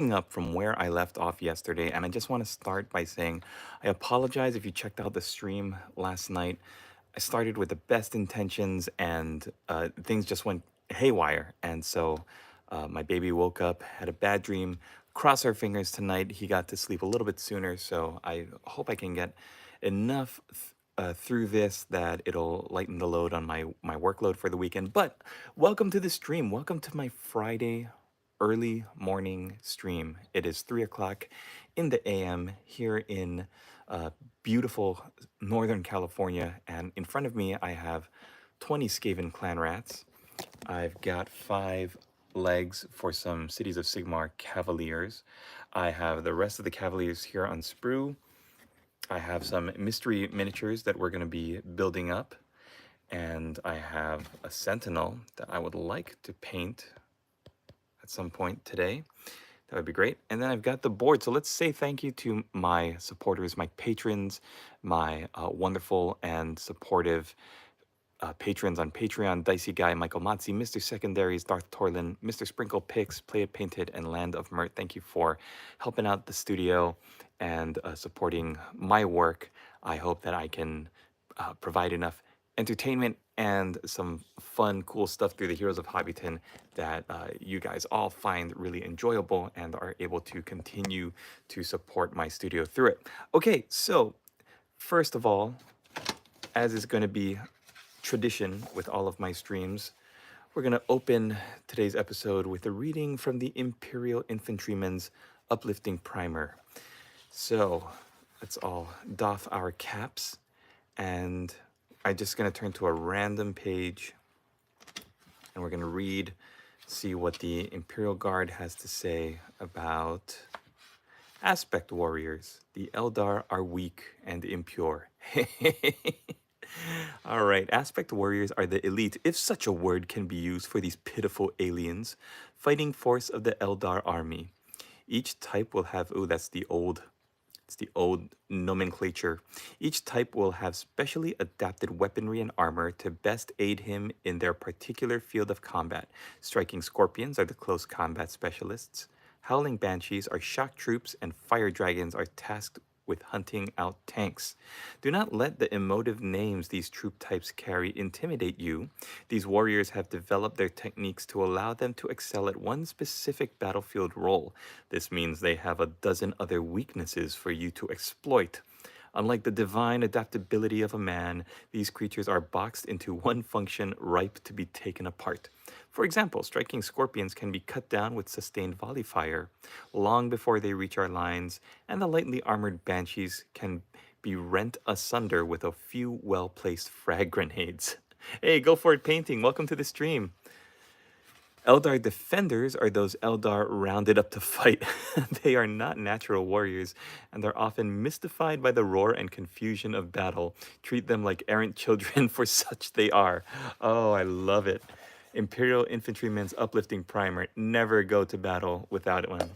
Up from where I left off yesterday, and I just want to start by saying I apologize if you checked out the stream last night. I started with the best intentions, and things just went haywire. And so my baby woke up, had a bad dream. Cross our fingers tonight, he got to sleep a little bit sooner. So I hope I can get enough through this that it'll lighten the load on my workload for the weekend. But welcome to the stream. Welcome to my Friday early morning stream. It is 3 o'clock in the AM here in beautiful Northern California. And in front of me, I have 20 Skaven Clanrats. I've got 5 legs for some Cities of Sigmar Cavaliers. I have the rest of the Cavaliers here on sprue. I have some mystery miniatures that we're going to be building up. And I have a Sentinel that I would like to paint at some point today. That would be great. And then I've got the board. So let's say thank you to my supporters, my patrons, my wonderful and supportive patrons on Patreon: Dicey Guy, Michael Matzi, Mr. Secondaries, Darth Torlin, Mr. Sprinkle Picks, Play It Painted, and Land of Mert. Thank you for helping out the studio and supporting my work. I hope that I can provide enough entertainment and some fun, cool stuff through the Heroes of Hobbyton that you guys all find really enjoyable and are able to continue to support my studio through it. Okay, so first of all, as is going to be tradition with all of my streams, we're going to open today's episode with a reading from the Imperial Infantryman's Uplifting Primer. So let's all doff our caps, and I'm just going to turn to a random page, and we're going to read, see what the Imperial Guard has to say about aspect warriors. The Eldar are weak and impure. All right, aspect warriors are the elite, if such a word can be used for these pitiful aliens, fighting force of the Eldar army. Each type will have, oh, it's the old nomenclature. Each type will have specially adapted weaponry and armor to best aid him in their particular field of combat. Striking scorpions are the close combat specialists. Howling banshees are shock troops, and fire dragons are tasked with hunting out tanks. Do not let the emotive names these troop types carry intimidate you. These warriors have developed their techniques to allow them to excel at one specific battlefield role. This means they have a dozen other weaknesses for you to exploit. Unlike the divine adaptability of a man, these creatures are boxed into one function ripe to be taken apart. For example, striking scorpions can be cut down with sustained volley fire long before they reach our lines, and the lightly armored banshees can be rent asunder with a few well-placed frag grenades. Hey, go for it painting. Welcome to the stream. Eldar defenders are those Eldar rounded up to fight. They are not natural warriors, and are often mystified by the roar and confusion of battle. Treat them like errant children, for such they are. Oh, I love it. Imperial Infantryman's Uplifting Primer. Never go to battle without one.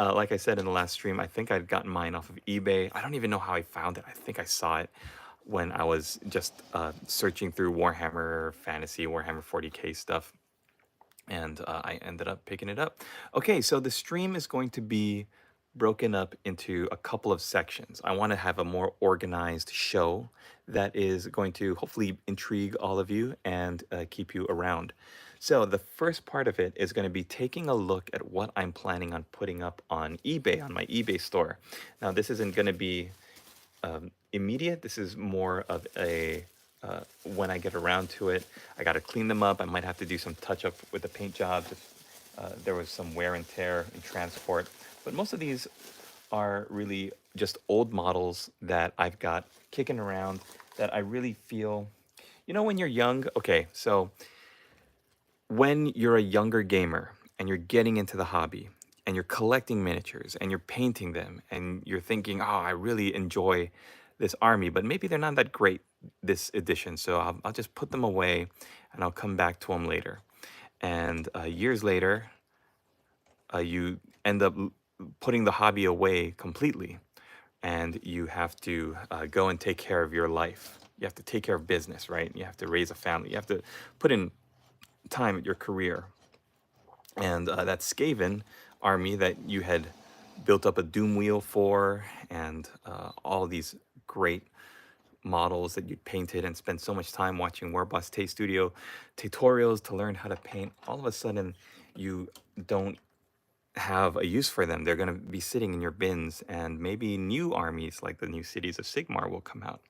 Like I said in the last stream, I think I'd gotten mine off of eBay. I don't even know how I found it. I think I saw it when I was just searching through Warhammer Fantasy, Warhammer 40K stuff, and I ended up picking it up. Okay, so the stream is going to be broken up into a couple of sections. I want to have a more organized show that is going to hopefully intrigue all of you and keep you around. So the first part of it is going to be taking a look at what I'm planning on putting up on eBay, on my eBay store. Now, this isn't going to be immediate. This is more of a when I get around to it. I got to clean them up. I might have to do some touch up with the paint jobs if there was some wear and tear in transport. But most of these are really just old models that I've got kicking around that I really feel, you know, when you're young. Okay, so when you're a younger gamer and you're getting into the hobby and you're collecting miniatures and you're painting them and you're thinking, oh, I really enjoy this army, but maybe they're not that great this edition, so I'll just put them away and I'll come back to them later. And years later, you end up putting the hobby away completely, and you have to go and take care of your life. You have to take care of business, right? You have to raise a family. You have to put in time at your career. And that Skaven army that you had built up a doom wheel for, and all these great models that you'd painted and spent so much time watching Warboss Tay Studio tutorials to learn how to paint, all of a sudden you don't have a use for them. They're going to be sitting in your bins, and maybe new armies like the new cities of Sigmar will come out,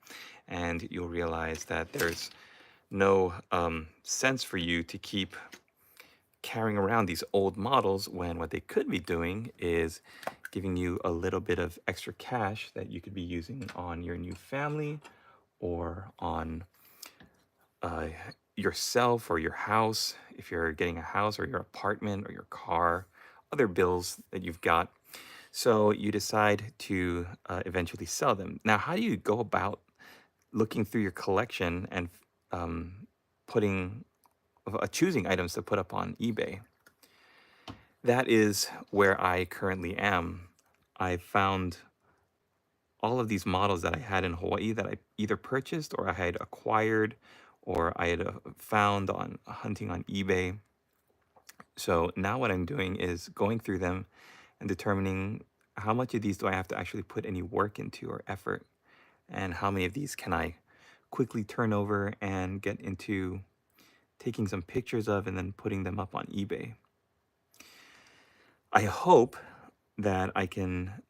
and you'll realize that there's no sense for you to keep carrying around these old models when what they could be doing is giving you a little bit of extra cash that you could be using on your new family or on yourself or your house, if you're getting a house, or your apartment or your car, other bills that you've got. So you decide to eventually sell them. Now, how do you go about looking through your collection and choosing items to put up on eBay? That is where I currently am. I found all of these models that I had in Hawaii that I either purchased or I had acquired or I had found on hunting on eBay. So now what I'm doing is going through them and determining how much of these do I have to actually put any work into or effort, and how many of these can I quickly turn over and get into taking some pictures of and then putting them up on eBay. I hope that I can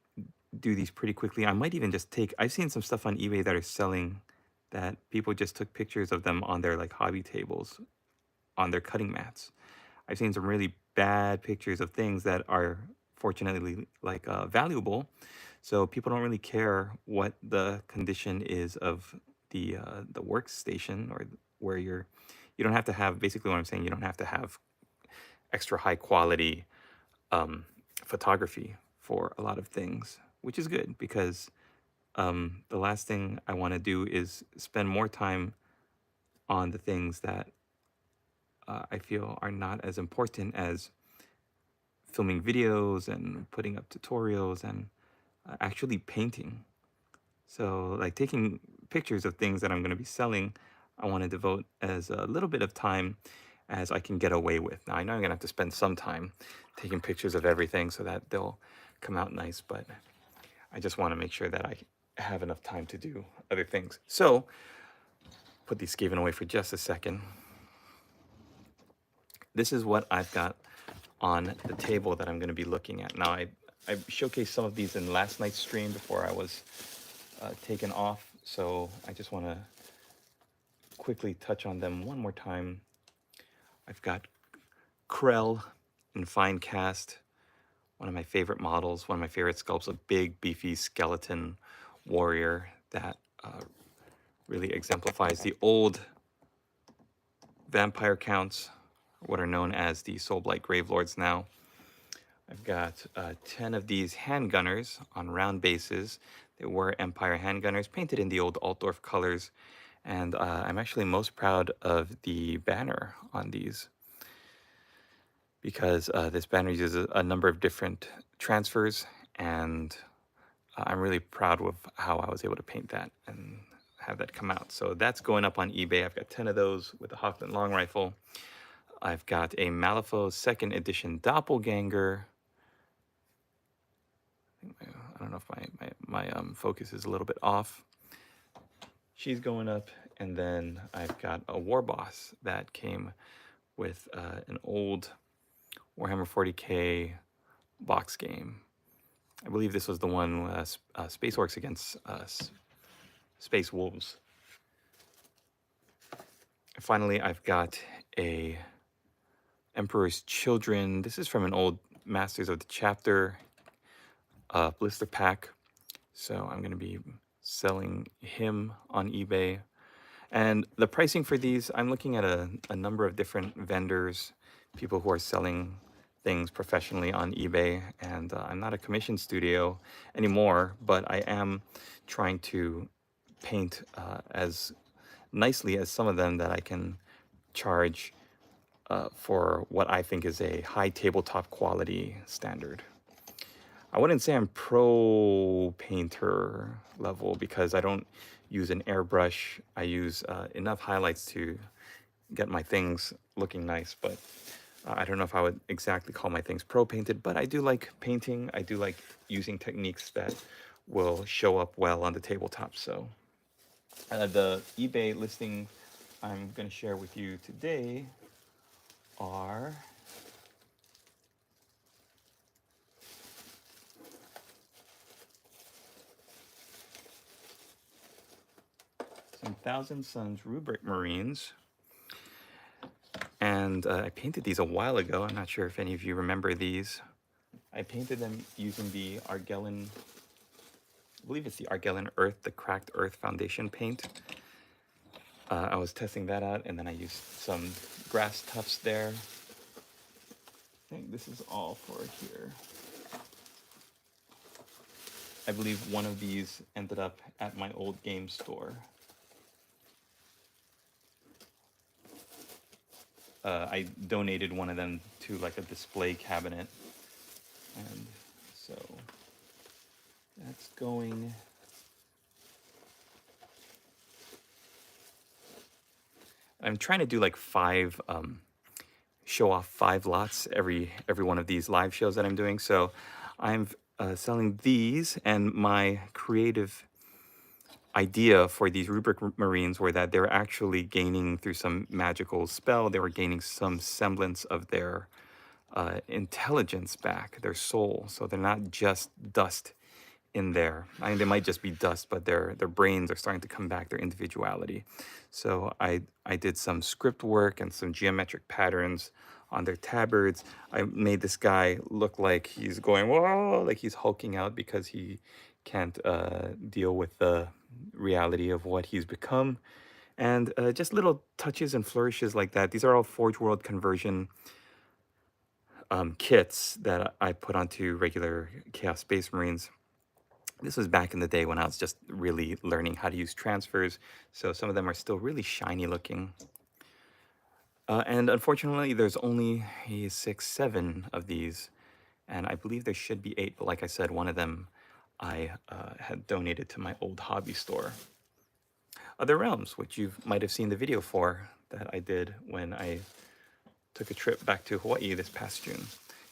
do these pretty quickly. I might even just I've seen some stuff on eBay that are selling that people just took pictures of them on their like hobby tables, on their cutting mats. I've seen some really bad pictures of things that are fortunately like valuable. So people don't really care what the condition is of the workstation, or where you don't have to have, basically what I'm saying, you don't have to have extra high quality photography for a lot of things, which is good because the last thing I want to do is spend more time on the things that I feel are not as important as filming videos and putting up tutorials and actually painting. So like taking pictures of things that I'm going to be selling, I want to devote as a little bit of time as I can get away with. Now I know I'm going to have to spend some time taking pictures of everything so that they'll come out nice, but I just want to make sure that I have enough time to do other things. So put these Skaven away for just a second. This is what I've got on the table that I'm going to be looking at. Now, I showcased some of these in last night's stream before I was taken off, so I just want to quickly touch on them one more time. I've got Krell in fine cast, one of my favorite models, one of my favorite sculpts, a big, beefy skeleton warrior that really exemplifies the old vampire counts, what are known as the Soulblight Gravelords now. I've got 10 of these handgunners on round bases. They were Empire handgunners, painted in the old Altdorf colors. And I'm actually most proud of the banner on these, because this banner uses a number of different transfers, and I'm really proud of how I was able to paint that and have that come out. So that's going up on eBay. I've got 10 of those with the Hobbyton long rifle. I've got a Malifaux 2nd edition doppelganger. I don't know if my focus is a little bit off. She's going up, and then I've got a war boss that came with an old Warhammer 40k box game. I believe this was the one Space Orcs against Space Wolves. Finally, I've got a Emperor's Children. This is from an old Masters of the Chapter blister pack. So I'm going to be selling him on eBay. And the pricing for these, I'm looking at a number of different vendors, people who are selling things professionally on eBay. And I'm not a commission studio anymore, but I am trying to paint as nicely as some of them that I can charge for what I think is a high tabletop quality standard. I wouldn't say I'm pro painter level because I don't use an airbrush. I use enough highlights to get my things looking nice, but I don't know if I would exactly call my things pro painted, but I do like painting. I do like using techniques that will show up well on the tabletop. So the eBay listing I'm going to share with you today are some Thousand Suns rubric marines. And I painted these a while ago. I'm not sure if any of you remember these. I painted them using the Argellen, I believe it's the Argellen Earth, the Cracked Earth Foundation paint. I was testing that out, and then I used some grass tufts there. I think this is all for here. I believe one of these ended up at my old game store. I donated one of them to like a display cabinet. And so that's going. I'm trying to do like show off 5 lots every one of these live shows that I'm doing. So I'm selling these, and my creative idea for these rubric marines were that they're actually gaining through some magical spell. They were gaining some semblance of their intelligence back, their soul. So they're not just dust in there. I mean, they might just be dust, but their brains are starting to come back, their individuality. So I did some script work and some geometric patterns on their tabards. I made this guy look like he's going, whoa, like he's hulking out because he can't deal with the reality of what he's become. And just little touches and flourishes like that. These are all Forge World conversion kits that I put onto regular Chaos Space Marines. This was back in the day when I was just really learning how to use transfers, so some of them are still really shiny looking. And unfortunately, there's only 6, 7 of these, and I believe there should be 8, but like I said, one of them I had donated to my old hobby store. Other Realms, which you might have seen the video for that I did when I took a trip back to Hawaii this past June.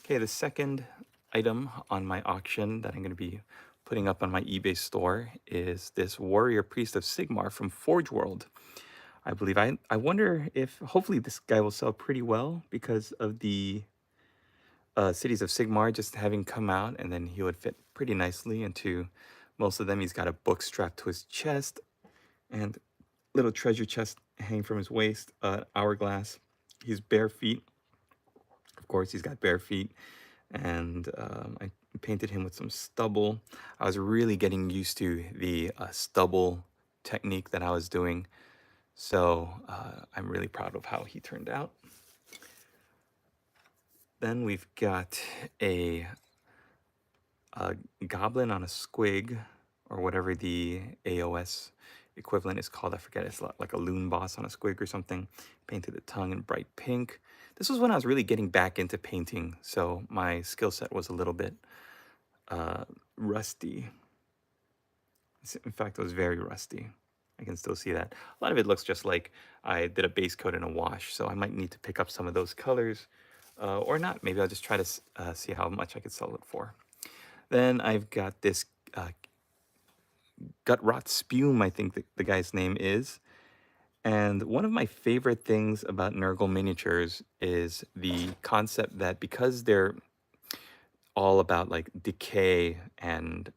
Okay, the second item on my auction that I'm going to be putting up on my eBay store is this Warrior Priest of Sigmar from Forge World. I believe I wonder if hopefully this guy will sell pretty well because of the Cities of Sigmar just having come out, and then he would fit pretty nicely into most of them. He's got a book strapped to his chest and little treasure chest hanging from his waist, hourglass. He's bare feet. Of course, he's got bare feet. And I painted him with some stubble. I was really getting used to the stubble technique that I was doing. So I'm really proud of how he turned out. Then we've got a goblin on a squig, or whatever the AOS equivalent is called. I forget. It's like a loon boss on a squig or something. Painted the tongue in bright pink. This was when I was really getting back into painting, so my skill set was a little bit rusty. In fact, it was very rusty. I can still see that. A lot of it looks just like I did a base coat and a wash, so I might need to pick up some of those colors, or not. Maybe I'll just try to see how much I could sell it for. Then I've got this Gut Rot Spume, I think the guy's name is. And one of my favorite things about Nurgle miniatures is the concept that because they're all about like decay and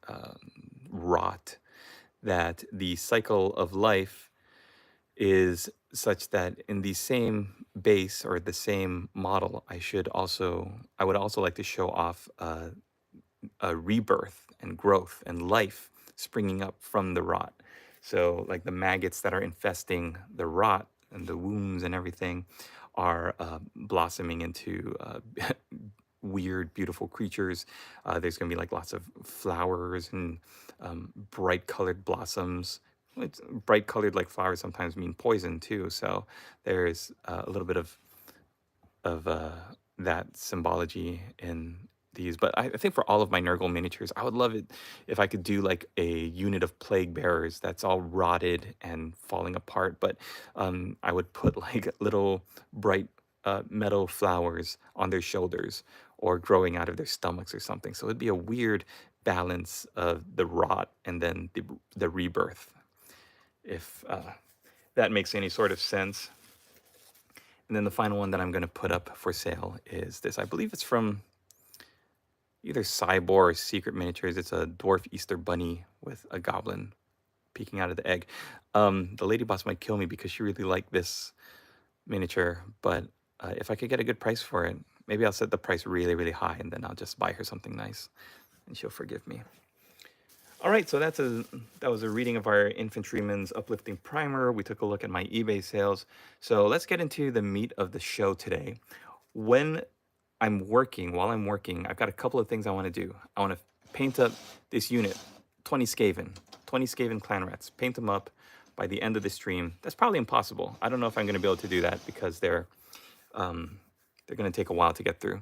rot, that the cycle of life is such that in the same base or the same model, I would also like to show off a rebirth and growth and life springing up from the rot. So like the maggots that are infesting the rot and the wounds and everything are blossoming into weird, beautiful creatures. There's going to be like lots of flowers and bright colored blossoms. It's bright colored like flowers sometimes mean poison too. So there's a little bit of that symbology in these. But I think for all of my Nurgle miniatures, I would love it if I could do like a unit of plague bearers that's all rotted and falling apart. But I would put like little bright metal flowers on their shoulders or growing out of their stomachs or something. So it'd be a weird balance of the rot and then the rebirth, if that makes any sort of sense. And then the final one that I'm going to put up for sale is this. I believe it's from either Cybor or Secret Miniatures. It's a dwarf Easter bunny with a goblin peeking out of the egg. The lady boss might kill me because she really liked this miniature, but if I could get a good price for it, maybe I'll set the price really, really high, and then I'll just buy her something nice, and she'll forgive me. All right, so that was a reading of our Infantryman's Uplifting Primer. We took a look at my eBay sales. So let's get into the meat of the show today. While I'm working, I've got a couple of things I want to do. I want to paint up this unit, 20 Skaven Clanrats, paint them up by the end of the stream. That's probably impossible. I don't know if I'm going to be able to do that because they're going to take a while to get through.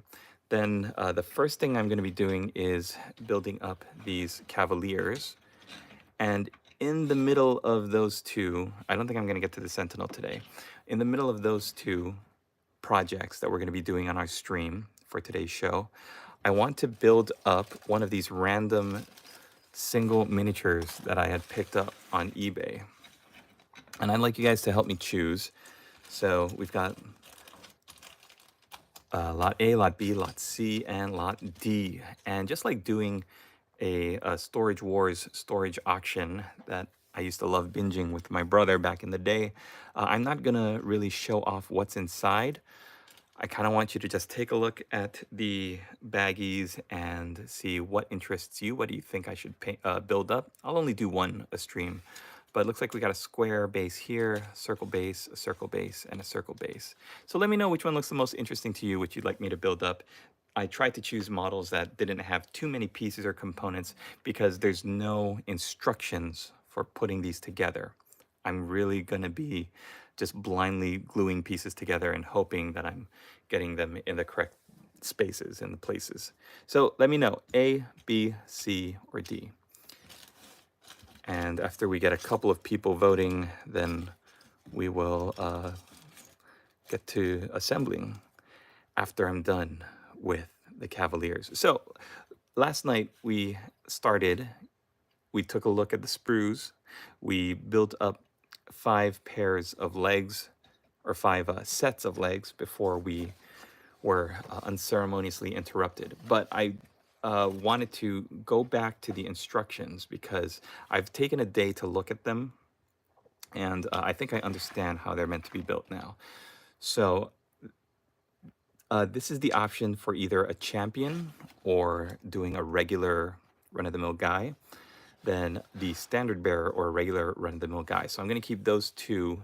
Then the first thing I'm going to be doing is building up these Cavaliers. And in the middle of those two, I don't think I'm going to get to the Sentinel today. In the middle of those two projects that we're going to be doing on our stream for today's show, I want to build up one of these random single miniatures that I had picked up on eBay. And I'd like you guys to help me choose. So we've got Lot A, Lot B, Lot C, and Lot D. And just like doing a Storage Wars storage auction that I used to love binging with my brother back in the day, I'm not going to really show off what's inside. I kind of want you to just take a look at the baggies and see what interests you. What do you think I should build up? I'll only do one a stream. But it looks like we got a square base here, circle base, a circle base, and a circle base. So let me know which one looks the most interesting to you, which you'd like me to build up. I tried to choose models that didn't have too many pieces or components because there's no instructions for putting these together. I'm really going to be just blindly gluing pieces together and hoping that I'm getting them in the correct spaces and the places. So let me know, A, B, C, or D. And after we get a couple of people voting, then we will get to assembling after I'm done with the Cavaliers. So last night we took a look at the sprues. We built up 5 pairs of legs, or 5 sets of legs before we were unceremoniously interrupted. But I wanted to go back to the instructions because I've taken a day to look at them, and I think I understand how they're meant to be built now. So this is the option for either a champion or doing a regular run-of-the-mill guy, then the standard bearer or a regular run-of-the-mill guy. So I'm going to keep those two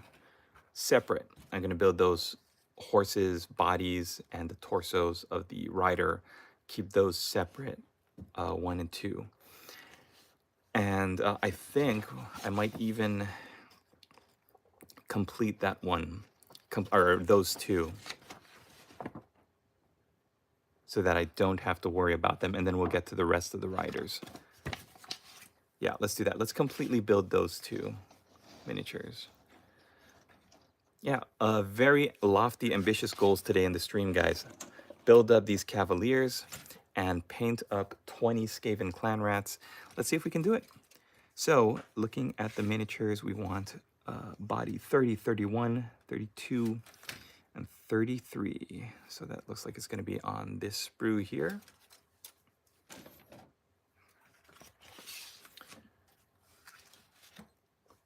separate. I'm going to build those horses' bodies and the torsos of the rider, keep those separate, 1 and 2. And I think I might even complete that one, or those two, so that I don't have to worry about them, and then we'll get to the rest of the riders. Yeah, let's do that. Let's completely build those 2 miniatures. Yeah, very lofty, ambitious goals today in the stream, guys. Build up these Cavaliers and paint up 20 Skaven Clanrats. Let's see if we can do it. So, looking at the miniatures, we want body 30, 31, 32, and 33. So that looks like it's going to be on this sprue here.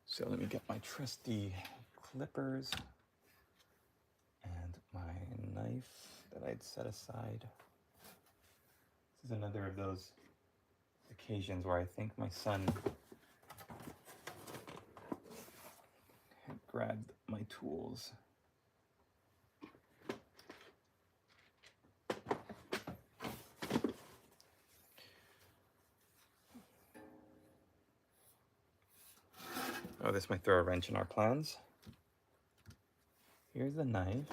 So let me get my trusty clippers and my knife that I'd set aside. This is another of those occasions where I think my son had grabbed my tools. Oh, this might throw a wrench in our plans. Here's the knife.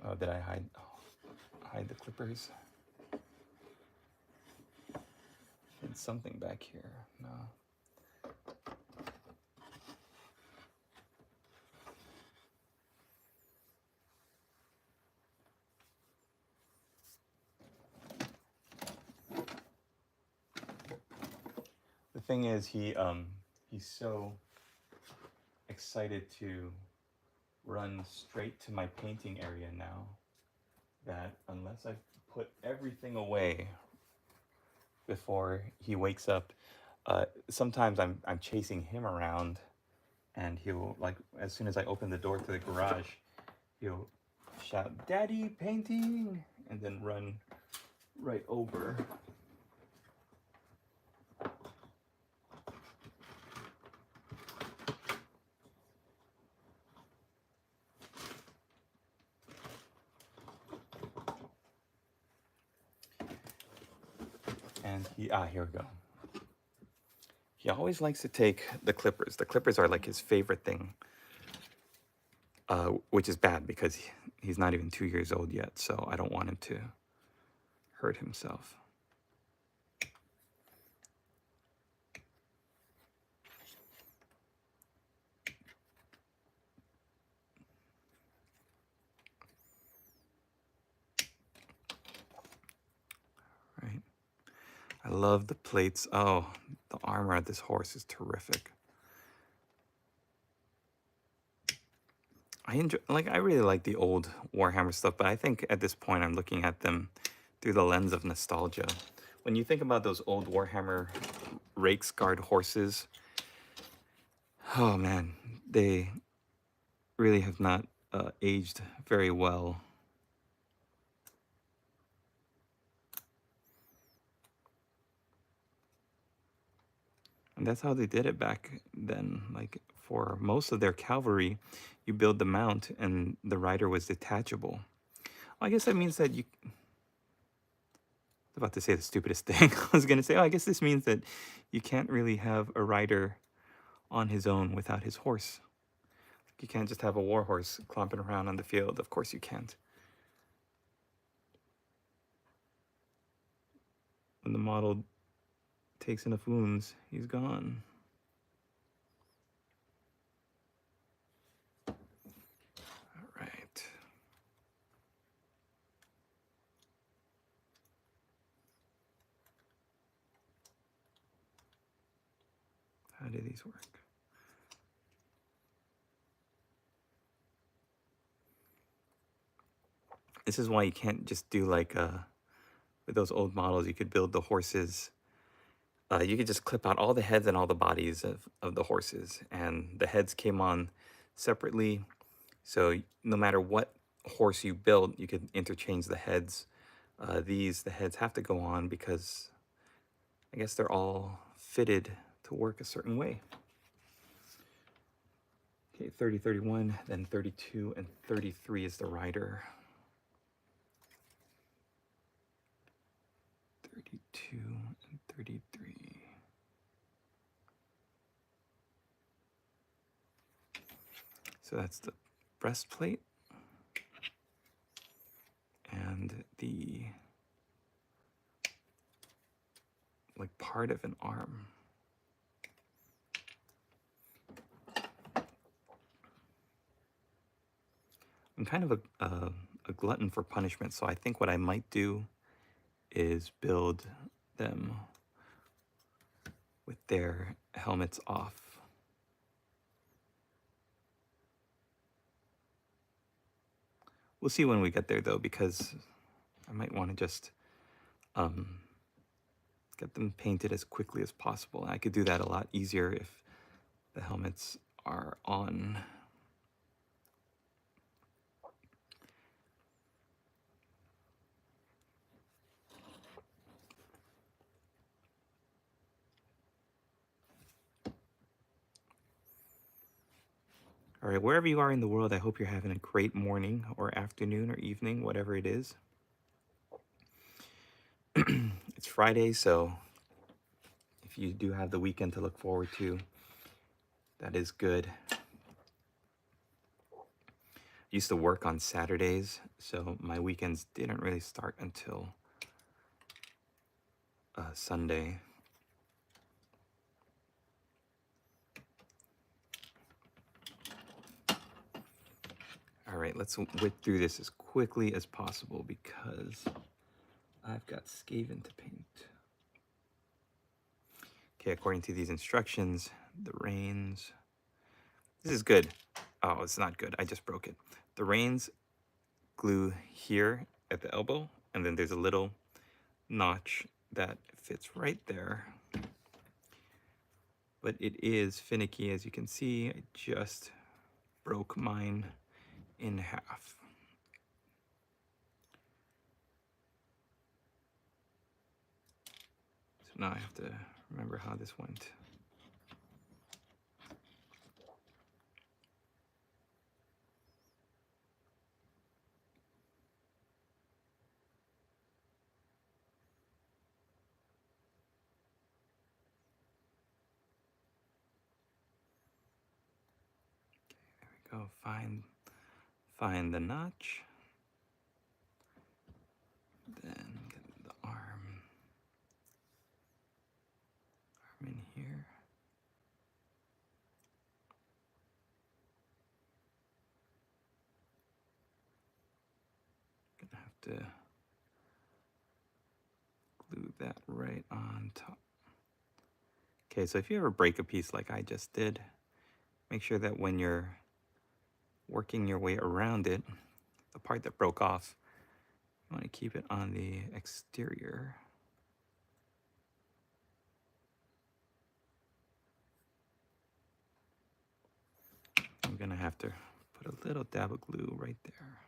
Oh, did I hide the clippers? There's something back here. No. thing is, he's so excited to run straight to my painting area now that unless I put everything away before he wakes up, sometimes I'm chasing him around, and he'll, like, as soon as I open the door to the garage, he'll shout, "Daddy, painting!" and then run right over. And here we go. He always likes to take the clippers. The clippers are like his favorite thing, which is bad because he's not even 2 years old yet, so I don't want him to hurt himself. Right. I love the plates. Oh, the armor of this horse is terrific. I really like the old Warhammer stuff, but I think at this point I'm looking at them through the lens of nostalgia. When you think about those old Warhammer Rakesguard horses, oh man, they really have not aged very well. And that's how they did it back then. Like, for most of their cavalry, you build the mount and the rider was detachable. Well, I guess that means that I was about to say the stupidest thing. I was going to say, I guess this means that you can't really have a rider on his own without his horse. You can't just have a war horse clomping around on the field. Of course you can't. When the model takes enough wounds, he's gone. All right. How do these work? This is why you can't just do like with those old models. You could build the horses. You could just clip out all the heads and all the bodies of the horses, and the heads came on separately. So no matter what horse you built, you could interchange the heads. The heads have to go on because I guess they're all fitted to work a certain way. Okay, 30, 31, then 32, and 33 is the rider. 32 and 33. So that's the breastplate and the like part of an arm. I'm kind of a glutton for punishment, so I think what I might do is build them with their helmets off. We'll see when we get there, though, because I might want to just get them painted as quickly as possible. I could do that a lot easier if the helmets are on. All right, wherever you are in the world, I hope you're having a great morning or afternoon or evening, whatever it is. It's Friday, so if you do have the weekend to look forward to, that is good. I used to work on Saturdays, so my weekends didn't really start until Sunday. All right, let's whip through this as quickly as possible because I've got Skaven to paint. Okay, according to these instructions, the reins. This is good. Oh, it's not good. I just broke it. The reins glue here at the elbow, and then there's a little notch that fits right there. But it is finicky, as you can see. I just broke mine in half. So now I have to remember how this went. There we go. Find the notch. Then get the arm in here. Gonna have to glue that right on top. Okay, so if you ever break a piece like I just did, make sure that when you're working your way around it, the part that broke off, you want to keep it on the exterior. I'm gonna have to put a little dab of glue right there.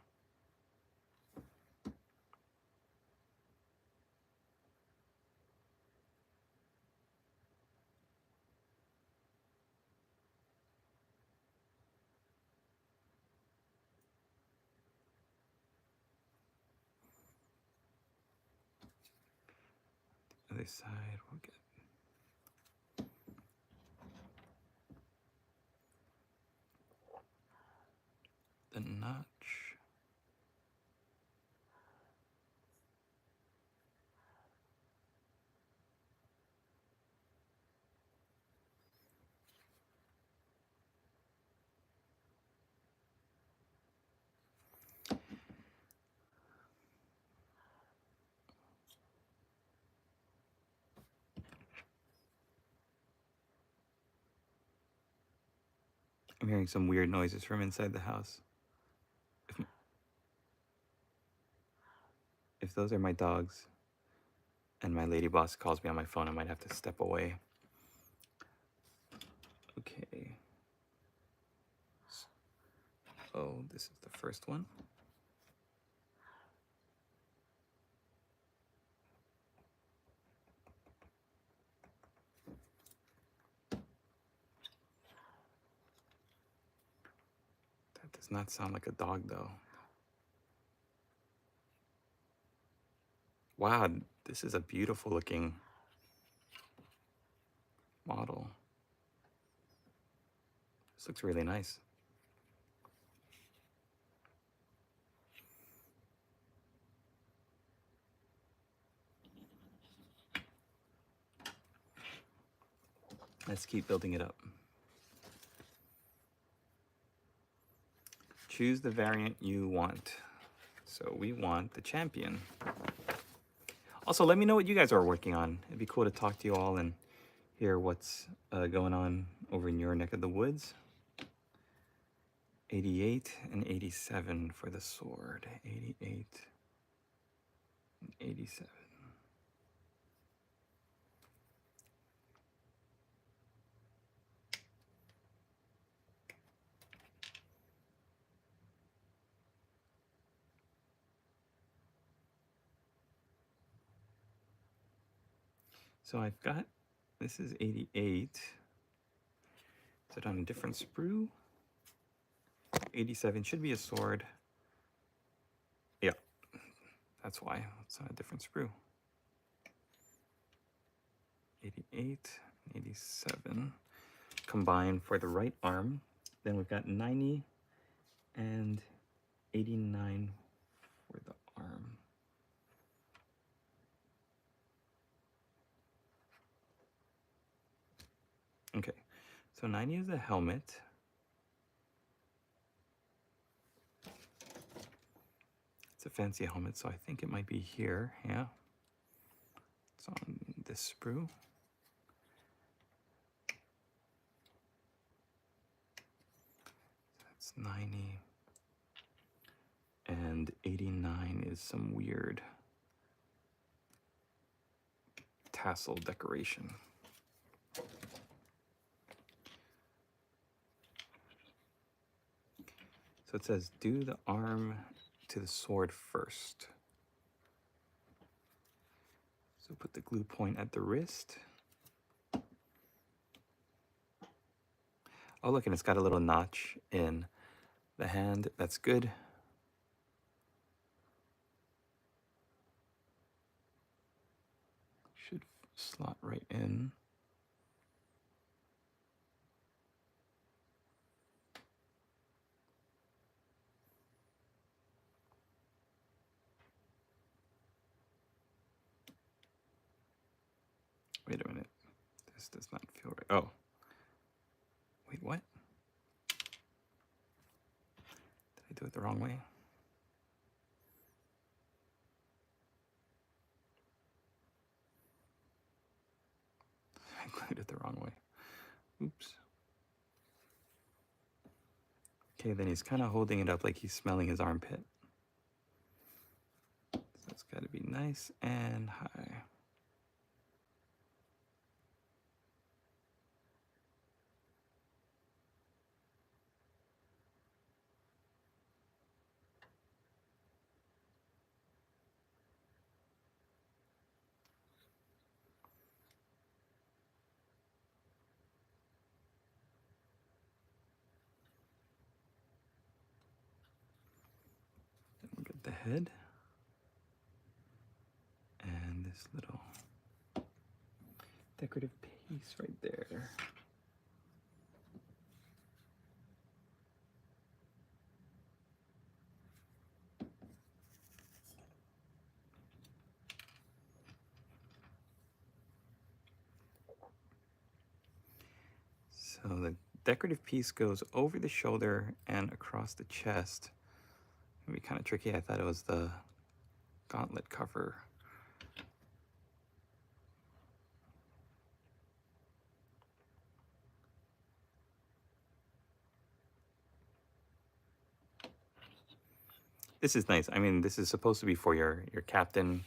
Other side, we'll get the notch. I'm hearing some weird noises from inside the house. If those are my dogs and my lady boss calls me on my phone, I might have to step away. Okay. Oh, this is the first one. That does not sound like a dog, though. Wow, this is a beautiful looking model. This looks really nice. Let's keep building it up. Choose the variant you want. So we want the champion. Also, let me know what you guys are working on. It'd be cool to talk to you all and hear what's going on over in your neck of the woods. 88 and 87 for the sword. 88 and 87. So I've got, this is 88. Is it on a different sprue? 87 should be a sword. Yeah, that's why. It's on a different sprue. 88, 87. Combined for the right arm. Then we've got 90 and 89 for the arm. Okay, so 90 is the helmet. It's a fancy helmet, so I think it might be here, yeah. It's on this sprue. It's 90. And 89 is some weird tassel decoration. So it says, do the arm to the sword first. So put the glue point at the wrist. Oh, look, and it's got a little notch in the hand. That's good. Should slot right in. Wait a minute. This does not feel right. Oh. Wait, what? Did I do it the wrong way? I glued it the wrong way. Oops. Okay, then he's kind of holding it up like he's smelling his armpit. So it's got to be nice and high. Then we'll get the head. And this little decorative piece right there. So the decorative piece goes over the shoulder and across the chest. It'd be kind of tricky. I thought it was the gauntlet cover. This is nice. I mean, this is supposed to be for your captain,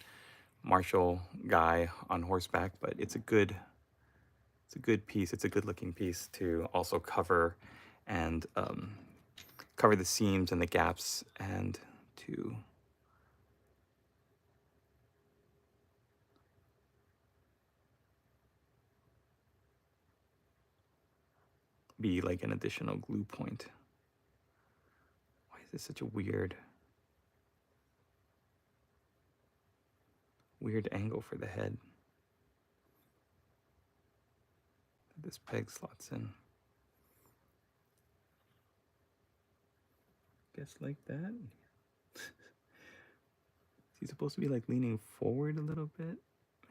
martial guy on horseback, but it's a good piece. It's a good looking piece to also cover and cover the seams and the gaps, and to be like an additional glue point. Why is this such a weird angle for the head? This peg slots in. Guess like that. Is he supposed to be like leaning forward a little bit?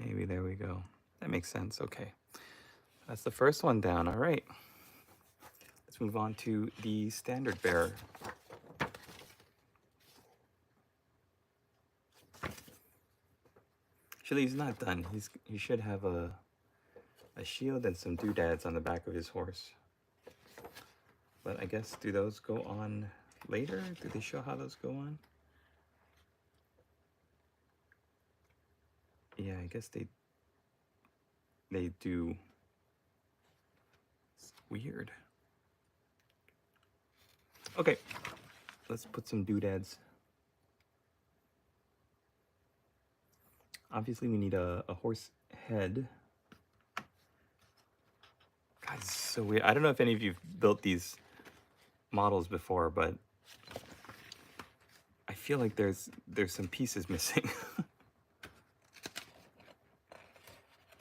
Maybe, there we go. That makes sense. Okay. That's the first one down. All right. Let's move on to the standard bearer. Actually, he's not done. He should have a shield and some doodads on the back of his horse. But I guess, do those go on later? Do they show how those go on? Yeah, I guess they do. It's weird. Okay, let's put some doodads. Obviously, we need a horse head. God, it's so weird. I don't know if any of you've built these models before, but I feel like there's some pieces missing.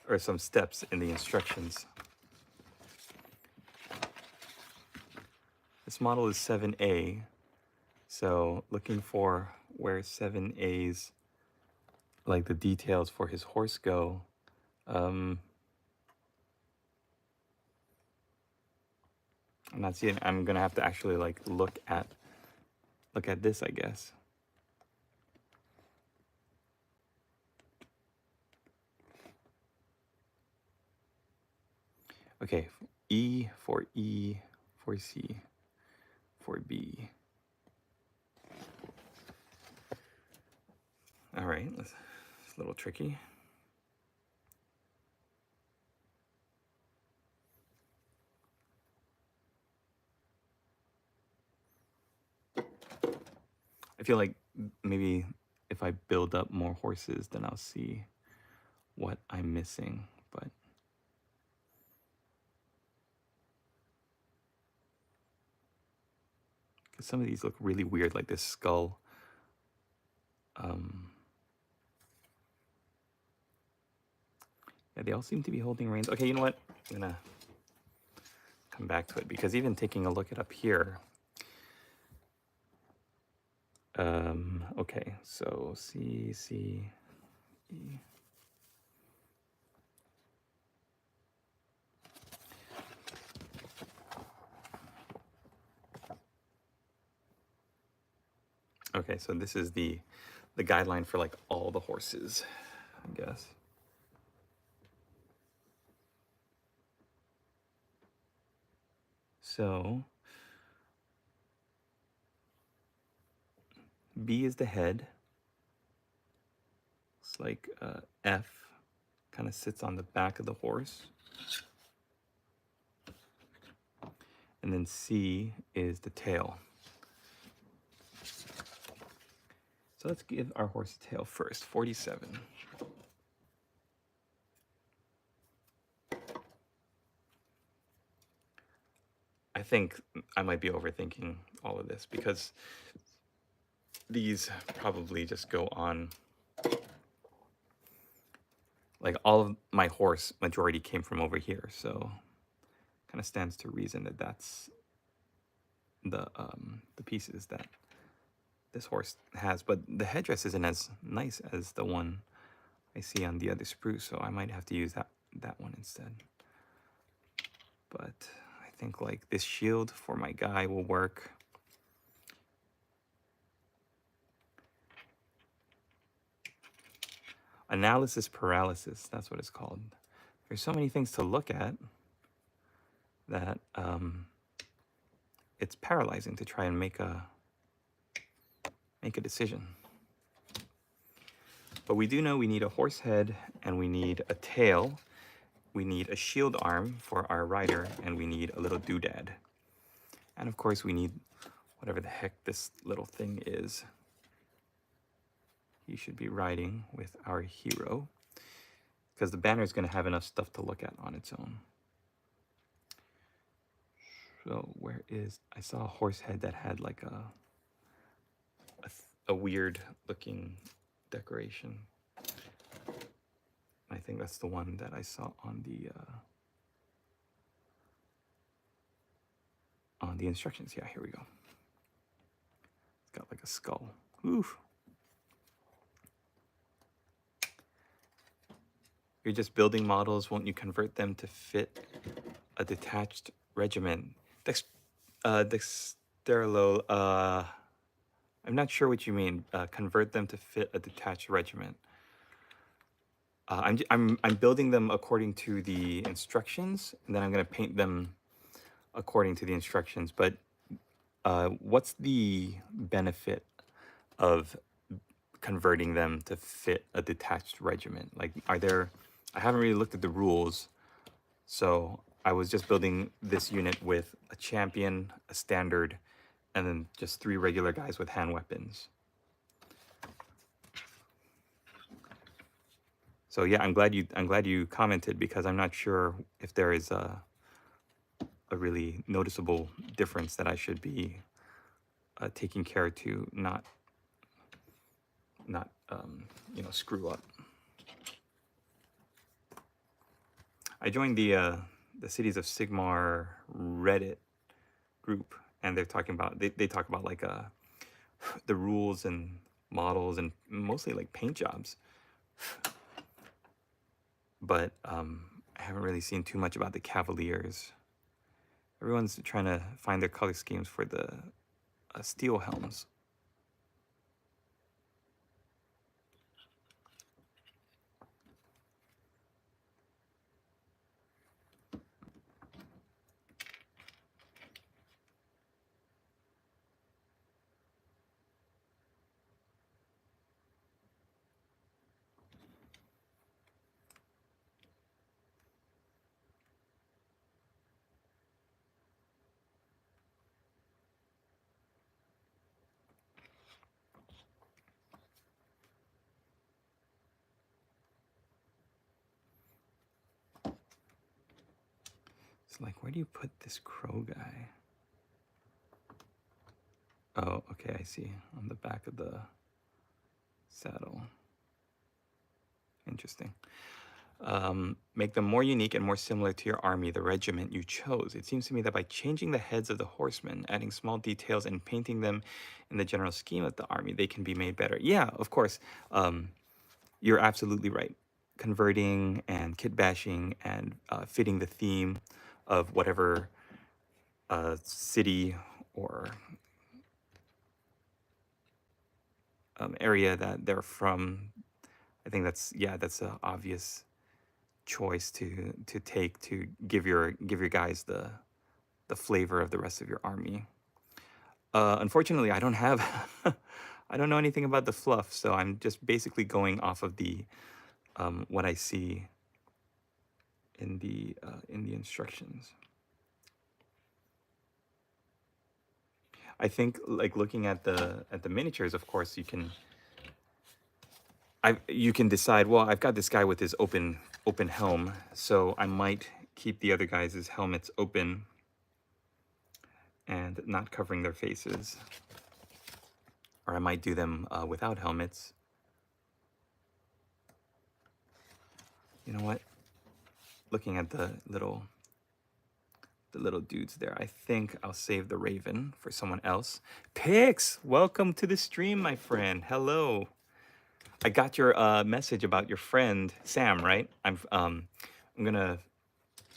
Or some steps in the instructions. This model is 7A, so looking for where 7A's, like the details for his horse go. I'm not seeing. I'm gonna have to actually like look at this, I guess. Okay, E for C, for B. All right, it's a little tricky. I feel like maybe if I build up more horses, then I'll see what I'm missing, but because some of these look really weird, like this skull. Yeah, they all seem to be holding reins. Okay, you know what? I'm gonna come back to it because even taking a look at up here. Okay, so C, C, E. Okay, so this is the guideline for like all the horses, I guess. So B is the head. It's like F kind of sits on the back of the horse. And then C is the tail. So let's give our horse a tail first, 47. I think I might be overthinking all of this because these probably just go on. Like all of my horse majority came from over here, so kind of stands to reason that that's the pieces that this horse has. But the headdress isn't as nice as the one I see on the other spruce, so I might have to use that one instead. But I think like this shield for my guy will work. Analysis paralysis, that's what it's called. There's so many things to look at that it's paralyzing to try and make a decision. But we do know we need a horse head and we need a tail. We need a shield arm for our rider and we need a little doodad. And of course we need whatever the heck this little thing is. He should be riding with our hero because the banner is going to have enough stuff to look at on its own. So where is, I saw a horse head that had like a weird looking decoration. I think that's the one that I saw on the instructions. Yeah, here we go. It's got like a skull. Oof. You're just building models. Won't you convert them to fit a detached regiment? Dexterlo, I'm not sure what you mean. Convert them to fit a detached regiment. I'm building them according to the instructions, and then I'm going to paint them according to the instructions. But what's the benefit of converting them to fit a detached regiment? Like, are there? I haven't really looked at the rules, so I was just building this unit with a champion, a standard, and then just 3 regular guys with hand weapons. So yeah, I'm glad you commented because I'm not sure if there is a really noticeable difference that I should be taking care to not screw up. I joined the Cities of Sigmar Reddit group, and they're talking about they talk about like the rules and models and mostly like paint jobs. But I haven't really seen too much about the Cavaliers. Everyone's trying to find their color schemes for the steel helms. It's like, where do you put this crow guy? Oh, okay, I see. On the back of the saddle. Interesting. Make them more unique and more similar to your army, the regiment you chose. It seems to me that by changing the heads of the horsemen, adding small details, and painting them in the general scheme of the army, they can be made better. Yeah, of course. You're absolutely right. Converting and kit bashing and fitting the theme of whatever city or area that they're from. I think that's an obvious choice to take to give your guys the flavor of the rest of your army. Unfortunately, I don't have I don't know anything about the fluff, so I'm just basically going off of the what I see in the instructions. I think like looking at the miniatures, of course, you can decide, well, I've got this guy with his open helm, so I might keep the other guys' helmets open and not covering their faces. Or I might do them without helmets. You know what? Looking at the little dudes there, I think I'll save the Raven for someone else. Pix, welcome to the stream, my friend. Hello. I got your message about your friend Sam, right? I'm gonna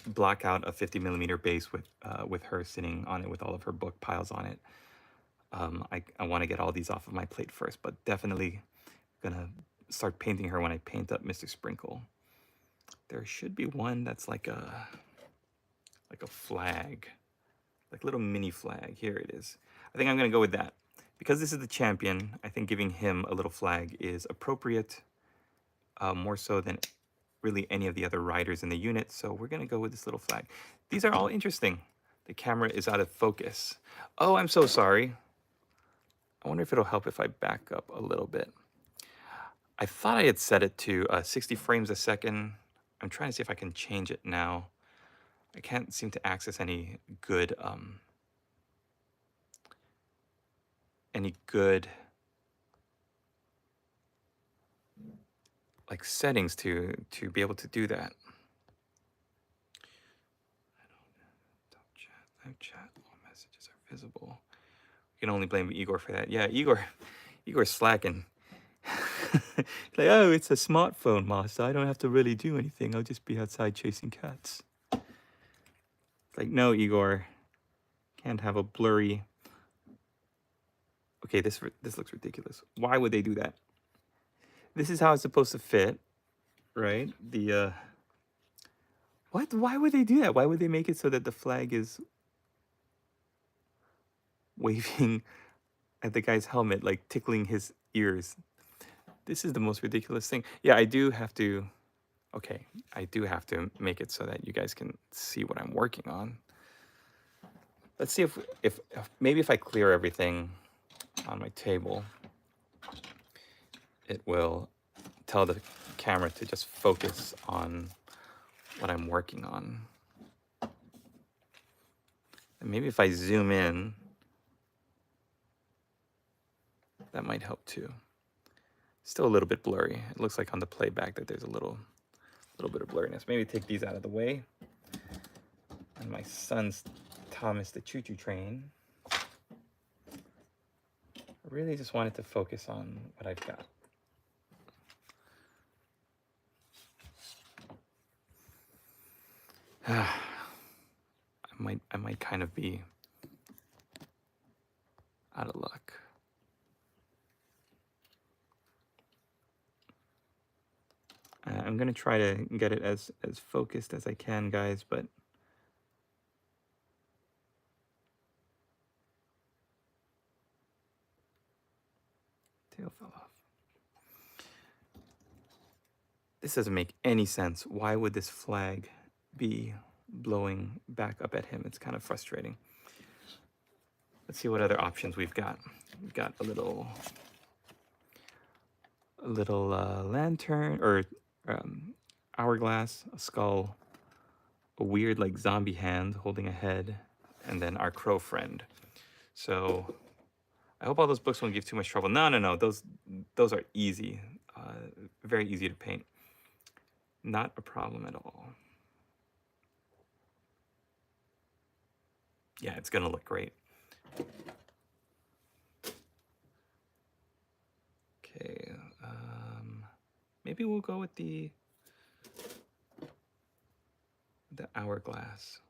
block out a 50mm base with her sitting on it with all of her book piles on it. I want to get all these off of my plate first, but definitely gonna start painting her when I paint up Mr. Sprinkle. There should be one that's like a flag, like a little mini flag. Here it is. I think I'm gonna go with that. Because this is the champion, I think giving him a little flag is appropriate, more so than really any of the other riders in the unit. So we're gonna go with this little flag. These are all interesting. The camera is out of focus. Oh, I'm so sorry. I wonder if it'll help if I back up a little bit. I thought I had set it to 60 frames a second. I'm trying to see if I can change it now. I can't seem to access any good like settings to be able to do that. Live chat, all messages are visible. You can only blame Igor for that. Yeah, Igor's slacking. Like, oh, it's a smartphone, master. I don't have to really do anything. I'll just be outside chasing cats. Like, no, Igor. Can't have a blurry. Okay, this looks ridiculous. Why would they do that? This is how it's supposed to fit, right? The what? Why would they do that? Why would they make it so that the flag is waving at the guy's helmet, like tickling his ears? This is the most ridiculous thing. Yeah, I do have to. Okay, I do have to make it so that you guys can see what I'm working on. Let's see if maybe if I clear everything on my table, it will tell the camera to just focus on what I'm working on. And maybe if I zoom in, that might help too. Still a little bit blurry. It looks like on the playback that there's a little bit of blurriness. Maybe take these out of the way. And my son's Thomas the Choo Choo Train. I really just wanted to focus on what I've got. I might kind of be out of luck. I'm gonna try to get it as focused as I can, guys, but tail fell off. This doesn't make any sense. Why would this flag be blowing back up at him? It's kind of frustrating. Let's see what other options we've got. We've got a little lantern or hourglass, a skull, a weird like zombie hand holding a head, and then our crow friend. So I hope all those books won't give too much trouble. No, no, no. Those are easy, very easy to paint. Not a problem at all. Yeah, it's gonna look great. Okay, maybe we'll go with the hourglass.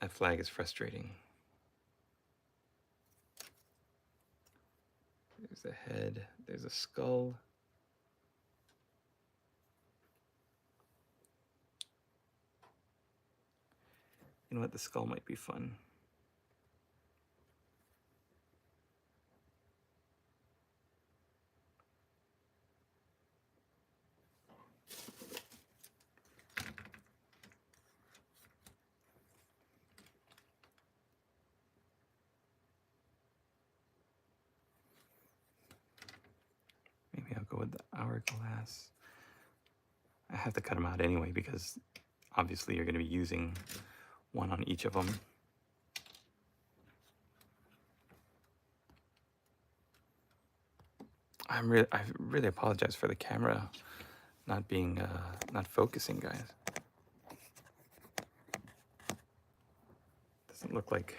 That flag is frustrating. There's a head, there's a skull. You know what, the skull might be fun. Maybe I'll go with the hourglass. I have to cut them out anyway because obviously you're going to be using one on each of them. I really apologize for the camera not being not focusing, guys. Doesn't look like.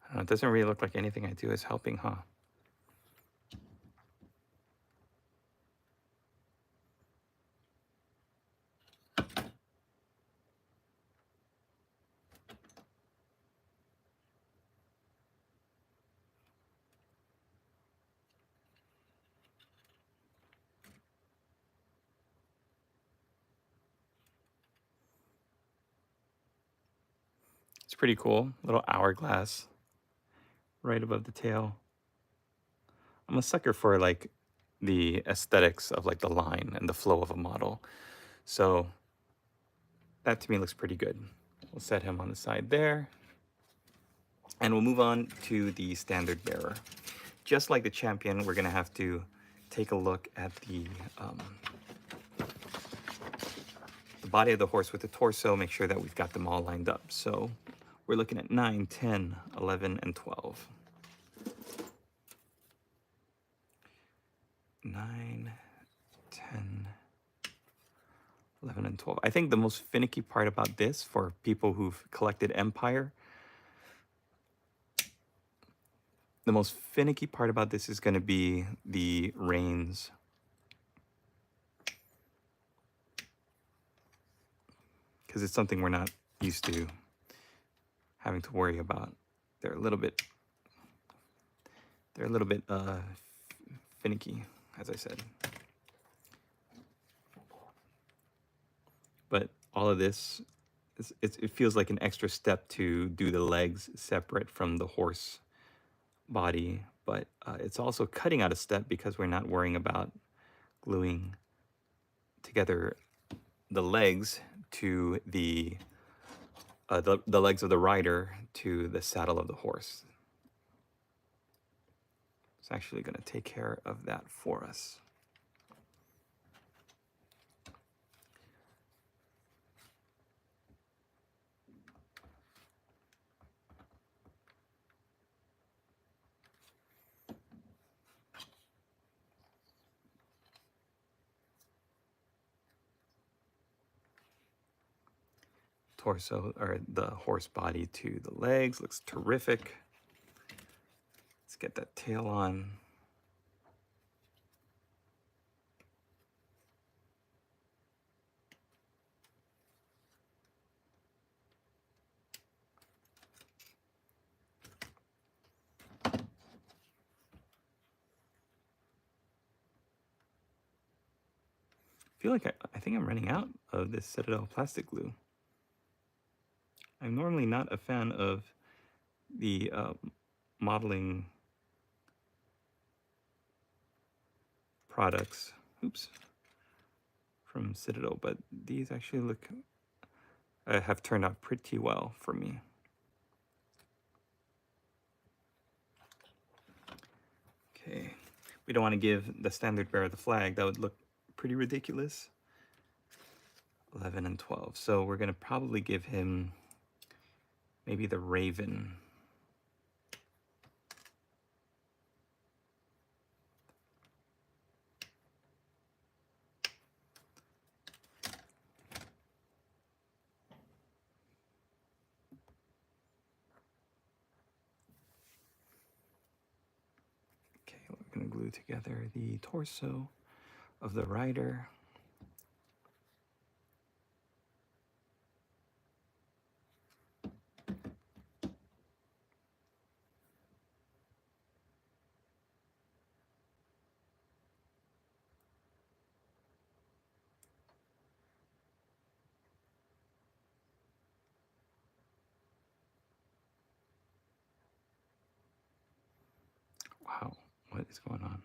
I don't know, it doesn't really look like anything I do is helping, huh? It's pretty cool. Little hourglass right above the tail. I'm a sucker for like the aesthetics of like the line and the flow of a model. So that to me looks pretty good. We'll set him on the side there. And we'll move on to the standard bearer. Just like the champion, we're gonna have to take a look at the body of the horse with the torso, make sure that we've got them all lined up. So we're looking at 9, 10, 11, and 12. 9, 10, 11, and 12. I think the most finicky part about this for people who've collected Empire, the most finicky part about this is going to be the reins. Because it's something we're not used to having to worry about. They're a little bit finicky, as I said. But all of this, it feels like an extra step to do the legs separate from the horse body, but it's also cutting out a step because we're not worrying about gluing together the legs to the legs of the rider to the saddle of the horse. It's actually going to take care of that for us. Torso, or the horse body to the legs, looks terrific. Let's get that tail on. I feel like I think I'm running out of this Citadel plastic glue. I'm normally not a fan of the modeling products, from Citadel, but these actually look have turned out pretty well for me. Okay, we don't want to give the standard bearer the flag. That would look pretty ridiculous. 11 and 12. So we're going to probably give him maybe the raven. Okay, we're going to glue together the torso of the rider. Wow, what is going on?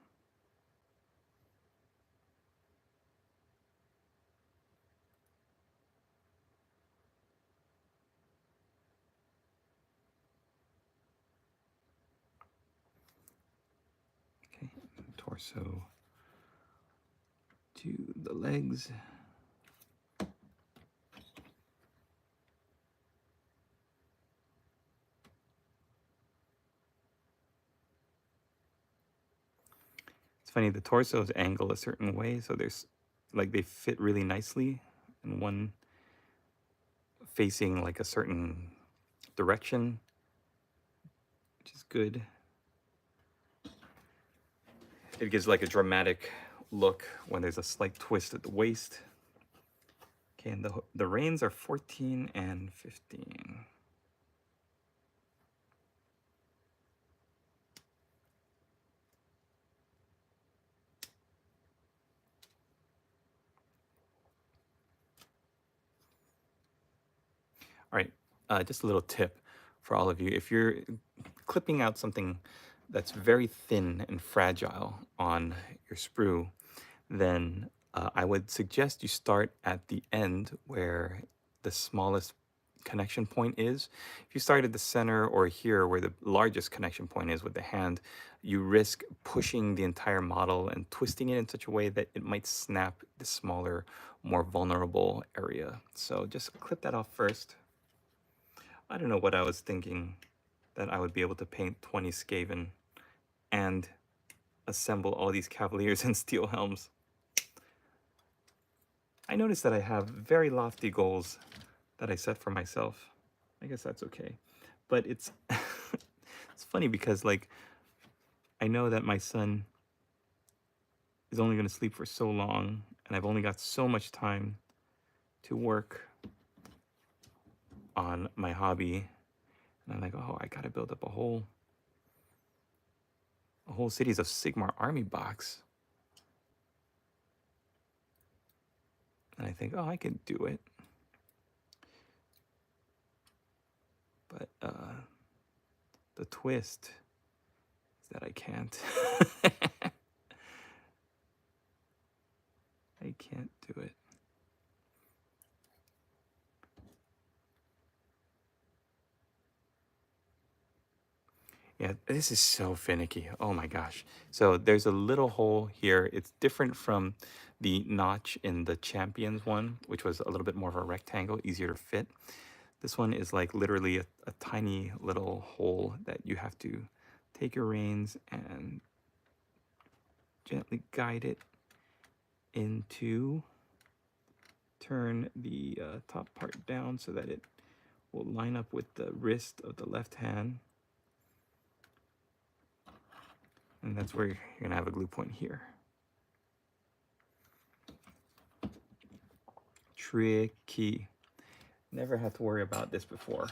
Okay, torso to the legs. It's funny, the torso is angled a certain way, so there's like they fit really nicely, and one facing like a certain direction, which is good. It gives like a dramatic look when there's a slight twist at the waist. Okay, and the reins are 14 and 15. All right, just a little tip for all of you. If you're clipping out something that's very thin and fragile on your sprue, then I would suggest you start at the end where the smallest connection point is. If you start at the center or here where the largest connection point is with the hand, you risk pushing the entire model and twisting it in such a way that it might snap the smaller, more vulnerable area. So just clip that off first. I don't know what I was thinking, that I would be able to paint 20 Skaven and assemble all these cavaliers and steel helms. I noticed that I have very lofty goals that I set for myself. I guess that's okay. But it's it's funny because like I know that my son is only going to sleep for so long, and I've only got so much time to work on my hobby. And I'm like, oh, I gotta build up a whole cities of Sigmar army box. And I think, oh, I can do it. But the twist is that I can't. I can't do it. Yeah, this is so finicky. Oh my gosh. So there's a little hole here. It's different from the notch in the Champions one, which was a little bit more of a rectangle, easier to fit. This one is like literally a tiny little hole that you have to take your reins and gently guide it into. Turn the top part down so that it will line up with the wrist of the left hand. And that's where you're gonna have a glue point here. Tricky. Never had to worry about this before.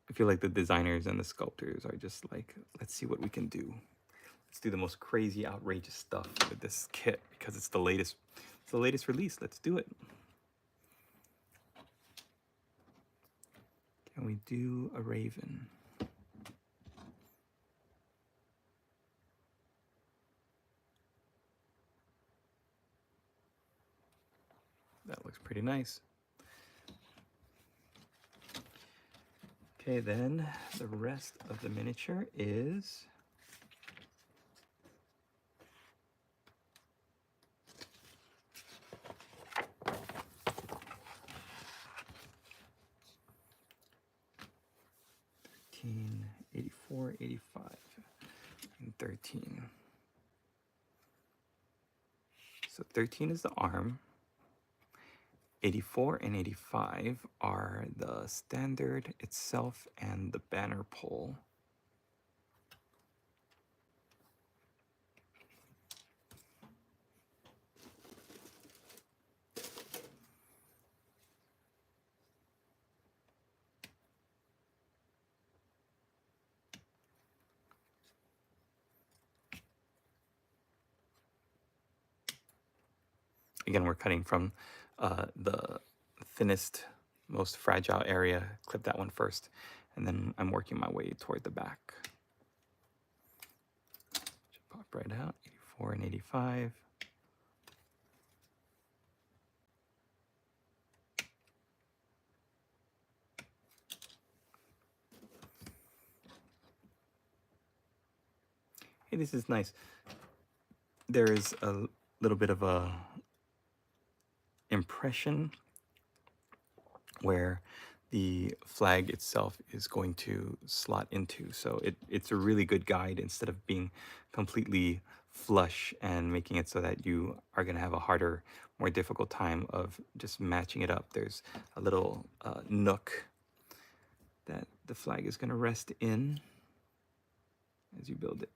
I feel like the designers and the sculptors are just like, let's see what we can do. Let's do the most crazy, outrageous stuff with this kit because it's the latest release. Let's do it. Can we do a raven? That looks pretty nice. Okay, then the rest of the miniature is $13.84, 85, and 13. So 13 is the arm. 84 and 85 are the standard itself and the banner pole. Again, we're cutting from the thinnest, most fragile area. Clip that one first, and then I'm working my way toward the back. Should pop right out, 84 and 85. Hey, this is nice. There is a little bit of a impression where the flag itself is going to slot into. So it's a really good guide instead of being completely flush and making it so that you are going to have a harder, more difficult time of just matching it up. There's a little nook that the flag is going to rest in as you build it.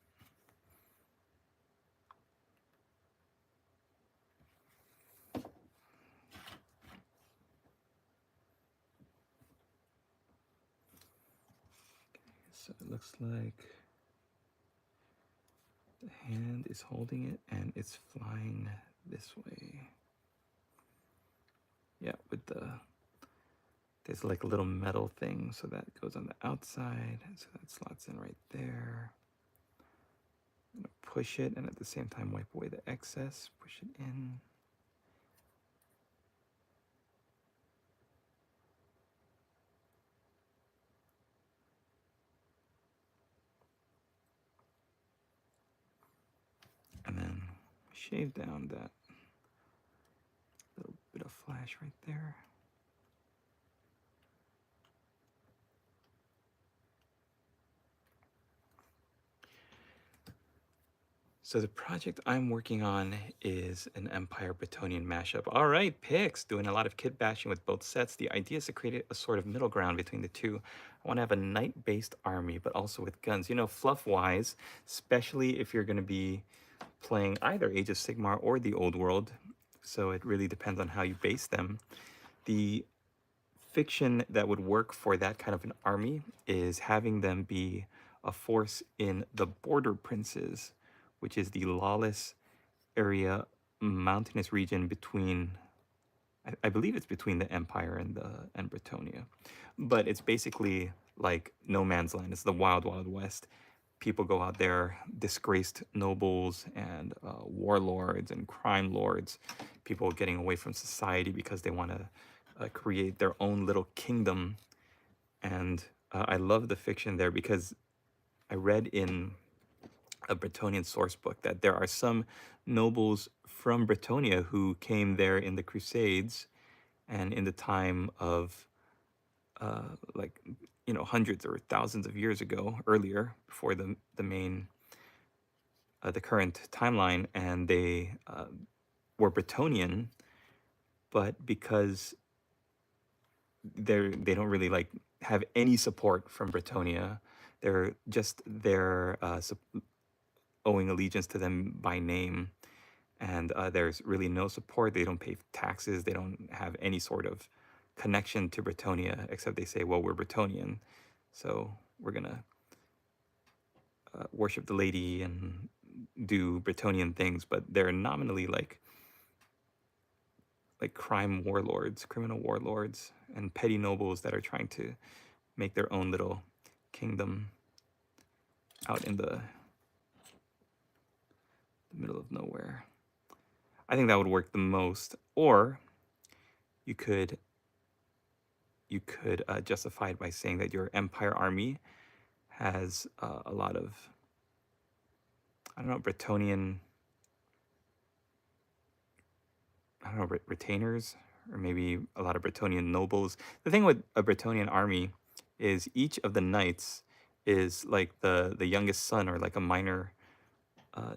So it looks like the hand is holding it and it's flying this way. Yeah, with there's like a little metal thing, so that goes on the outside, so that slots in right there. I'm gonna push it and at the same time wipe away the excess, push it in. And then shave down that little bit of flash right there. So the project I'm working on is an Empire Bretonnian mashup. All right, Pix, doing a lot of kit bashing with both sets. The idea is to create a sort of middle ground between the two. I want to have a knight-based army, but also with guns. You know, fluff-wise, especially if you're going to be playing either Age of Sigmar or the Old World, so it really depends on how you base them. The fiction that would work for that kind of an army is having them be a force in the Border Princes, which is the lawless area, mountainous region between, I believe it's between the Empire and Bretonia, but it's basically like no man's land. It's the wild, wild west. People go out there, disgraced nobles and warlords and crime lords, people getting away from society because they want to create their own little kingdom. And I love the fiction there because I read in a Bretonnian source book that there are some nobles from Bretonia who came there in the Crusades and in the time of like, you know, hundreds or thousands of years ago, earlier, before the main the current timeline, and they were Bretonnian, but because they don't really like have any support from Bretonia, they're just there owing allegiance to them by name, and there's really no support. They don't pay taxes. They don't have any sort of connection to Bretonia, except they say, well, we're Bretonnian, so we're gonna worship the lady and do Bretonnian things, but they're nominally like crime warlords, criminal warlords, and petty nobles that are trying to make their own little kingdom out in the middle of nowhere. I think that would work the most. Or you could justify it by saying that your Empire army has a lot of, I don't know, Bretonnian, I don't know, retainers, or maybe a lot of Bretonnian nobles. The thing with a Bretonnian army is each of the knights is like the youngest son or like a minor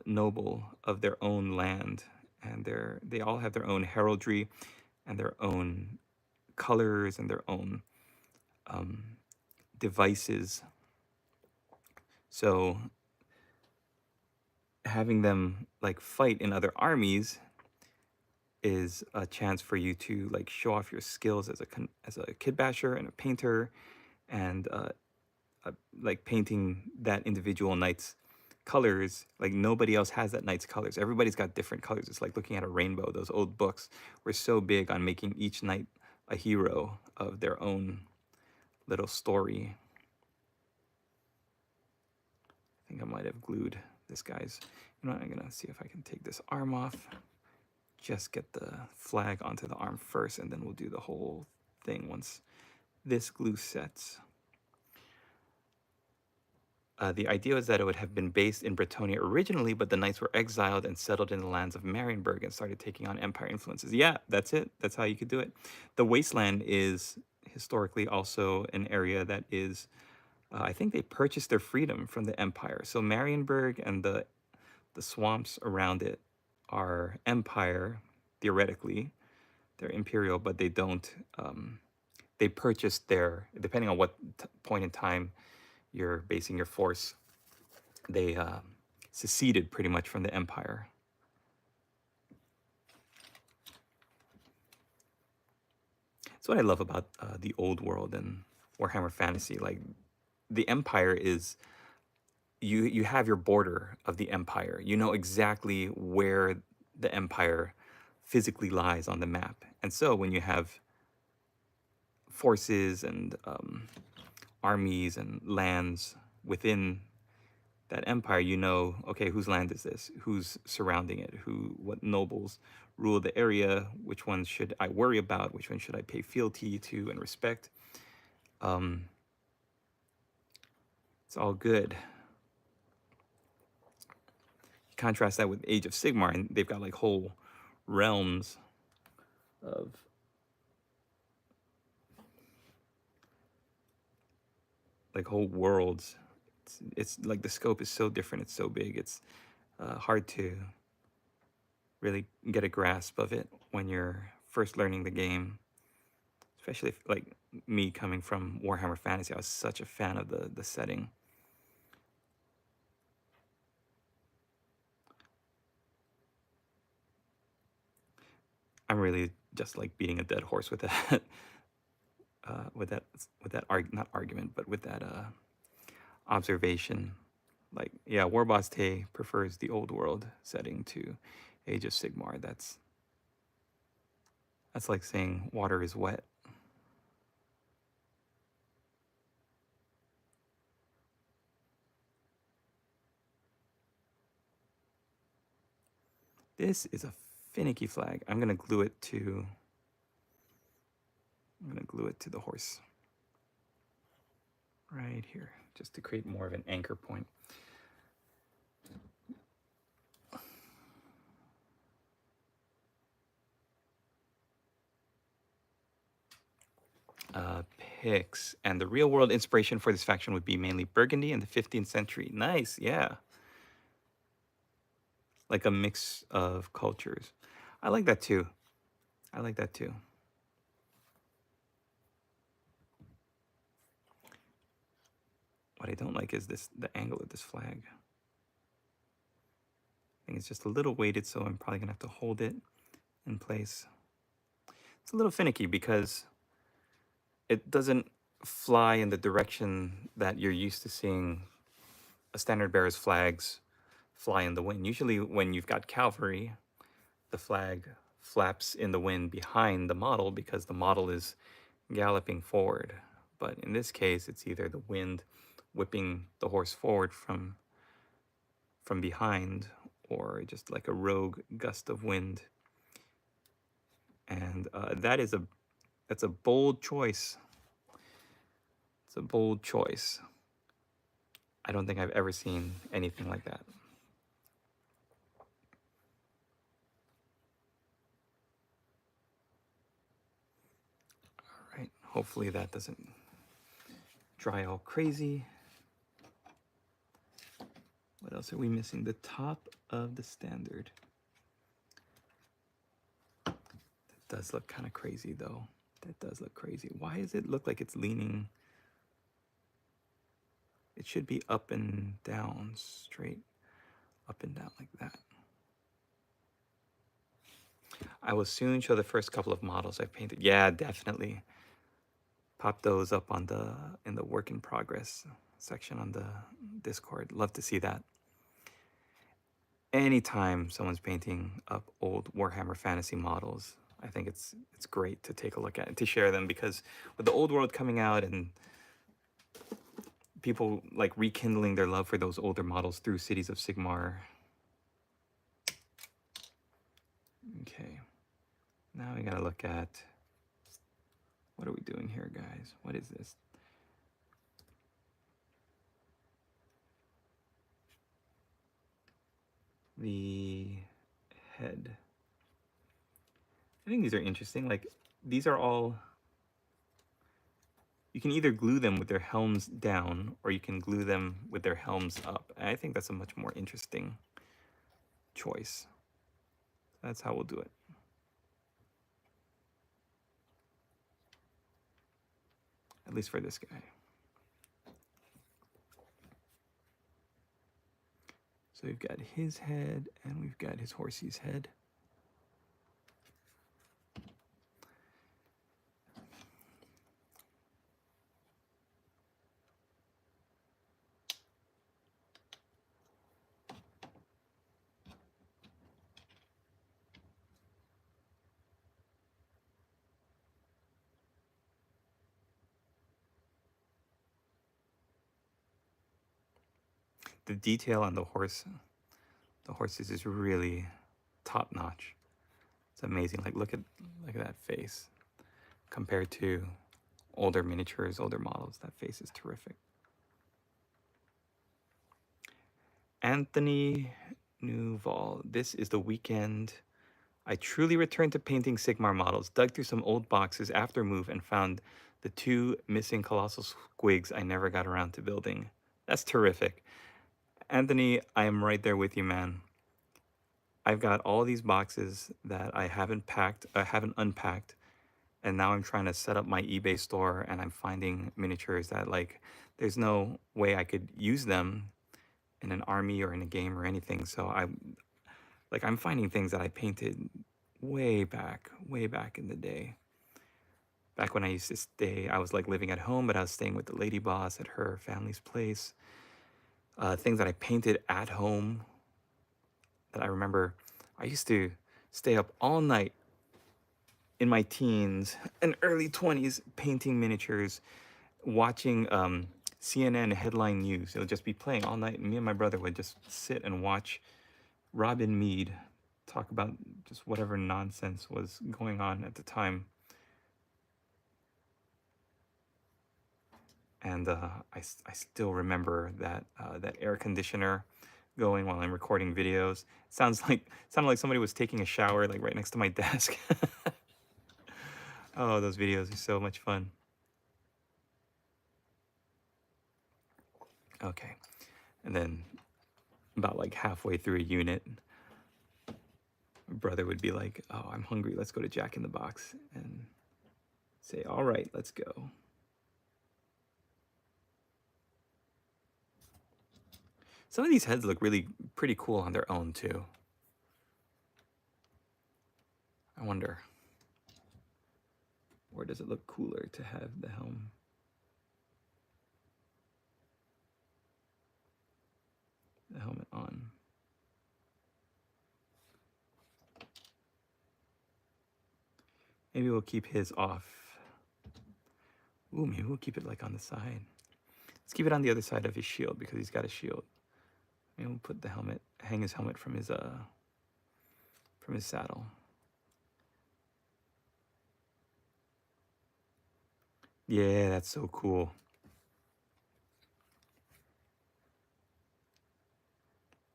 noble of their own land, and they all have their own heraldry and their own colors and their own devices. So having them like fight in other armies is a chance for you to like show off your skills as a kid basher and a painter, and like painting that individual knight's colors. Like nobody else has that knight's colors. Everybody's got different colors. It's like looking at a rainbow. Those old books were so big on making each knight a hero of their own little story. I think I might have glued this guy's. You know what, I'm gonna see if I can take this arm off. Just get the flag onto the arm first, and then we'll do the whole thing once this glue sets. The idea was that it would have been based in Bretonnia originally, but the knights were exiled and settled in the lands of Marienburg and started taking on empire influences. Yeah, that's it. That's how you could do it. The wasteland is historically also an area that is, I think they purchased their freedom from the empire. So Marienburg and the swamps around it are empire, theoretically. They're imperial, but they don't, they purchased their, depending on what point in time you're basing your force, they seceded pretty much from the empire. That's what I love about the old world and Warhammer Fantasy. Like the empire is, you have your border of the empire. You know exactly where the empire physically lies on the map. And so when you have forces and armies and lands within that empire, you know, okay, whose land is this? Who's surrounding it? What nobles rule the area? Which ones should I worry about? Which ones should I pay fealty to and respect? It's all good. Contrast that with Age of Sigmar, and they've got like whole realms of like whole worlds. It's like the scope is so different. It's so big. It's hard to really get a grasp of it when you're first learning the game, especially if, like me coming from Warhammer Fantasy, I was such a fan of the setting. I'm really just like beating a dead horse with that, not argument, but with that observation. Like, yeah, Warboss Tay prefers the old world setting to Age of Sigmar. That's like saying water is wet. This is a finicky flag. I'm gonna glue it to the horse right here, just to create more of an anchor point. Picks, and the real world inspiration for this faction would be mainly Burgundy in the 15th century. Nice, yeah. Like a mix of cultures. I like that too. I like that too. What I don't like is the angle of this flag. I think it's just a little weighted, so I'm probably gonna have to hold it in place. It's a little finicky because it doesn't fly in the direction that you're used to seeing a standard bearer's flags fly in the wind. Usually when you've got cavalry, the flag flaps in the wind behind the model because the model is galloping forward. But in this case, it's either the wind whipping the horse forward from behind, or just like a rogue gust of wind. And that is That's a bold choice. It's a bold choice. I don't think I've ever seen anything like that. All right, hopefully that doesn't dry all crazy. What else are we missing? The top of the standard. That does look kind of crazy though. That does look crazy. Why does it look like it's leaning? It should be up and down, straight up and down like that. I will soon show the first couple of models I've painted. Yeah, definitely. Pop those up on in the work in progress section on the Discord. Love to see that. Anytime someone's painting up old Warhammer Fantasy models, I think it's great to take a look at and to share them, because with the old world coming out and people like rekindling their love for those older models through Cities of Sigmar. Okay, now we gotta look at, what are we doing here, guys? What is this? The head. I think these are interesting. Like, these are all, you can either glue them with their helms down or you can glue them with their helms up. And I think that's a much more interesting choice. That's how we'll do it. At least for this guy. So we've got his head and we've got his horsey's head. The detail on the horses is really top notch. It's amazing. Like, look at that face compared to older miniatures, older models. That face is terrific. Anthony Newval. This is the weekend I truly returned to painting Sigmar models, dug through some old boxes after move, and found the 2 missing colossal squigs I never got around to building. That's terrific. Anthony, I am right there with you, man. I've got all these boxes that I haven't unpacked, and now I'm trying to set up my eBay store, and I'm finding miniatures that, like, there's no way I could use them in an army or in a game or anything. So I'm finding things that I painted way back in the day. Back when I used to stay, I was like living at home, but I was staying with the lady boss at her family's place. Things that I painted at home that I remember. I used to stay up all night in my teens and early 20s painting miniatures, watching CNN headline news. It would just be playing all night, and me and my brother would just sit and watch Robin Meade talk about just whatever nonsense was going on at the time. And I still remember that that air conditioner going while I'm recording videos. Sounded like somebody was taking a shower like right next to my desk. Oh, those videos are so much fun. Okay, and then about like halfway through a unit, my brother would be like, "Oh, I'm hungry. Let's go to Jack in the Box," and say, "All right, let's go." Some of these heads look really pretty cool on their own too. I wonder, where does it look cooler to have the helmet on? Maybe we'll keep his off. Ooh, maybe we'll keep it like on the side. Let's keep it on the other side of his shield because he's got a shield. Maybe we'll put the helmet, hang his helmet from his saddle. Yeah, that's so cool.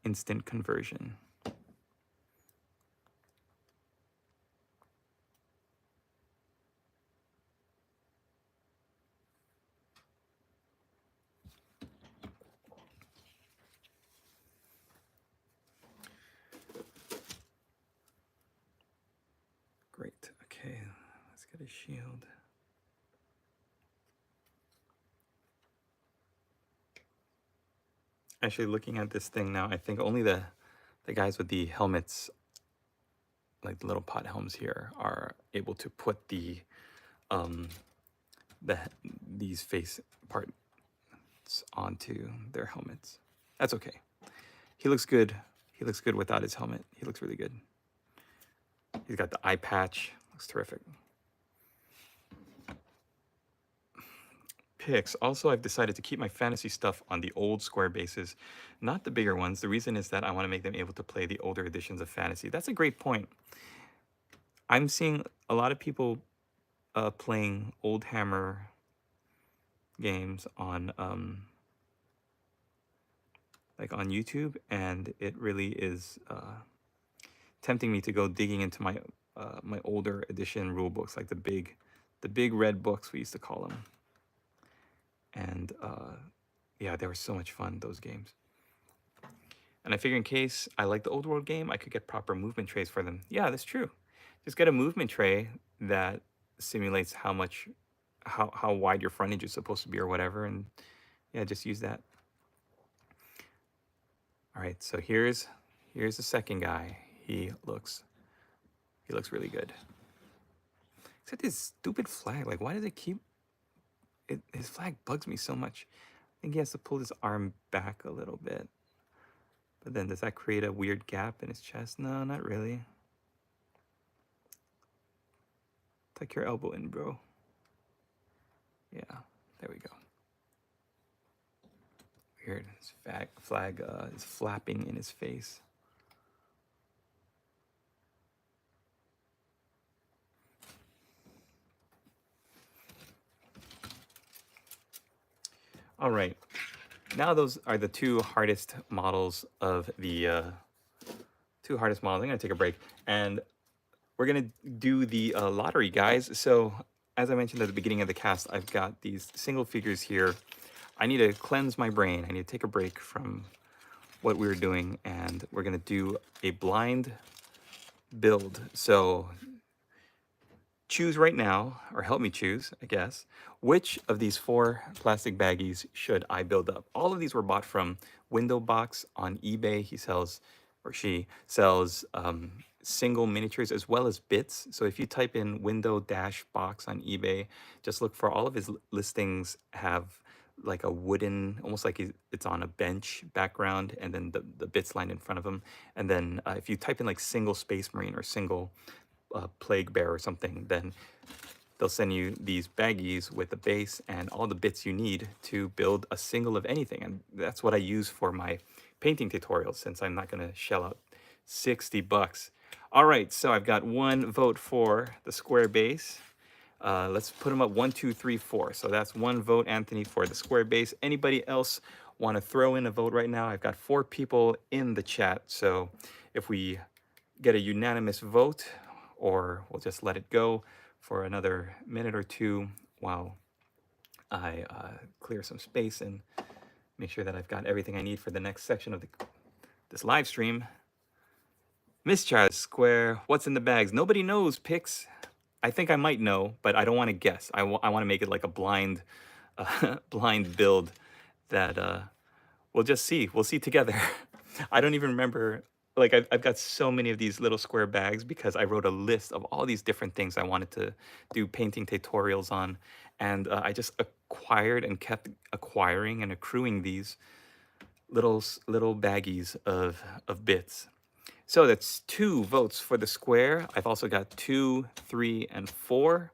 Instant conversion. Great. Okay, let's get a shield. Actually, looking at this thing now, I think only the guys with the helmets, like the little pot helms here, are able to put the the these face parts onto their helmets. That's okay. He looks good. He looks good without his helmet. He looks really good. He's got the eye patch. Looks terrific. Picks. Also, I've decided to keep my fantasy stuff on the old square bases, not the bigger ones. The reason is that I want to make them able to play the older editions of fantasy. That's a great point. I'm seeing a lot of people playing old Hammer games on like on YouTube, and it really is tempting me to go digging into my my older edition rule books, like the big red books we used to call them. And yeah, they were so much fun, those games. And I figure in case I like the old world game, I could get proper movement trays for them. Yeah, that's true. Just get a movement tray that simulates how much, how wide your frontage is supposed to be or whatever, and yeah, just use that. All right, so here's the second guy. He looks really good. Except his stupid flag. Like, why does it keep it? His flag bugs me so much. I think he has to pull his arm back a little bit. But then does that create a weird gap in his chest? No, not really. Tuck your elbow in, bro. Yeah, there we go. Weird. His flag is flapping in his face. All right. Now those are the two hardest models of the two hardest models. I'm gonna take a break, and we're gonna do the lottery, guys. So as I mentioned at the beginning of the cast, I've got these single figures here. I need to cleanse my brain. I need to take a break from what we were doing, and we're gonna do a blind build. So choose right now, or help me choose, I guess, which of these 4 plastic baggies should I build up? All of these were bought from Window Box on eBay. He sells, or she sells, single miniatures as well as bits. So if you type in Window-Box on eBay, just look for all of his listings have like a wooden, almost like it's on a bench background, and then the bits lined in front of him. And then if you type in like single Space Marine or single Plague Bear or something, then they'll send you these baggies with the base and all the bits you need to build a single of anything. And that's what I use for my painting tutorials, since I'm not going to shell out 60 bucks. All right, so I've got 1 vote for the square base. Let's put them up 1, 2, 3, 4. So that's 1 vote, Anthony, for the square base. Anybody else want to throw in a vote right now? I've got 4 people in the chat. So if we get a unanimous vote, or we'll just let it go for another minute or two while I clear some space and make sure that I've got everything I need for the next section of this live stream. Miss Charles Square, what's in the bags? Nobody knows, Pix. I think I might know, but I don't want to guess. I want to make it like a blind blind build that we'll just see. We'll see together. I don't even remember. Like, I've got so many of these little square bags because I wrote a list of all these different things I wanted to do painting tutorials on. And I just acquired and kept acquiring and accruing these little baggies of bits. So that's 2 votes for the square. I've also got 2, 3, and 4.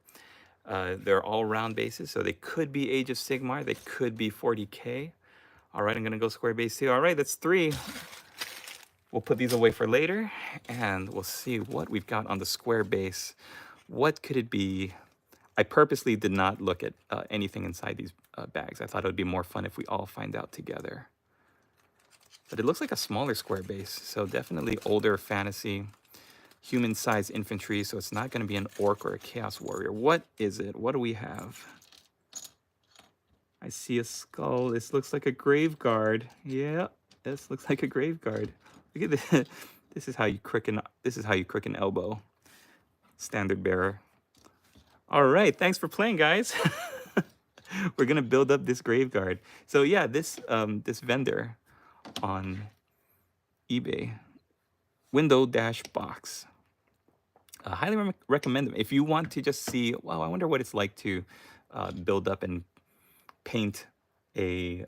They're all round bases, so they could be Age of Sigmar. They could be 40K. All right, I'm going to go square base 2. All right, that's 3. We'll put these away for later, and we'll see what we've got on the square base. What could it be? I purposely did not look at anything inside these bags. I thought it would be more fun if we all find out together. But it looks like a smaller square base, so definitely older fantasy, human-sized infantry, so it's not going to be an orc or a chaos warrior. What is it? What do we have? I see a skull. This looks like a grave guard. Yeah, this looks like a grave guard. Look at this. This is how you crick an elbow. Standard bearer. All right, thanks for playing, guys. We're gonna build up this grave guard. So yeah, this vendor on eBay, window dash box. Highly recommend them if you want to just see. Wow, I wonder what it's like to build up and paint a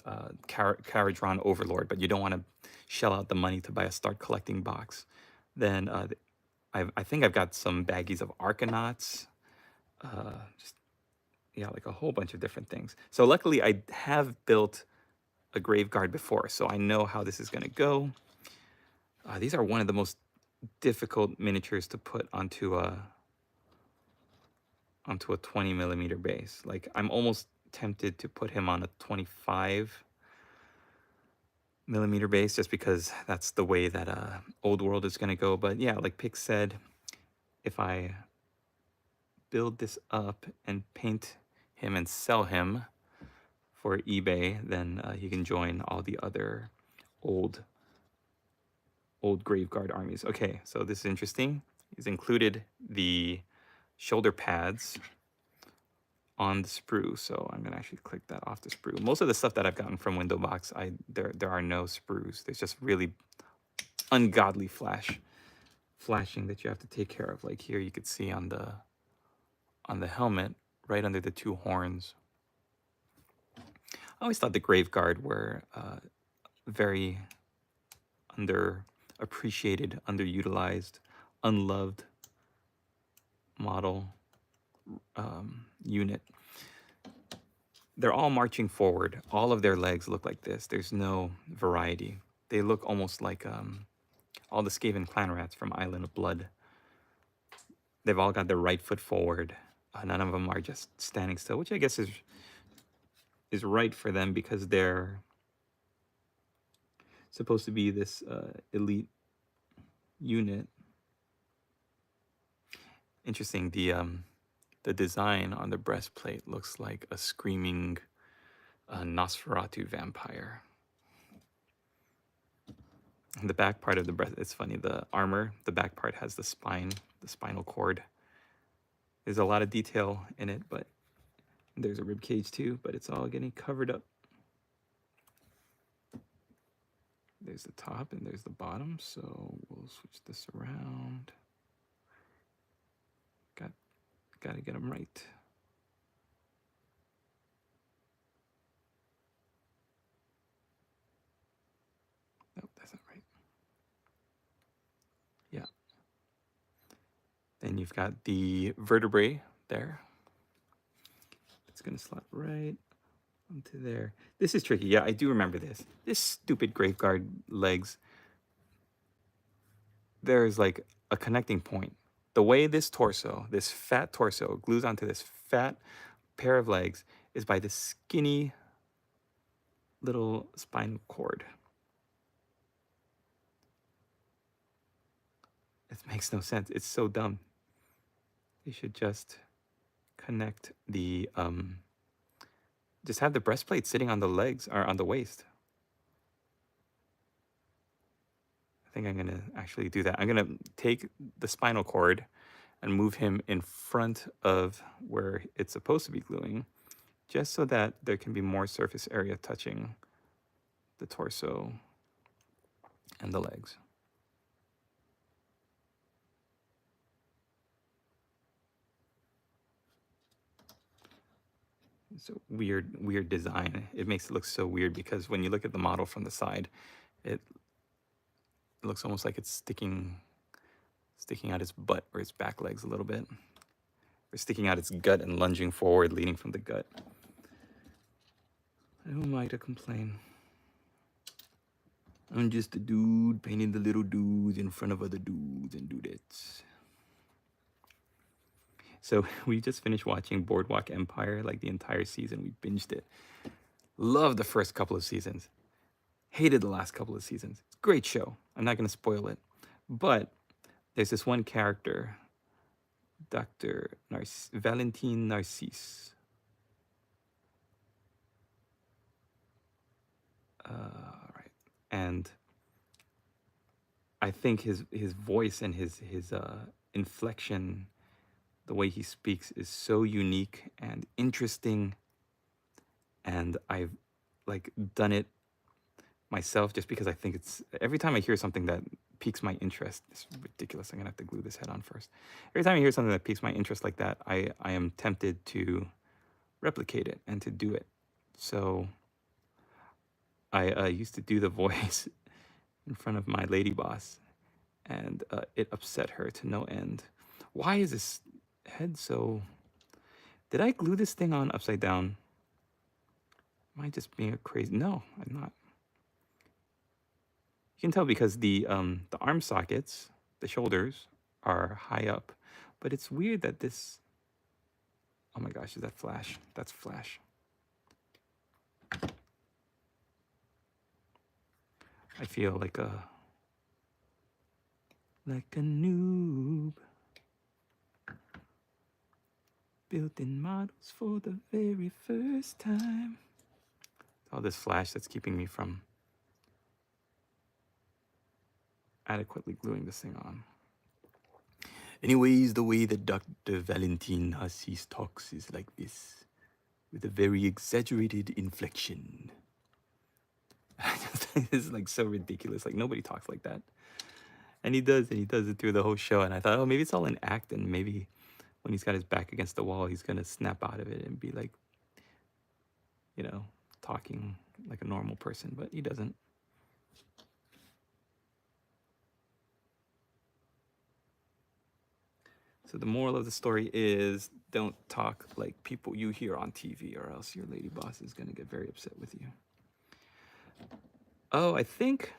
carriage run overlord, but you don't want to shell out the money to buy a start collecting box. Then I think I've got some baggies of Arcanauts. Just yeah, like a whole bunch of different things. So luckily I have built a grave guard before, so I know how this is going to go. These are one of the most difficult miniatures to put onto a 20 millimeter base. Like I'm almost tempted to put him on a 25 millimeter base just because that's the way that Old World is going to go. But yeah, like Pick said, if I build this up and paint him and sell him for eBay, then he can join all the other old Graveguard armies. Okay, so this is interesting. He's included the shoulder pads on the sprue, so I'm gonna actually click that off the sprue. Most of the stuff that I've gotten from Windowbox, there are no sprues. There's just really ungodly flashing that you have to take care of. Like here, you could see on the helmet, right under the two horns. I always thought the Graveguard were very underappreciated, underutilized, unloved model unit. They're all marching forward. All of their legs look like this. There's no variety. They look almost like all the Skaven Clanrats from Island of Blood. They've all got their right foot forward. None of them are just standing still, which I guess is right for them because they're supposed to be this elite unit. Interesting. The design on the breastplate looks like a screaming Nosferatu vampire. And the back part of the breast, it's funny, the armor, the back part has the spine, the spinal cord. There's a lot of detail in it, but there's a rib cage too, but it's all getting covered up. There's the top and there's the bottom, so we'll switch this around. Got to get them right. Nope, that's not right. Yeah. Then you've got the vertebrae there. It's going to slot right onto there. This is tricky. Yeah, I do remember this. This stupid Graveguard legs. There's like a connecting point. The way this torso, this fat torso, glues onto this fat pair of legs is by this skinny little spinal cord. It makes no sense. It's so dumb. They should just connect the, just have the breastplate sitting on the legs or on the waist. I think I'm gonna actually do that. I'm gonna take the spinal cord and move him in front of where it's supposed to be gluing, just so that there can be more surface area touching the torso and the legs. It's a weird design. It makes it look so weird because when you look at the model from the side, it looks almost like it's sticking out its butt or its back legs a little bit. Or sticking out its gut and lunging forward, leading from the gut. Who am I to complain? I'm just a dude painting the little dudes in front of other dudes and dudettes. So we just finished watching Boardwalk Empire, like the entire season. We binged it. Loved the first couple of seasons. Hated the last couple of seasons. Great show. I'm not going to spoil it. But there's this one character, Valentine Narcisse. Right. And I think his voice and his inflection, the way he speaks, is so unique and interesting. And I've like done it myself just because I think it's, every time I hear something that piques my interest, it's ridiculous. I'm gonna have to glue this head on first. Every time I hear something that piques my interest like that, I am tempted to replicate it and to do it. So I used to do the voice in front of my lady boss, and it upset her to no end. Why is this head so... Did I glue this thing on upside down? Am I just being a crazy... No, I'm not. You can tell because the arm sockets, the shoulders, are high up. But it's weird that this... Oh my gosh, is that flash? That's flash. I feel like a noob. Building models for the very first time. All this flash that's keeping me from adequately gluing this thing on. Anyways, the way that Dr. Valentine Narcisse talks is like this, with a very exaggerated inflection. It's like so ridiculous. Like nobody talks like that. And he does it through the whole show. And I thought, oh, maybe it's all an act, and maybe when he's got his back against the wall, he's gonna snap out of it and be like, you know, talking like a normal person, but he doesn't. So the moral of the story is, don't talk like people you hear on TV, or else your lady boss is gonna get very upset with you. Oh, I think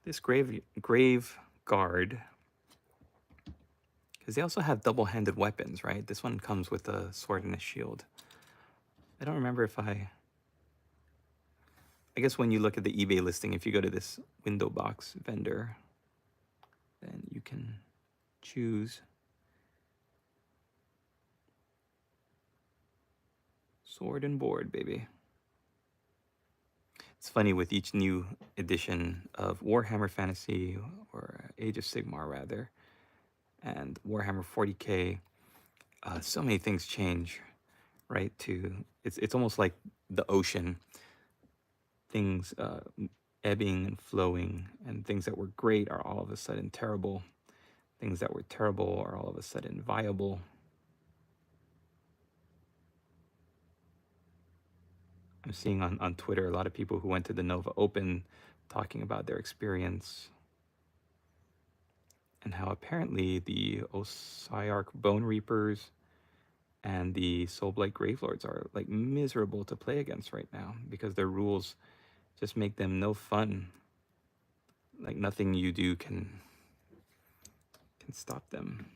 this grave guard, because they also have double-handed weapons, right? This one comes with a sword and a shield. I don't remember if I guess when you look at the eBay listing, if you go to this window box vendor, then you can choose sword and board, baby. It's funny, with each new edition of Warhammer Fantasy, or Age of Sigmar rather, and Warhammer 40K, so many things change, right? It's almost like the ocean. Things ebbing and flowing, and things that were great are all of a sudden terrible. Things that were terrible are all of a sudden viable. I'm seeing on Twitter a lot of people who went to the Nova Open talking about their experience, and how apparently the Osiarch Bone Reapers and the Soulblight Gravelords are like miserable to play against right now, because their rules just make them no fun. Like nothing you do can stop them.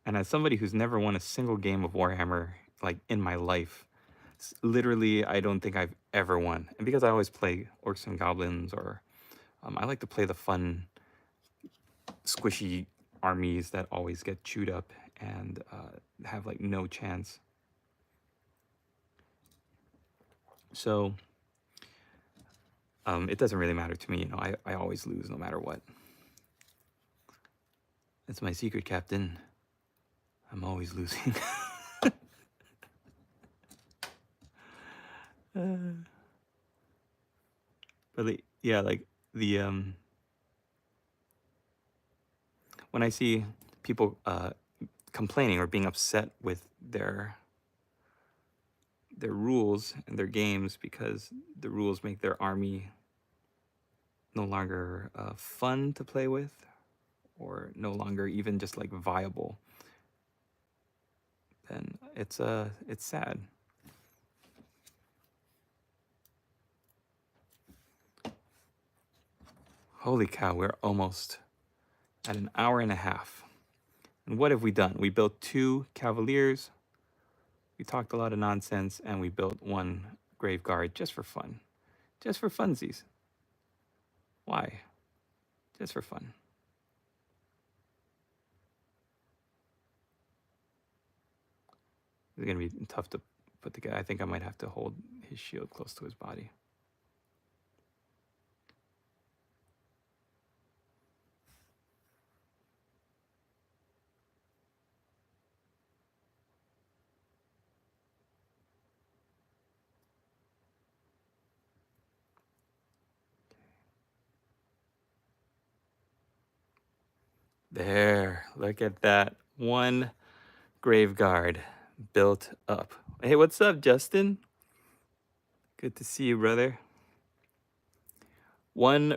And as somebody who's never won a single game of Warhammer, like in my life, literally, I don't think I've ever won. And because I always play Orcs and Goblins, or I like to play the fun, squishy armies that always get chewed up and have like no chance. So it doesn't really matter to me. You know, I always lose no matter what. That's my secret, Captain. I'm always losing. But yeah, like the when I see people complaining or being upset with their rules and their games because the rules make their army no longer fun to play with, or no longer even just like viable, then it's sad. Holy cow, we're almost at an hour and a half. And what have we done? We built 2 Cavaliers, we talked a lot of nonsense, and we built 1 Grave Guard just for fun. Just for funsies. Why? Just for fun. It's gonna be tough to put together. I think I might have to hold his shield close to his body. There, look at that. 1 Grave Guard built up. Hey, what's up, Justin? Good to see you, brother. 1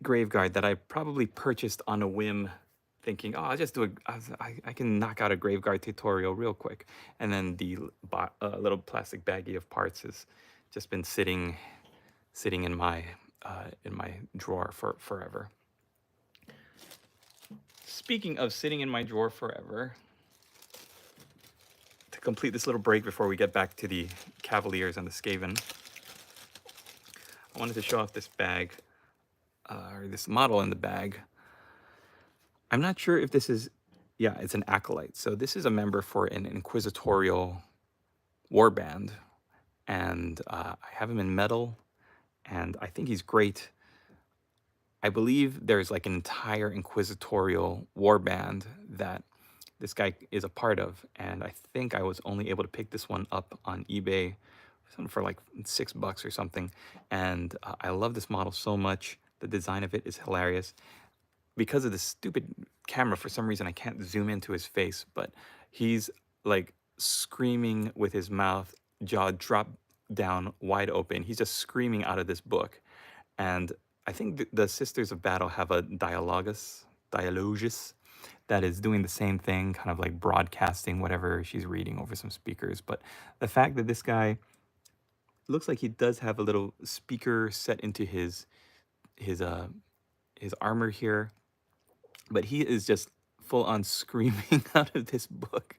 Grave Guard that I probably purchased on a whim, thinking, oh, I'll just do I can knock out a Grave Guard tutorial real quick. And then the little plastic baggie of parts has just been sitting in my drawer for forever. Speaking of sitting in my drawer forever, to complete this little break before we get back to the Cavaliers and the Skaven, I wanted to show off this bag, or this model in the bag. I'm not sure if this is, yeah, it's an acolyte. So this is a member for an inquisitorial warband, and I have him in metal, and I think he's great. I believe there's like an entire inquisitorial warband that this guy is a part of, and I think I was only able to pick this one up on eBay for like $6 or something. And I love this model so much. The design of it is hilarious. Because of this stupid camera, for some reason I can't zoom into his face, but he's like screaming with his mouth, jaw dropped down wide open. He's just screaming out of this book. And I think the Sisters of Battle have a dialogus that is doing the same thing, kind of like broadcasting whatever she's reading over some speakers. But the fact that this guy looks like he does have a little speaker set into his armor here, but he is just full on screaming out of this book.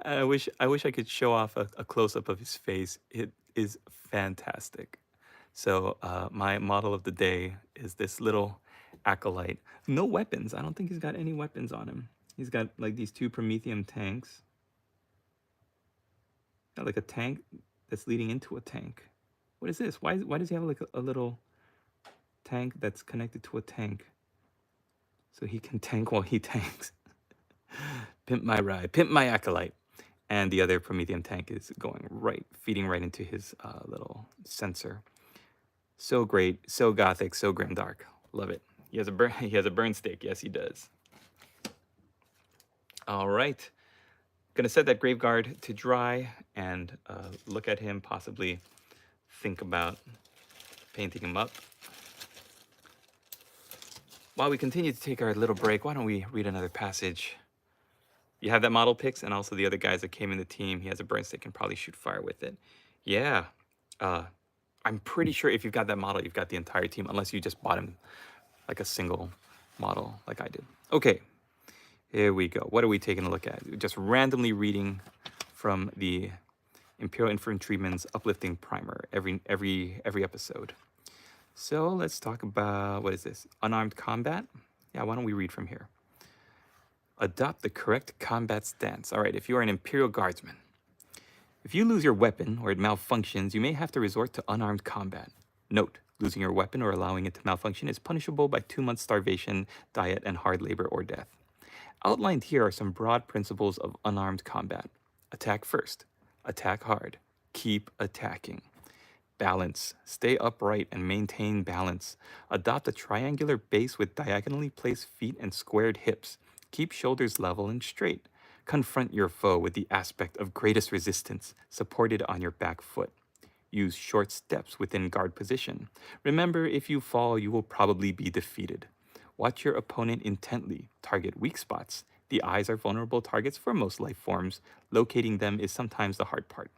I wish I could show off a close up of his face. It is fantastic. So my model of the day is this little acolyte. No weapons. I don't think he's got any weapons on him. He's got like these 2 Prometheum tanks. Got like a tank that's leading into a tank. What is this? Why does he have like a little tank that's connected to a tank? So he can tank while he tanks. Pimp my ride, pimp my acolyte. And the other Prometheum tank is going right, feeding right into his little sensor. So great, so gothic, so grimdark. Love it. He has a burn stick. Yes, he does. All right. Gonna set that Grave Guard to dry and look at him, possibly think about painting him up. While we continue to take our little break, why don't we read another passage? You have that model picks, and also the other guys that came in the team. He has a burn stick and probably shoot fire with it. Yeah. I'm pretty sure if you've got that model, you've got the entire team, unless you just bought him like a single model like I did. Okay, here we go. What are we taking a look at? Just randomly reading from the Imperial Infantryman's Uplifting Primer every episode. So let's talk about, what is this? Unarmed combat? Yeah, why don't we read from here? Adopt the correct combat stance. All right, if you are an Imperial Guardsman, if you lose your weapon or it malfunctions, you may have to resort to unarmed combat. Note, losing your weapon or allowing it to malfunction is punishable by 2 months starvation, diet, and hard labor or death. Outlined here are some broad principles of unarmed combat. Attack first. Attack hard. Keep attacking. Balance. Stay upright and maintain balance. Adopt a triangular base with diagonally placed feet and squared hips. Keep shoulders level and straight. Confront your foe with the aspect of greatest resistance, supported on your back foot. Use short steps within guard position. Remember, if you fall, you will probably be defeated. Watch your opponent intently. Target weak spots. The eyes are vulnerable targets for most life forms. Locating them is sometimes the hard part.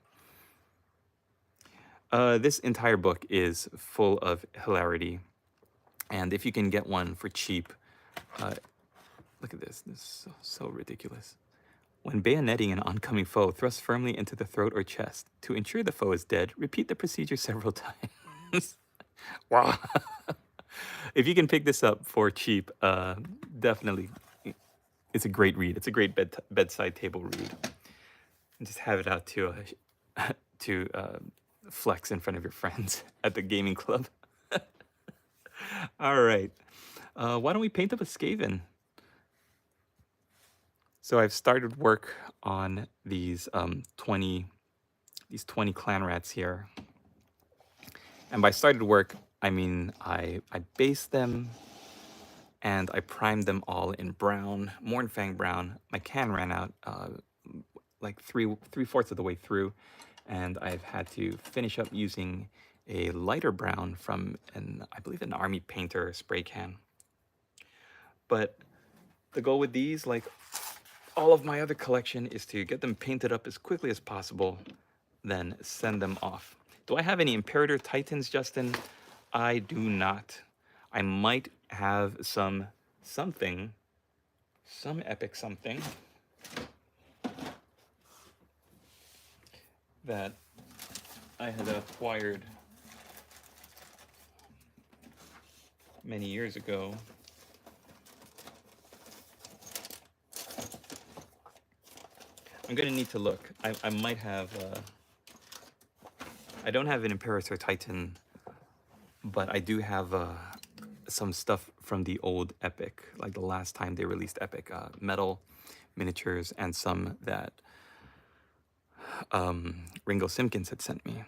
This entire book is full of hilarity. And if you can get one for cheap, Look at this. This is so ridiculous. When bayoneting an oncoming foe, thrust firmly into the throat or chest. To ensure the foe is dead, repeat the procedure several times. Wow. If you can pick this up for cheap, definitely, it's a great read. It's a great bedside table read. And just have it out to flex in front of your friends at the gaming club. All right. Why don't we paint up a Skaven? So I've started work on these 20 Clanrats here. And by started work, I mean I based them and I primed them all in brown, Mornfang brown. My can ran out like three-fourths of the way through, and I've had to finish up using a lighter brown from I believe an army painter spray can. But the goal with these, like all of my other collection, is to get them painted up as quickly as possible, then send them off. Do I have any Imperator Titans, Justin? I do not. I might have some epic something that I had acquired many years ago. I'm gonna need to look. I might have. I don't have an Imperator Titan, but I do have some stuff from the old Epic, like the last time they released Epic, metal miniatures, and some that Ringo Simpkins had sent me.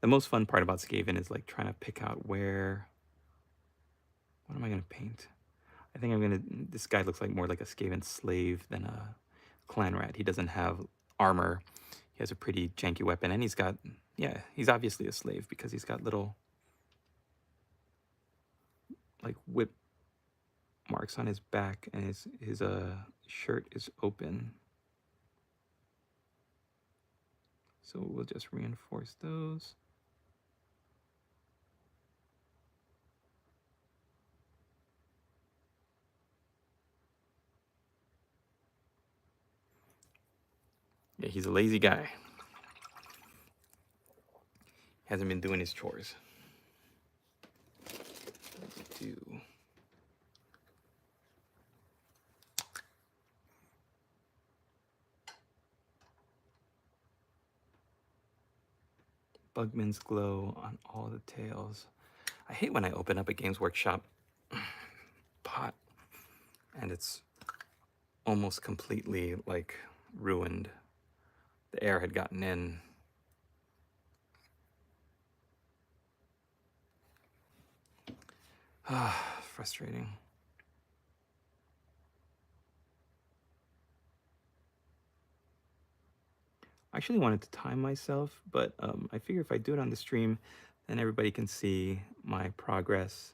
The most fun part about Skaven is like trying to pick out what am I gonna paint? I think this guy looks like more like a Skaven slave than a Clanrat. He doesn't have armor. He has a pretty janky weapon, and he's obviously a slave because he's got little like whip marks on his back, and his shirt is open. So we'll just reinforce those. Yeah, he's a lazy guy. Hasn't been doing his chores. Let's do. Bugman's Glow on all the tails. I hate when I open up a Games Workshop pot and it's almost completely like ruined. The air had gotten in. Frustrating. I actually wanted to time myself, but I figure if I do it on the stream, then everybody can see my progress.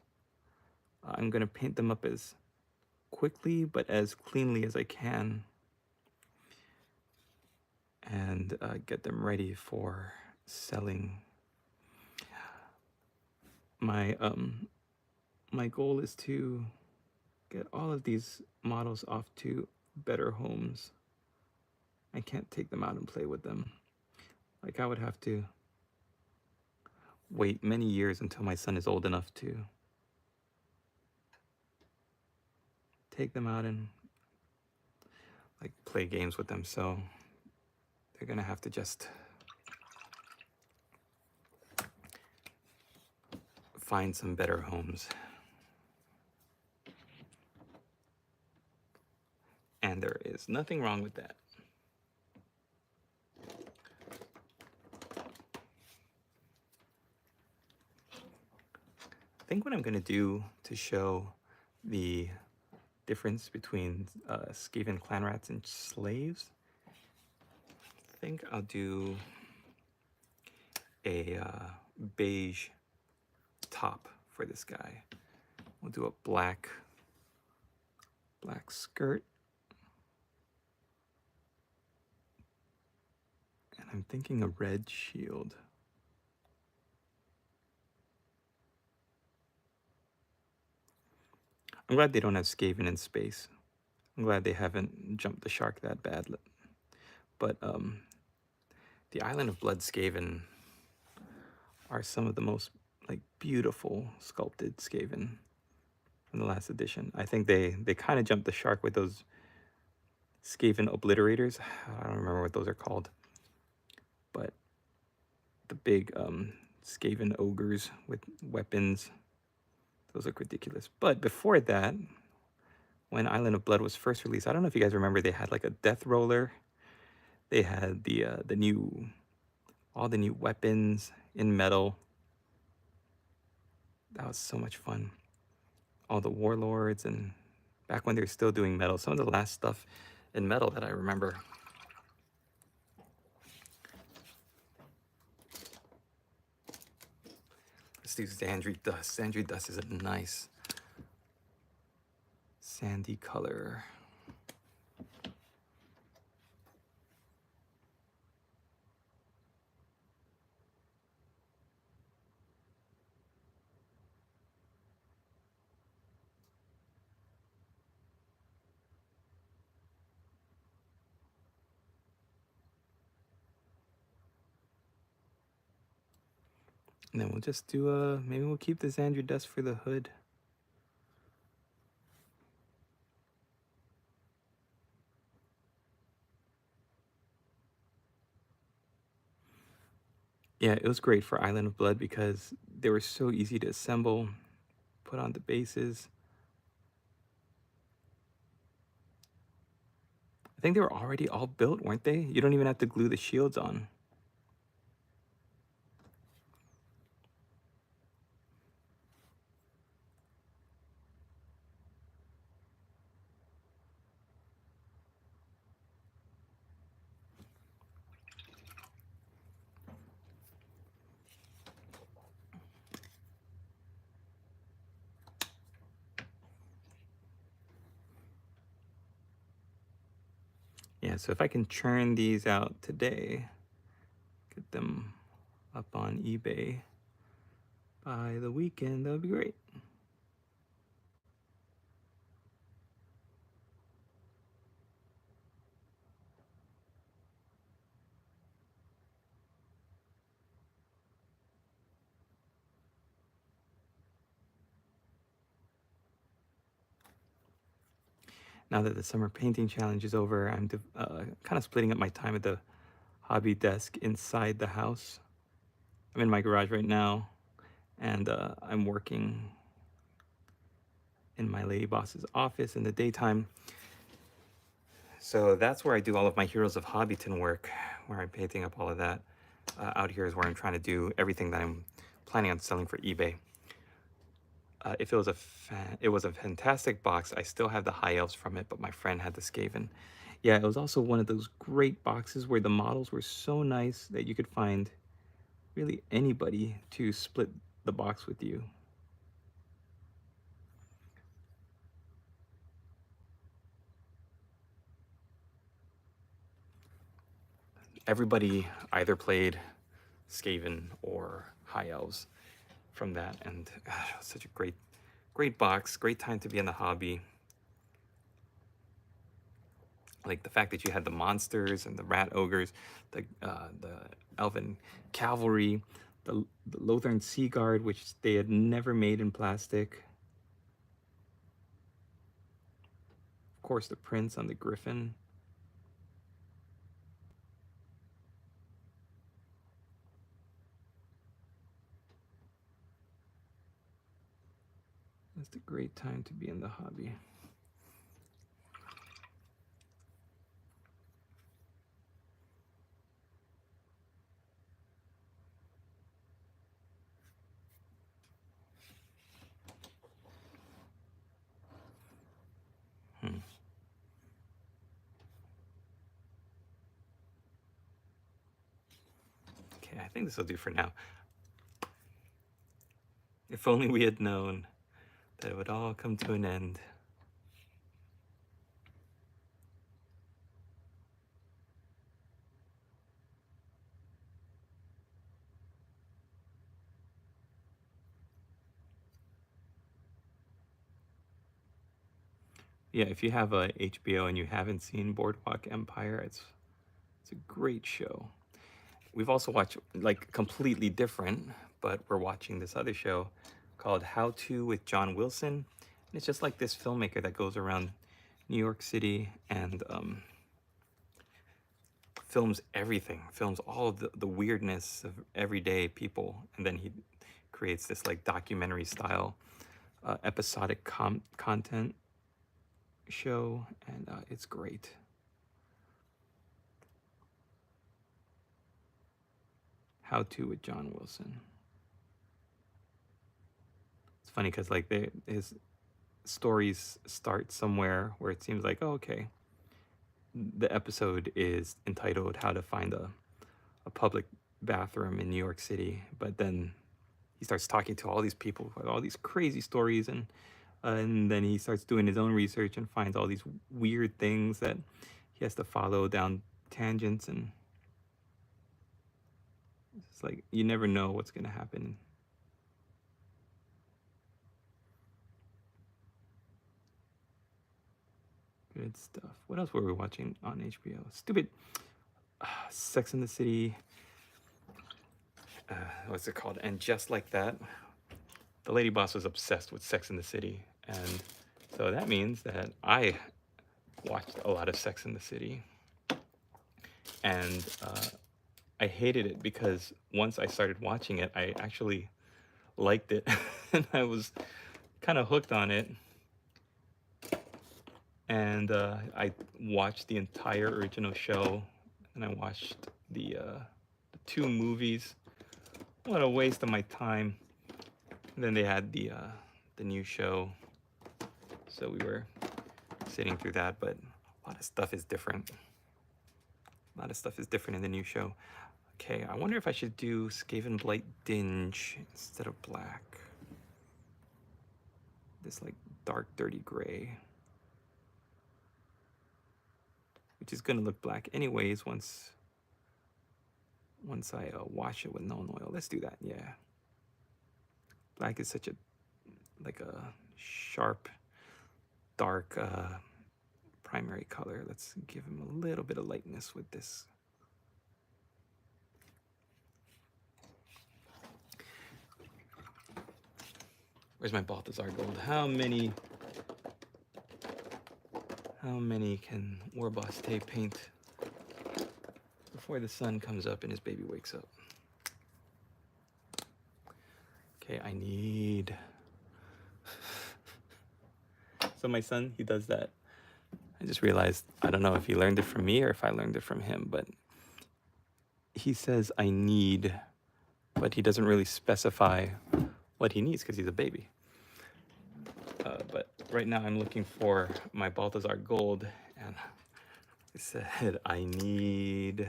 I'm gonna paint them up as quickly but as cleanly as I can, and get them ready for selling. My goal is to get all of these models off to better homes. I can't take them out and play with them. Like, I would have to wait many years until my son is old enough to take them out and like play games with them. So they're gonna have to just find some better homes. And there is nothing wrong with that. I think what I'm gonna do to show the difference between Skaven Clanrats and slaves, I think I'll do a beige top for this guy. We'll do a black skirt and I'm thinking a red shield. I'm glad they don't have Skaven in space. I'm glad they haven't jumped the shark that bad. But the Island of Blood Skaven are some of the most like beautiful sculpted Skaven from the last edition. I think they kind of jumped the shark with those Skaven obliterators. I don't remember what those are called, but the big Skaven ogres with weapons, those look ridiculous. But before that, when Island of Blood was first released, I don't know if you guys remember, they had like a death roller. They had the new, all the new weapons in metal. That was so much fun. All the warlords, and back when they were still doing metal, some of the last stuff in metal that I remember. Let's do Sandry Dust. Sandry Dust is a nice sandy color. And then we'll just do maybe we'll keep the Xandria Dust for the hood. Yeah, it was great for Island of Blood because they were so easy to assemble, put on the bases. I think they were already all built, weren't they? You don't even have to glue the shields on. Yeah, so if I can churn these out today, get them up on eBay by the weekend, that would be great. Now that the summer painting challenge is over, I'm kind of splitting up my time at the hobby desk inside the house. I'm in my garage right now, and I'm working in my lady boss's office in the daytime. So that's where I do all of my Heroes of Hobbyton work, where I'm painting up all of that. Out here is where I'm trying to do everything that I'm planning on selling for eBay. If it was it was a fantastic box. I still have the High Elves from it, but my friend had the Skaven. Yeah, it was also one of those great boxes where the models were so nice that you could find really anybody to split the box with you. Everybody either played Skaven or High Elves from that, and such a great box, great time to be in the hobby. Like the fact that you had the monsters and the rat ogres, the elven cavalry, the Lothern Sea Guard, which they had never made in plastic. Of course, the prince on the griffin. It's a great time to be in the hobby. Okay, I think this will do for now. If only we had known that it would all come to an end. Yeah, if you have a HBO and you haven't seen Boardwalk Empire, it's a great show. We've also watched like completely different, but we're watching this other show called How To with John Wilson. And it's just like this filmmaker that goes around New York City and films everything, films all of the weirdness of everyday people, and then he creates this like documentary style episodic content show, and it's great. How To with John Wilson. It's funny because like his stories start somewhere where it seems like, oh, okay, the episode is entitled "How to Find a Public Bathroom in New York City," but then he starts talking to all these people with all these crazy stories, and then he starts doing his own research and finds all these weird things that he has to follow down tangents, and it's like you never know what's gonna happen. Good stuff. What else were we watching on HBO? Stupid Sex in the City. What's it called? And Just Like That. The lady boss was obsessed with Sex in the City, and so that means that I watched a lot of Sex in the City, and I hated it because once I started watching it, I actually liked it, and I was kind of hooked on it. And I watched the entire original show, and I watched the 2 movies. What a waste of my time. And then they had the new show, so we were sitting through that. But a lot of stuff is different. A lot of stuff is different in the new show. Okay, I wonder if I should do Skaven Blight Dinge instead of black. This like dark, dirty gray, which is gonna look black anyways once I wash it with Known Oil. Let's do that. Yeah, black is such a like a sharp, dark primary color. Let's give him a little bit of lightness with this. Where's my Balthazar gold? How many can Warboss Tay paint before the sun comes up and his baby wakes up? Okay, I need. So my son, he does that. I just realized, I don't know if he learned it from me or if I learned it from him, but he says I need, but he doesn't really specify what he needs because he's a baby. But right now I'm looking for my Balthazar gold, and I said I need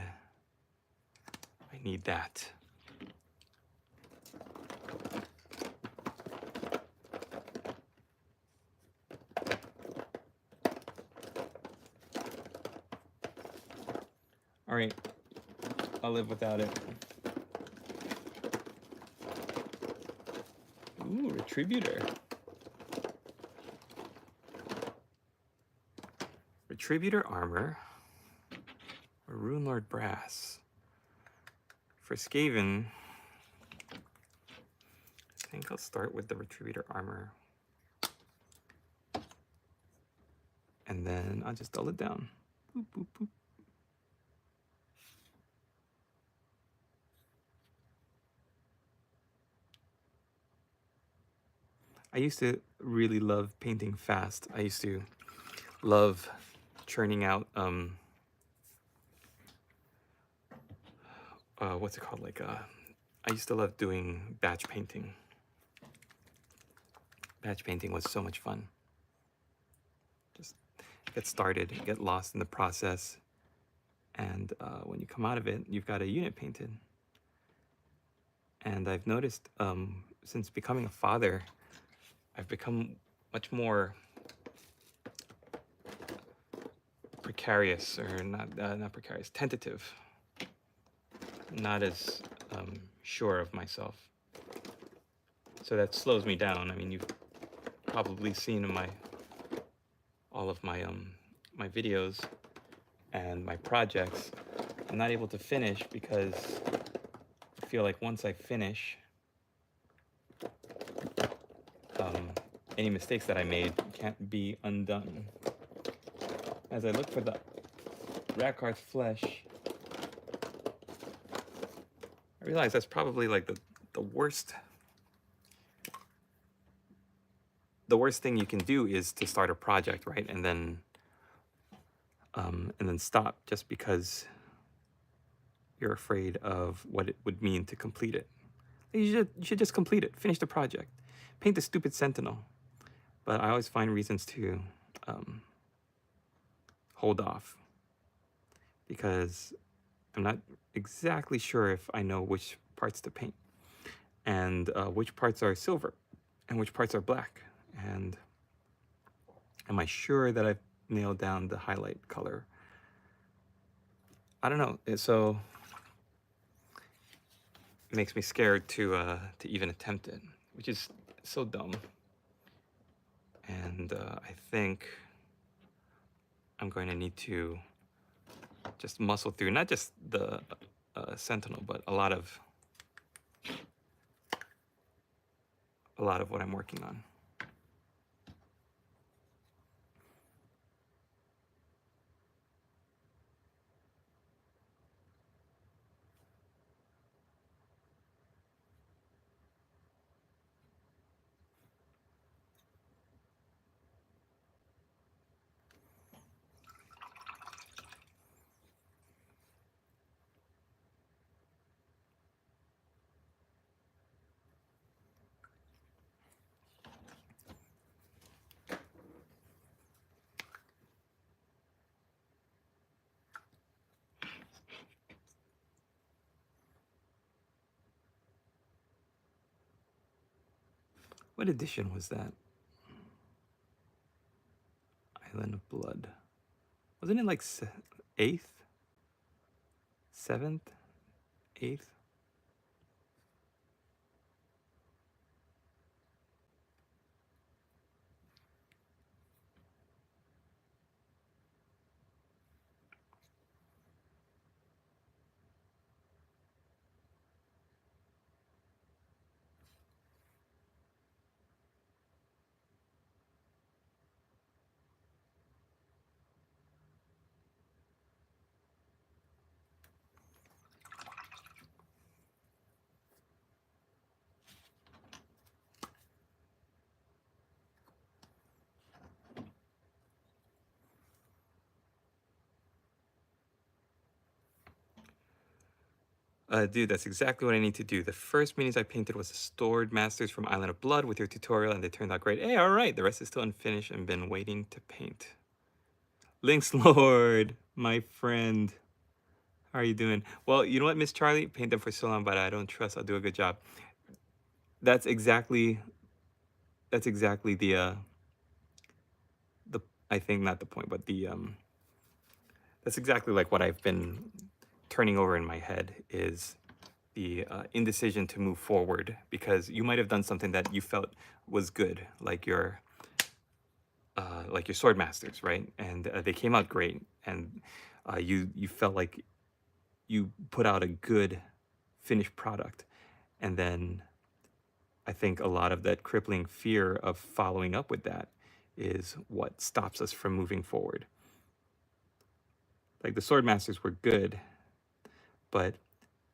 that. All right, I'll live without it. Ooh, Retributor. Retributor armor, or Rune Lord brass. For Skaven, I think I'll start with the Retributor armor, and then I'll just dull it down. Boop, boop, boop. I used to really love painting fast. I used to love churning out what's it called? Like I used to love doing batch painting. Batch painting was so much fun. Just get started, get lost in the process, and when you come out of it, you've got a unit painted. And I've noticed since becoming a father, I've become much more precarious, or not precarious, tentative. Not as sure of myself. So that slows me down. I mean, you've probably seen in my all of my videos and my projects, I'm not able to finish because I feel like once I finish, any mistakes that I made can't be undone. As I look for the Rakarth's flesh, I realize that's probably like the worst thing you can do is to start a project, right? And then stop just because you're afraid of what it would mean to complete it. You should just complete it, finish the project, paint the stupid sentinel. But I always find reasons to hold off because I'm not exactly sure if I know which parts to paint and which parts are silver and which parts are black. And am I sure that I've nailed down the highlight color? I don't know. So it makes me scared to even attempt it, which is so dumb. And I think I'm going to need to just muscle through not just the sentinel, but a lot of what I'm working on. What edition was that? Island of Blood. Wasn't it like 8th? 7th? 8th? Dude, that's exactly what I need to do. The first minis I painted was the Stored Masters from Island of Blood with your tutorial, and they turned out great. Hey, all right. The rest is still unfinished and been waiting to paint. Lynx Lord, my friend. How are you doing? Well, you know what, Miss Charlie? Paint them for so long, but I don't trust I'll do a good job. That's exactly the I think not the point, but the that's exactly like what I've been turning over in my head is the indecision to move forward, because you might have done something that you felt was good, like your sword masters, right? And they came out great, and you felt like you put out a good finished product, and then I think a lot of that crippling fear of following up with that is what stops us from moving forward. Like the sword masters were good, but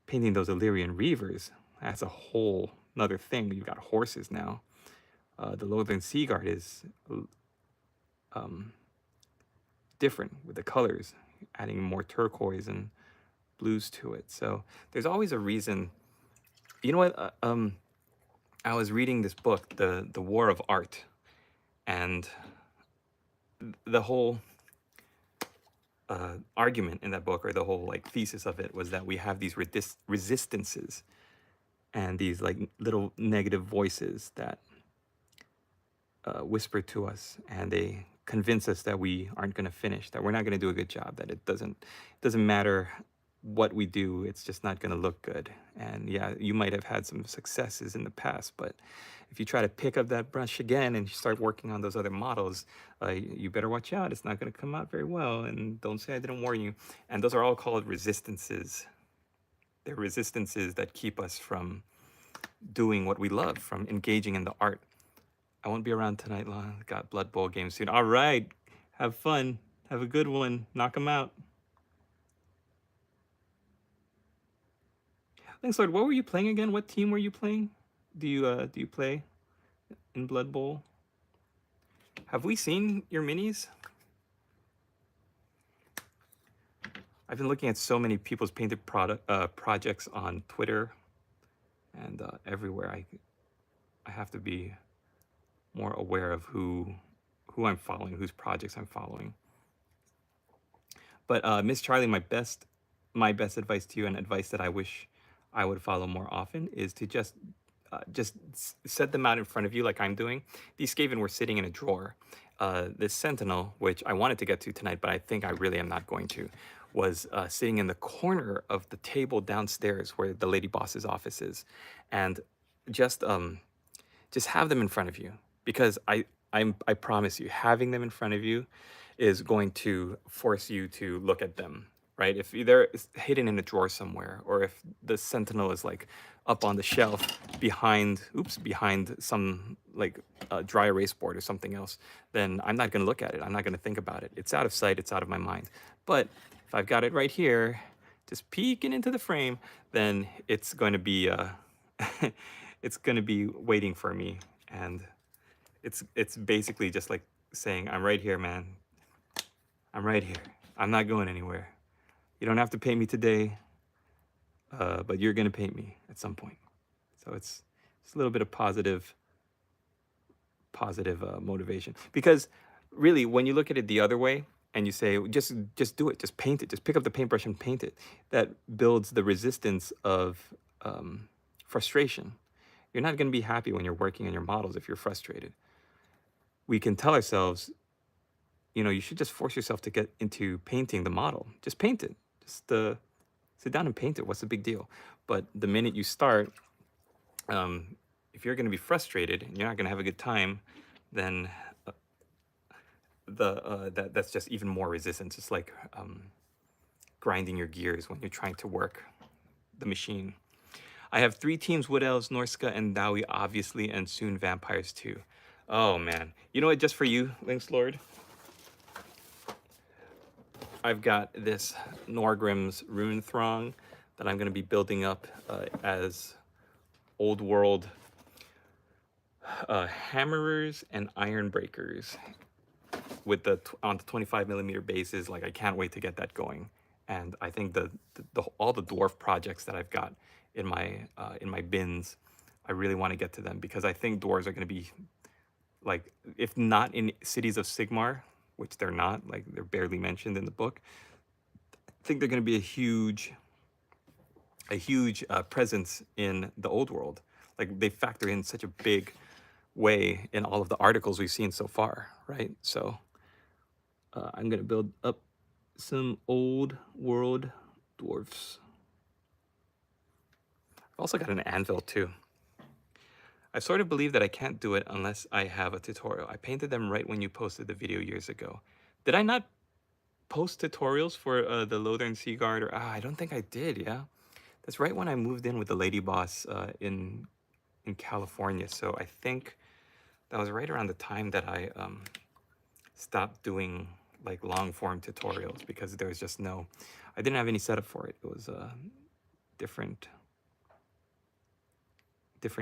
painting those Illyrian Reavers, that's a whole another thing. You've got horses now. The Lothern Seaguard is different with the colors, adding more turquoise and blues to it. So there's always a reason. You know what? I was reading this book, the War of Art, and the whole argument in that book, or the whole like thesis of it, was that we have these resistances and these like little negative voices that whisper to us, and they convince us that we aren't going to finish, that we're not going to do a good job, that it doesn't matter what we do, it's just not going to look good. And yeah, you might have had some successes in the past, but if you try to pick up that brush again and you start working on those other models, you better watch out. It's not going to come out very well. And don't say I didn't warn you. And those are all called resistances. They're resistances that keep us from doing what we love, from engaging in the art. I won't be around tonight, Lon. Got Blood Bowl game soon. All right. Have fun. Have a good one. Knock them out. Thanks, Lord. What were you playing again? What team were you playing? Do you play in Blood Bowl? Have we seen your minis? I've been looking at so many people's painted projects on Twitter and everywhere. I have to be more aware of who I'm following, whose projects I'm following. But Miss Charlie, my best advice to you, and advice that I wish I would follow more often, is to just set them out in front of you like I'm doing. These Skaven were sitting in a drawer. This Sentinel, which I wanted to get to tonight, but I think I really am not going to, was sitting in the corner of the table downstairs where the lady boss's office is. And just have them in front of you, because I promise you, having them in front of you is going to force you to look at them, right? If they're hidden in a drawer somewhere, or if the Sentinel is like up on the shelf behind some like dry erase board or something else, then I'm not going to look at it. I'm not going to think about it. It's out of sight. It's out of my mind. But if I've got it right here, just peeking into the frame, then it's going to be it's going to be waiting for me. And it's basically just like saying, I'm right here, man. I'm right here. I'm not going anywhere. You don't have to pay me today, but you're going to pay me at some point. So it's a little bit of positive motivation. Because really, when you look at it the other way and you say, just do it, just paint it, just pick up the paintbrush and paint it, that builds the resistance of frustration. You're not going to be happy when you're working on your models if you're frustrated. We can tell ourselves, you should just force yourself to get into painting the model. Just paint it. Just sit down and paint it. What's the big deal? But the minute you start, if you're going to be frustrated and you're not going to have a good time, then that's just even more resistance. It's like grinding your gears when you're trying to work the machine. I have 3 teams: Wood Elves, Norska, and Dowie, obviously, and soon Vampires too. Oh man. You know what, just for you, Lynx Lord, I've got this Norgrim's Rune Throng that I'm going to be building up as old world hammerers and iron breakers with on the 25mm bases. Like, I can't wait to get that going. And I think all the dwarf projects that I've got in my bins, I really want to get to them, because I think dwarves are going to be, like, if not in Cities of Sigmar, which they're not, like they're barely mentioned in the book, I think they're going to be a huge presence in the old world. Like, they factor in such a big way in all of the articles we've seen so far, right? So I'm going to build up some old world dwarfs. I've also got an anvil too. I sort of believe that I can't do it unless I have a tutorial. I painted them right when you posted the video years ago. Did I not post tutorials for the Lothern Seaguard? Or I don't think I did, yeah? That's right when I moved in with the lady boss in California. So I think that was right around the time that I stopped doing like long form tutorials, because there was just I didn't have any setup for it. It was a different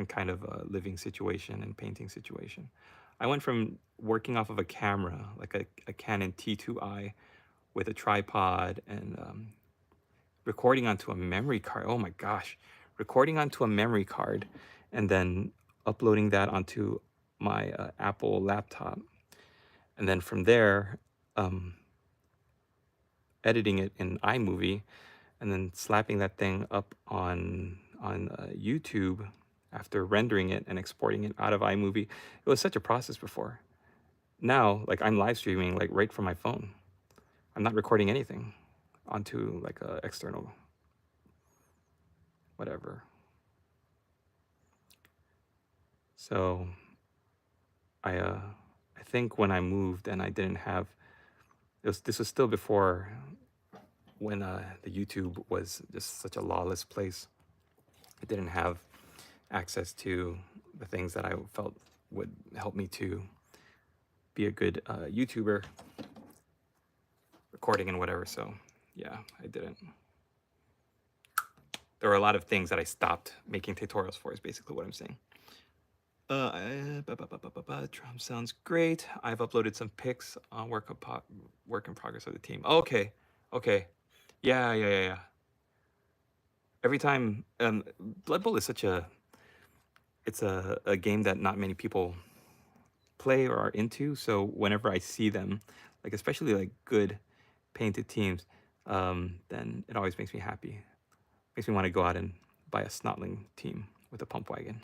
kind of living situation and painting situation. I went from working off of a camera, like a Canon T2i with a tripod, and recording onto a memory card. Oh my gosh, recording onto a memory card and then uploading that onto my Apple laptop. And then from there, editing it in iMovie, and then slapping that thing up on YouTube after rendering it and exporting it out of iMovie. It was such a process before. Now, like, I'm live streaming like right from my phone. I'm not recording anything onto like a external whatever. So I think when I moved and I didn't have this was still before when the YouTube was just such a lawless place. I didn't have access to the things that I felt would help me to be a good YouTuber, recording and whatever. So yeah, I didn't. There were a lot of things that I stopped making tutorials for, is basically what I'm saying. Drum sounds great. I've uploaded some pics on work in progress of the team. Okay, okay, yeah. Every time, Blood Bowl is such it's a game that not many people play or are into. So whenever I see them, like especially like good painted teams, then it always makes me happy. Makes me want to go out and buy a snotling team with a pump wagon.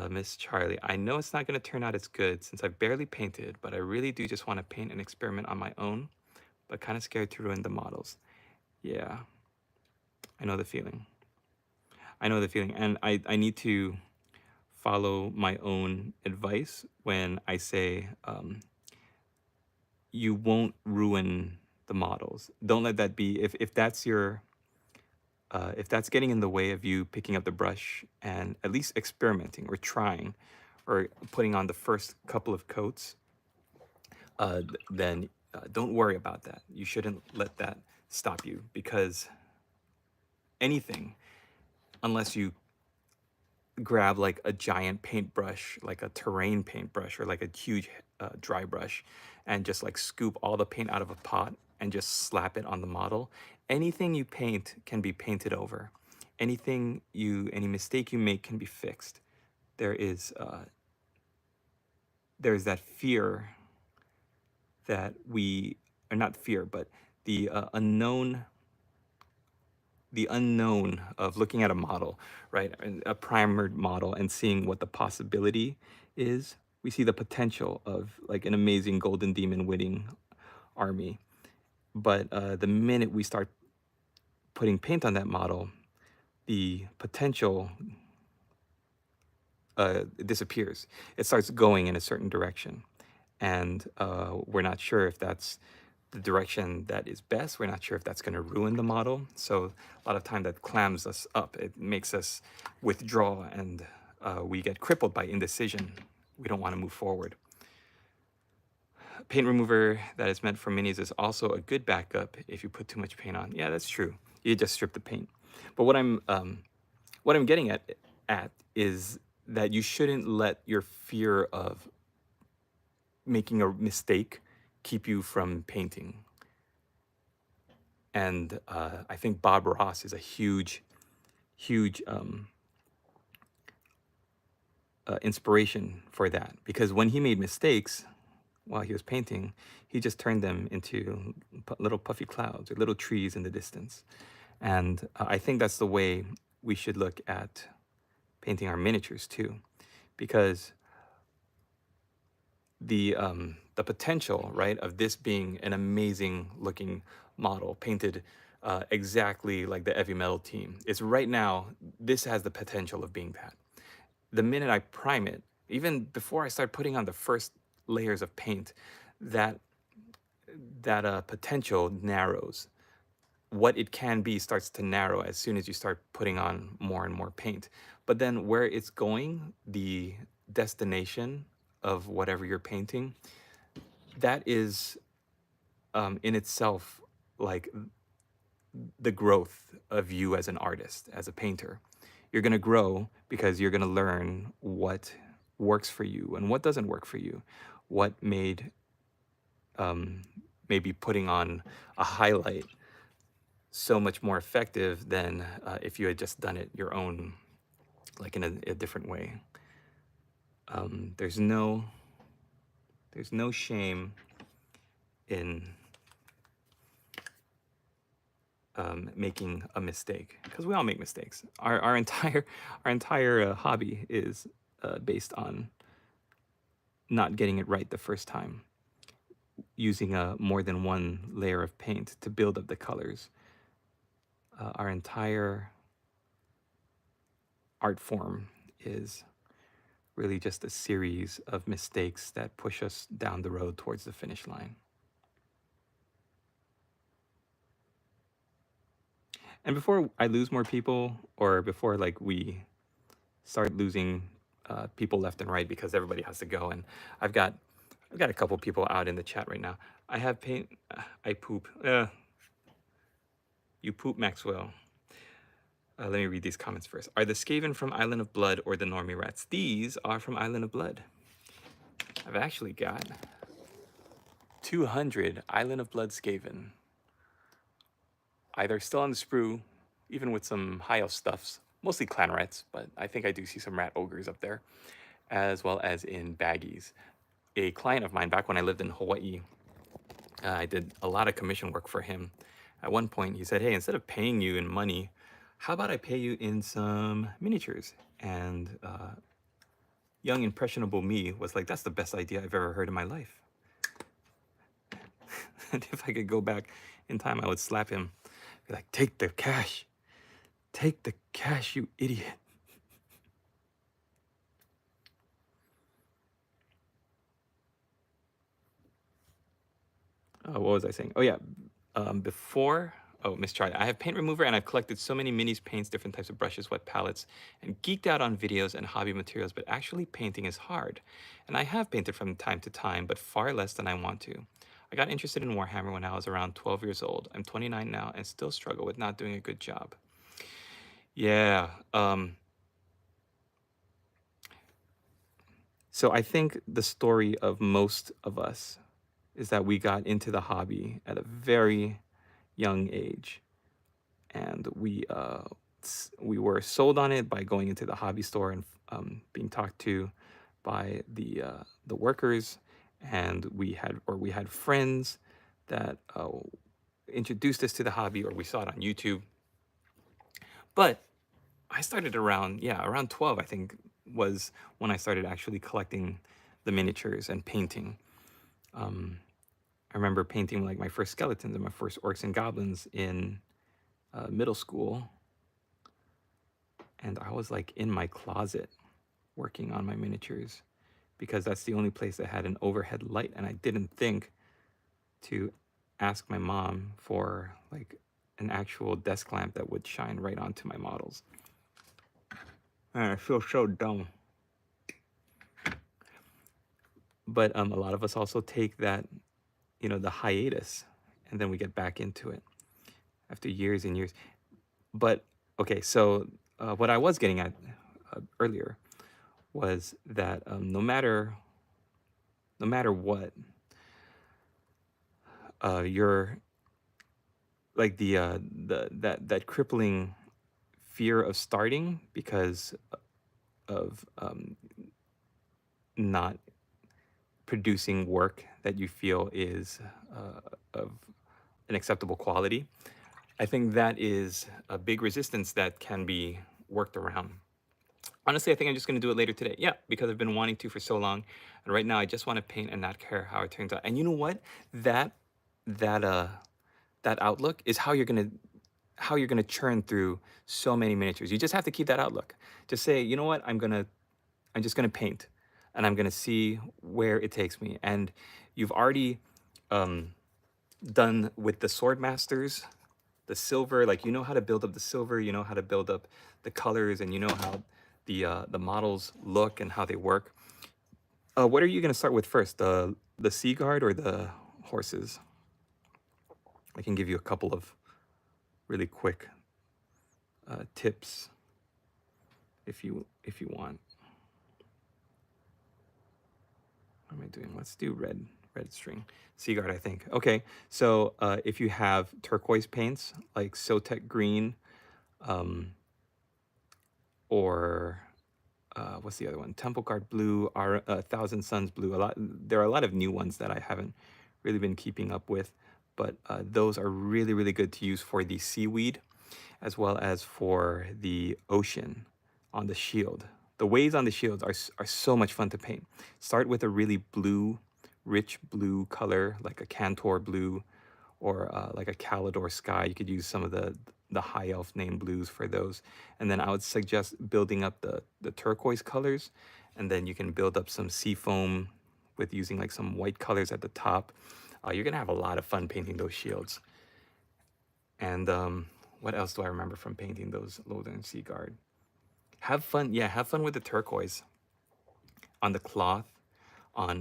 Miss Charlie, I know it's not going to turn out as good since I've barely painted, but I really do just want to paint and experiment on my own, but kind of scared to ruin the models. Yeah, I know the feeling. I know the feeling. And I need to follow my own advice when I say you won't ruin the models. Don't let that be, if that's your, if that's getting in the way of you picking up the brush and at least experimenting or trying or putting on the first couple of coats, then don't worry about that. You shouldn't let that stop you, because anything, unless you grab like a giant paintbrush, like a terrain paintbrush or like a huge dry brush, and just like scoop all the paint out of a pot and just slap it on the model, anything you paint can be painted over. Any mistake you make can be fixed. There is there's that fear that we, or not fear, but the unknown, the unknown of looking at a model, right? A primered model and seeing what the possibility is. We see the potential of like an amazing golden demon winning army. But the minute we start putting paint on that model, the potential disappears. It starts going in a certain direction. And we're not sure if that's the direction that is best. We're not sure if that's going to ruin the model. So a lot of time that clams us up. It makes us withdraw, and we get crippled by indecision. We don't want to move forward. Paint remover that is meant for minis is also a good backup if you put too much paint on. Yeah, that's true. You just strip the paint. But what I'm getting at is that you shouldn't let your fear of making a mistake keep you from painting. And I think Bob Ross is a huge inspiration for that, because when he made mistakes while he was painting, he just turned them into little puffy clouds or little trees in the distance. And I think that's the way we should look at painting our miniatures too, because the potential, right, of this being an amazing looking model painted exactly like the heavy metal team is right now, this has the potential of being that. The minute I prime it, even before I start putting on the first layers of paint, that potential narrows. What it can be starts to narrow as soon as you start putting on more and more paint. But then where it's going, the destination of whatever you're painting, that is in itself like the growth of you as an artist, as a painter. You're going to grow because you're going to learn what works for you and what doesn't work for you. What made maybe putting on a highlight so much more effective than if you had just done it your own, like in a different way. There's no shame in making a mistake, because we all make mistakes. Our entire hobby is based on not getting it right the first time. using more than one layer of paint to build up the colors. Our entire art form is really just a series of mistakes that push us down the road towards the finish line. And before I lose more people, or before like we start losing people left and right because everybody has to go, and I've got a couple people out in the chat right now. I have paint. I poop. You poop, Maxwell. Let me read these comments first. Are the Skaven from Island of Blood or the Normie Rats? These are from Island of Blood. I've actually got 200 Island of Blood Skaven. Either still on the sprue, even with some high elf stuffs, mostly Clanrats, but I think I do see some rat ogres up there, as well as in baggies. A client of mine back when I lived in Hawaii, I did a lot of commission work for him. At one point, he said, hey, instead of paying you in money, how about I pay you in some miniatures? And young, impressionable me was like, that's the best idea I've ever heard in my life. And if I could go back in time, I would slap him. Be like, take the cash. Take the cash, you idiot. What was I saying? Oh, yeah. Miss Charlie, I have paint remover and I've collected so many minis, paints, different types of brushes, wet palettes, and geeked out on videos and hobby materials, but actually painting is hard. And I have painted from time to time, but far less than I want to. I got interested in Warhammer when I was around 12 years old. I'm 29 now and still struggle with not doing a good job. Yeah. So I think the story of most of us is that we got into the hobby at a very young age, and we were sold on it by going into the hobby store and being talked to by the workers, and we had friends that introduced us to the hobby, or we saw it on YouTube. But I started around 12, I think, was when I started actually collecting the miniatures and painting. I remember painting like my first skeletons and my first orcs and goblins in middle school. And I was like in my closet working on my miniatures because that's the only place that had an overhead light. And I didn't think to ask my mom for like an actual desk lamp that would shine right onto my models. And I feel so dumb. But a lot of us also take that, the hiatus, and then we get back into it after years and years. But okay, so what I was getting at earlier was that no matter what, you're like that crippling fear of starting because of not producing work that you feel is of an acceptable quality. I think that is a big resistance that can be worked around. Honestly, I think I'm just going to do it later today. Yeah, because I've been wanting to for so long, and right now I just want to paint and not care how it turns out. And you know what? That outlook is how you're gonna churn through so many miniatures. You just have to keep that outlook. Just say, you know what? I'm just gonna paint, and I'm gonna see where it takes me. And you've already done with the sword masters, the silver. Like, you know how to build up the silver. You know how to build up the colors, and you know how the models look and how they work. What are you gonna start with first? The sea guard or the horses? I can give you a couple of really quick tips if you want. What am I doing? Let's do red string. Sea guard, I think. Okay, so if you have turquoise paints like Sotek green, or what's the other one? Temple Guard blue, or Thousand Suns blue. There are a lot of new ones that I haven't really been keeping up with, but those are really, really good to use for the seaweed, as well as for the ocean on the shield. The waves on the shields are so much fun to paint. Start with a really blue rich blue color, like a Cantor blue or like a Calidor sky. You could use some of the high elf name blues for those. And then I would suggest building up the turquoise colors, and then you can build up some seafoam with using like some white colors at the top. You're gonna have a lot of fun painting those shields. And what else do I remember from painting those Lothern Sea Guard? Have fun, yeah, have fun with the turquoise on the cloth, on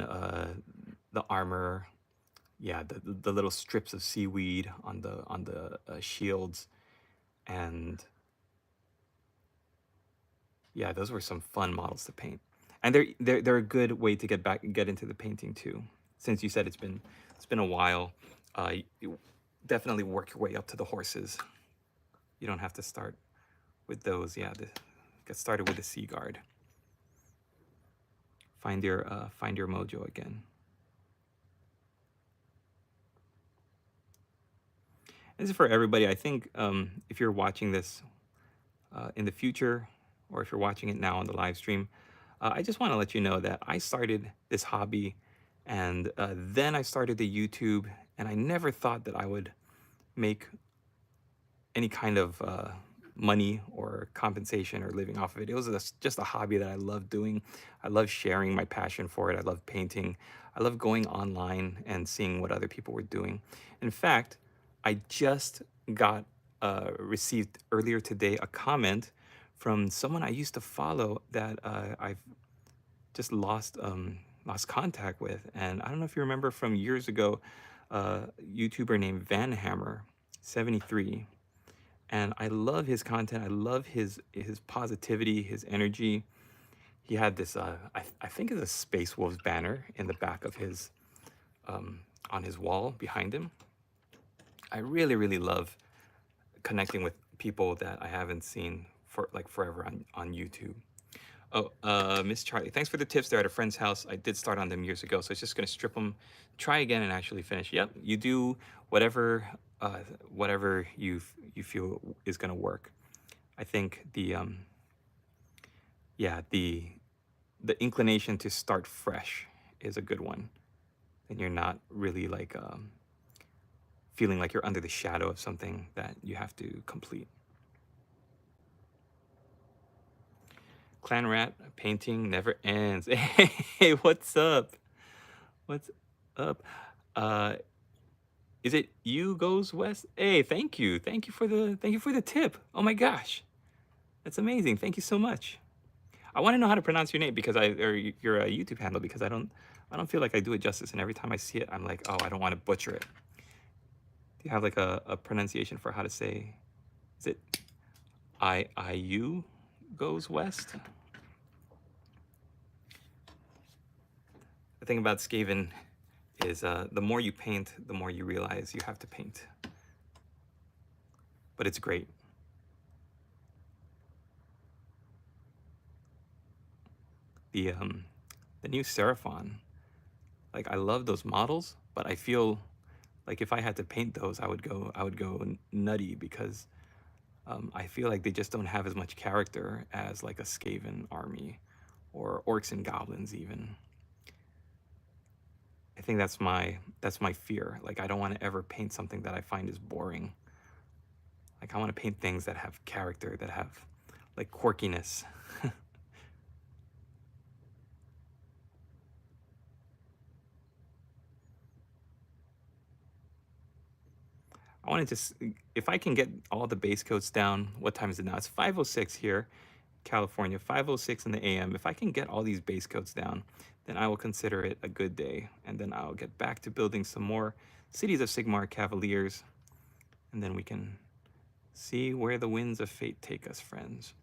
the armor, yeah, the little strips of seaweed on the shields, and yeah, those were some fun models to paint, and they're a good way to get into the painting too. Since you said it's been a while, you definitely work your way up to the horses. You don't have to start with those. Yeah, get started with the Sea Guard. Find your mojo again. This is for everybody. I think if you're watching this in the future, or if you're watching it now on the live stream, I just want to let you know that I started this hobby, and then I started the YouTube, and I never thought that I would make any kind of money or compensation or living off of it. It was just a hobby that I love doing. I love sharing my passion for it. I love painting. I love going online and seeing what other people were doing. In fact, I just got received earlier today a comment from someone I used to follow that I've just lost contact with. And I don't know if you remember from years ago, a YouTuber named Vanhammer73. And I love his content. I love his positivity, his energy. He had this I think it's a Space Wolves banner in the back of his on his wall behind him. I really love connecting with people that I haven't seen for like forever on YouTube. Oh, Miss Charlie, thanks for the tips. They're at a friend's house. I did start on them years ago, so it's just gonna strip them, try again, and actually finish. Yep, you do whatever whatever you feel is gonna work. I think yeah, the inclination to start fresh is a good one. And you're not really like feeling like you're under the shadow of something that you have to complete. Clanrat painting never ends. Hey, what's up? What's up? Uh, is it you goes west? Hey, thank you. Thank you for the tip. Oh my gosh. That's amazing. Thank you so much. I want to know how to pronounce your name because or your YouTube handle, because I don't feel like I do it justice, and every time I see it I'm like, oh, I don't want to butcher it. Do you have like a pronunciation for how to say, is it IU goes west? The thing about Skaven is the more you paint, the more you realize you have to paint. But it's great. The new Seraphon, like I love those models, but I feel like if I had to paint those, I would go nutty, because I feel like they just don't have as much character as like a Skaven army or orcs and goblins even. I think that's my fear. Like I don't want to ever paint something that I find is boring. Like I want to paint things that have character, that have like quirkiness. I want to just, if I can get all the base coats down, what time is it now? It's 5:06 here, California, 5:06 in the AM. If I can get all these base coats down, then I will consider it a good day. And then I'll get back to building some more Cities of Sigmar Cavaliers. And then we can see where the winds of fate take us, friends.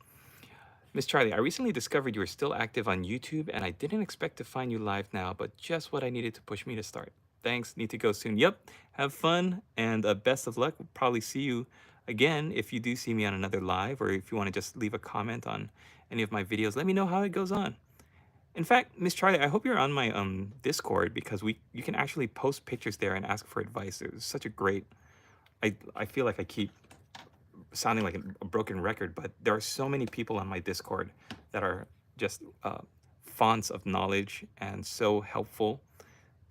Miss Charlie, I recently discovered you were still active on YouTube, and I didn't expect to find you live now, but just what I needed to push me to start. Thanks, need to go soon. Yep, have fun, and best of luck. We'll probably see you again if you do see me on another live, or if you want to just leave a comment on any of my videos. Let me know how it goes on. In fact, Miss Charlie, I hope you're on my Discord, because you can actually post pictures there and ask for advice. It was such a great, I feel like I keep sounding like a broken record, but there are so many people on my Discord that are just fonts of knowledge and so helpful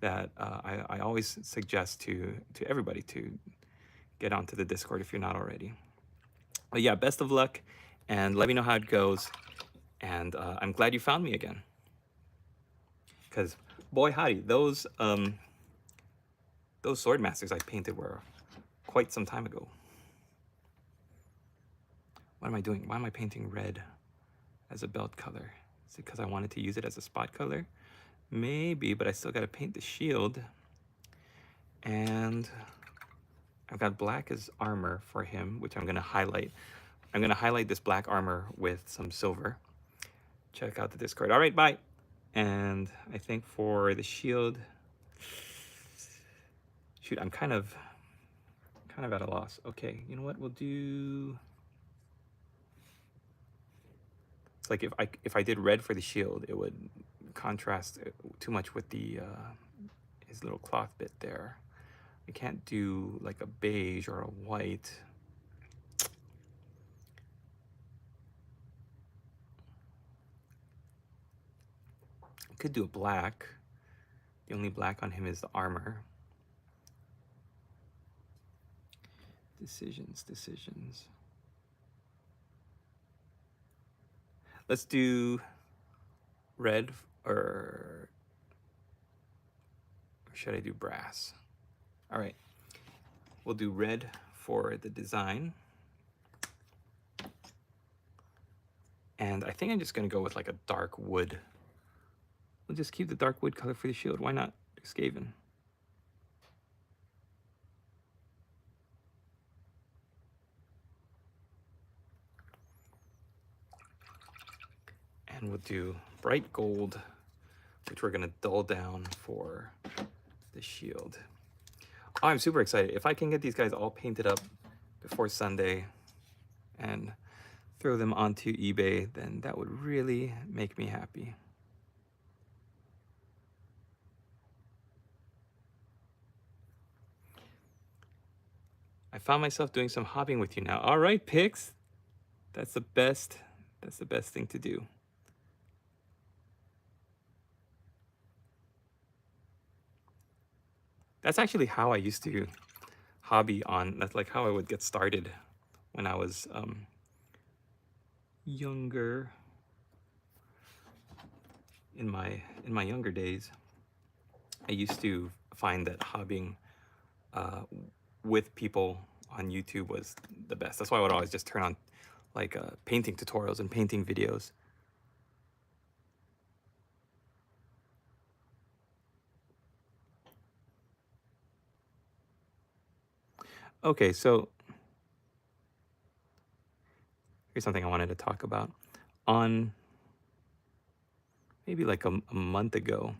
that I always suggest to everybody to get onto the Discord if you're not already. But yeah, best of luck, and let me know how it goes. And I'm glad you found me again, because boy howdy, those sword masters I painted were quite some time ago. What am I doing? Why am I painting red as a belt color? Is it because I wanted to use it as a spot color? Maybe, but I still got to paint the shield. And I've got black as armor for him, which I'm going to highlight. I'm going to highlight this black armor with some silver. Check out the Discord. All right, bye. And I think for the shield, shoot, I'm kind of at a loss. Okay, you know what? We'll do. It's like if I did red for the shield, it would contrast too much with the his little cloth bit there. I can't do like a beige or a white. I could do a black. The only black on him is the armor. Decisions. Let's do red, or should I do brass? All right, we'll do red for the design. And I think I'm just gonna go with like a dark wood. We'll just keep the dark wood color for the shield. Why not do Skaven? And we'll do bright gold, which we're gonna dull down for the shield. Oh, I'm super excited. If I can get these guys all painted up before Sunday and throw them onto eBay, then that would really make me happy. I found myself doing some hobbing with you now. All right, Pix. That's the best thing to do. That's actually how I used to hobby on. That's like how I would get started when I was younger. In my younger days, I used to find that hobbying with people on YouTube was the best. That's why I would always just turn on like painting tutorials and painting videos. Okay, so here's something I wanted to talk about. On maybe like a month ago,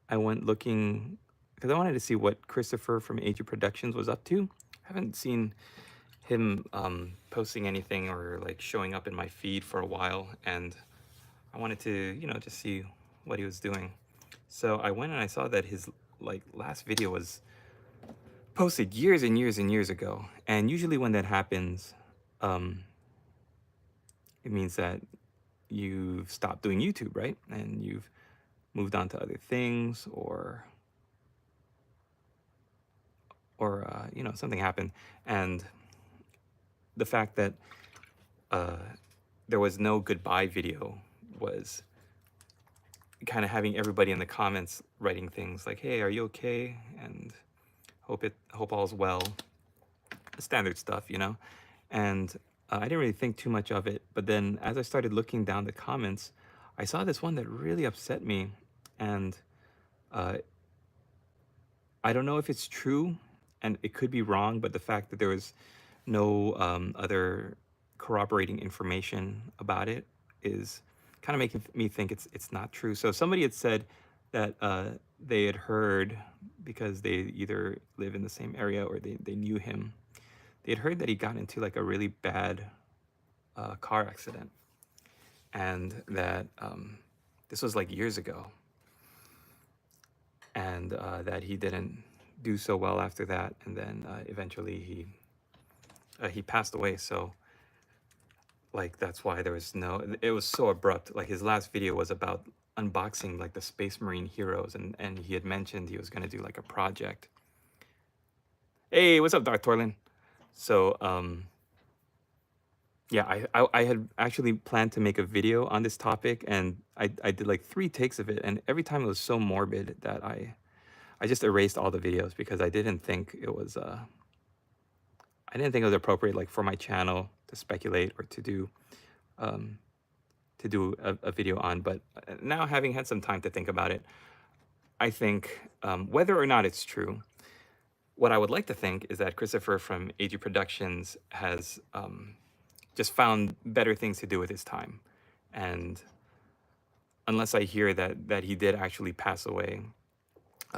I went looking because I wanted to see what Christopher from Age of Productions was up to. I haven't seen him posting anything or like showing up in my feed for a while, and I wanted to, you know, just see what he was doing. So I went and I saw that his like last video was posted years and years and years ago. And usually when that happens, it means that you've stopped doing YouTube, right? And you've moved on to other things, or you know, something happened. And the fact that there was no goodbye video was kind of having everybody in the comments writing things like, "Hey, are you okay?" and hope all's well, standard stuff, you know. And I didn't really think too much of it, but then as I started looking down the comments, I saw this one that really upset me, and I don't know if it's true, and it could be wrong, but the fact that there was no other corroborating information about it is kind of making me think it's not true. So somebody had said that they had heard, because they either live in the same area or they knew him, they had heard that he got into like a really bad car accident, and that this was like years ago, and that he didn't do so well after that, and then eventually he passed away. So like that's why there was no, it was so abrupt. Like his last video was about unboxing like the Space Marine heroes, and he had mentioned he was gonna do like a project. Hey, what's up, Doc Torlin? So yeah, I had actually planned to make a video on this topic, and I did like 3 takes of it, and every time it was so morbid that I just erased all the videos because I didn't think it was appropriate like for my channel to speculate or um, to do a video on. But now, having had some time to think about it, I think whether or not it's true, what I would like to think is that Christopher from AG Productions has just found better things to do with his time. And unless I hear that he did actually pass away,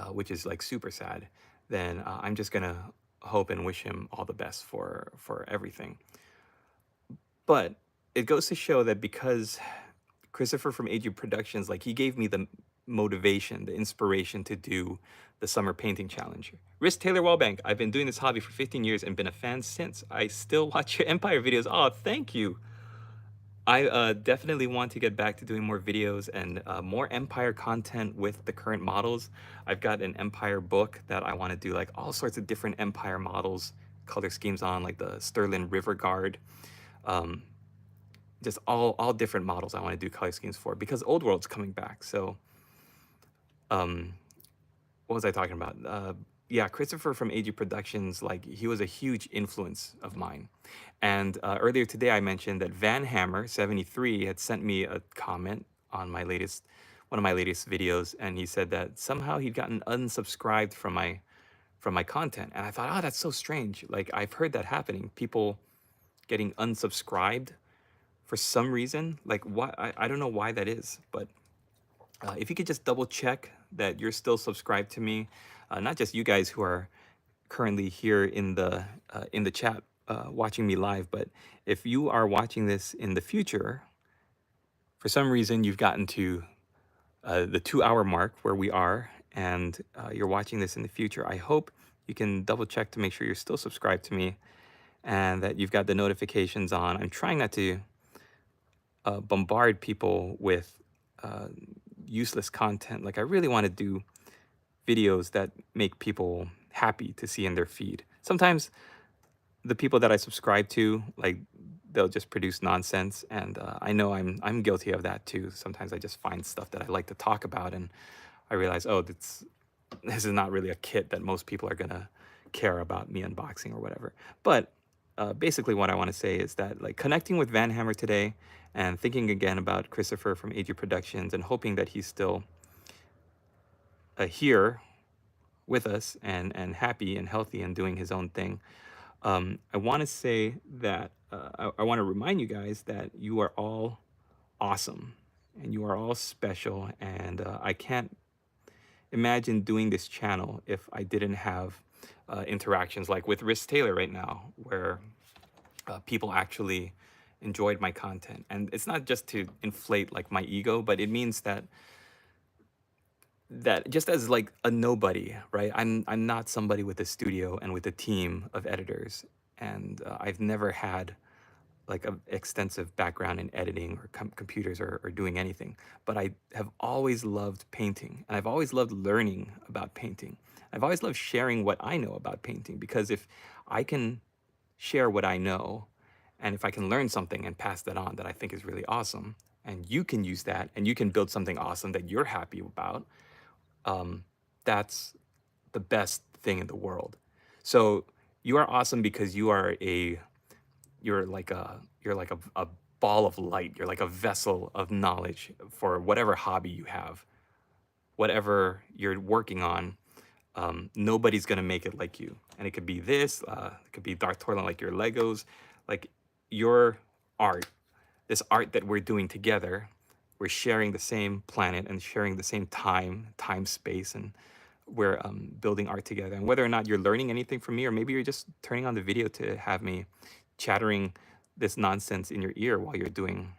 which is like super sad, then I'm just gonna hope and wish him all the best for everything. But it goes to show that because Christopher from AG Productions, like he gave me the motivation, the inspiration to do the summer painting challenge. Risk Taylor Wallbank, I've been doing this hobby for 15 years and been a fan since. I still watch your Empire videos. Oh, thank you. I definitely want to get back to doing more videos and more Empire content with the current models. I've got an Empire book that I want to do like all sorts of different Empire models, color schemes on, like the Sterling River Guard. Um, just all different models I want to do color schemes for because Old World's coming back. So um, what was I talking about? Yeah, Christopher from AG Productions, like he was a huge influence of mine. And earlier today, I mentioned that Van Hammer 73 had sent me a comment on one of my latest videos, and he said that somehow he'd gotten unsubscribed from my content. And I thought, oh, that's so strange. Like I've heard that happening, people getting unsubscribed for some reason. Like what? I don't know why that is, but if you could just double check that you're still subscribed to me, not just you guys who are currently here in the chat watching me live, but if you are watching this in the future, for some reason you've gotten to the 2 hour mark where we are, and you're watching this in the future, I hope you can double check to make sure you're still subscribed to me and that you've got the notifications on. I'm trying not to bombard people with useless content. Like I really want to do videos that make people happy to see in their feed. Sometimes the people that I subscribe to, like they'll just produce nonsense, and I know I'm guilty of that too. Sometimes I just find stuff that I like to talk about, and I realize, oh, this is not really a kit that most people are gonna care about me unboxing or whatever. But basically, what I want to say is that like connecting with Van Hammer today and thinking again about Christopher from AG Productions and hoping that he's still here with us and happy and healthy and doing his own thing. I want to say that I want to remind you guys that you are all awesome and you are all special. And I can't imagine doing this channel if I didn't have interactions like with Riss Taylor right now, where people actually enjoyed my content. And it's not just to inflate like my ego, but it means that just as like a nobody, right? I'm not somebody with a studio and with a team of editors, and I've never had like an extensive background in editing or computers or doing anything. But I have always loved painting, and I've always loved learning about painting. I've always loved sharing what I know about painting, because if I can share what I know, and if I can learn something and pass that on that I think is really awesome, and you can use that and you can build something awesome that you're happy about, that's the best thing in the world. So you are awesome because you're like a ball of light. You're like a vessel of knowledge for whatever hobby you have, whatever you're working on. Nobody's gonna make it like you. And it could be this, it could be Dark Toilet, like your Legos, like your art, this art that we're doing together. We're sharing the same planet and sharing the same time, space, and we're building art together. And whether or not you're learning anything from me, or maybe you're just turning on the video to have me chattering this nonsense in your ear while you're doing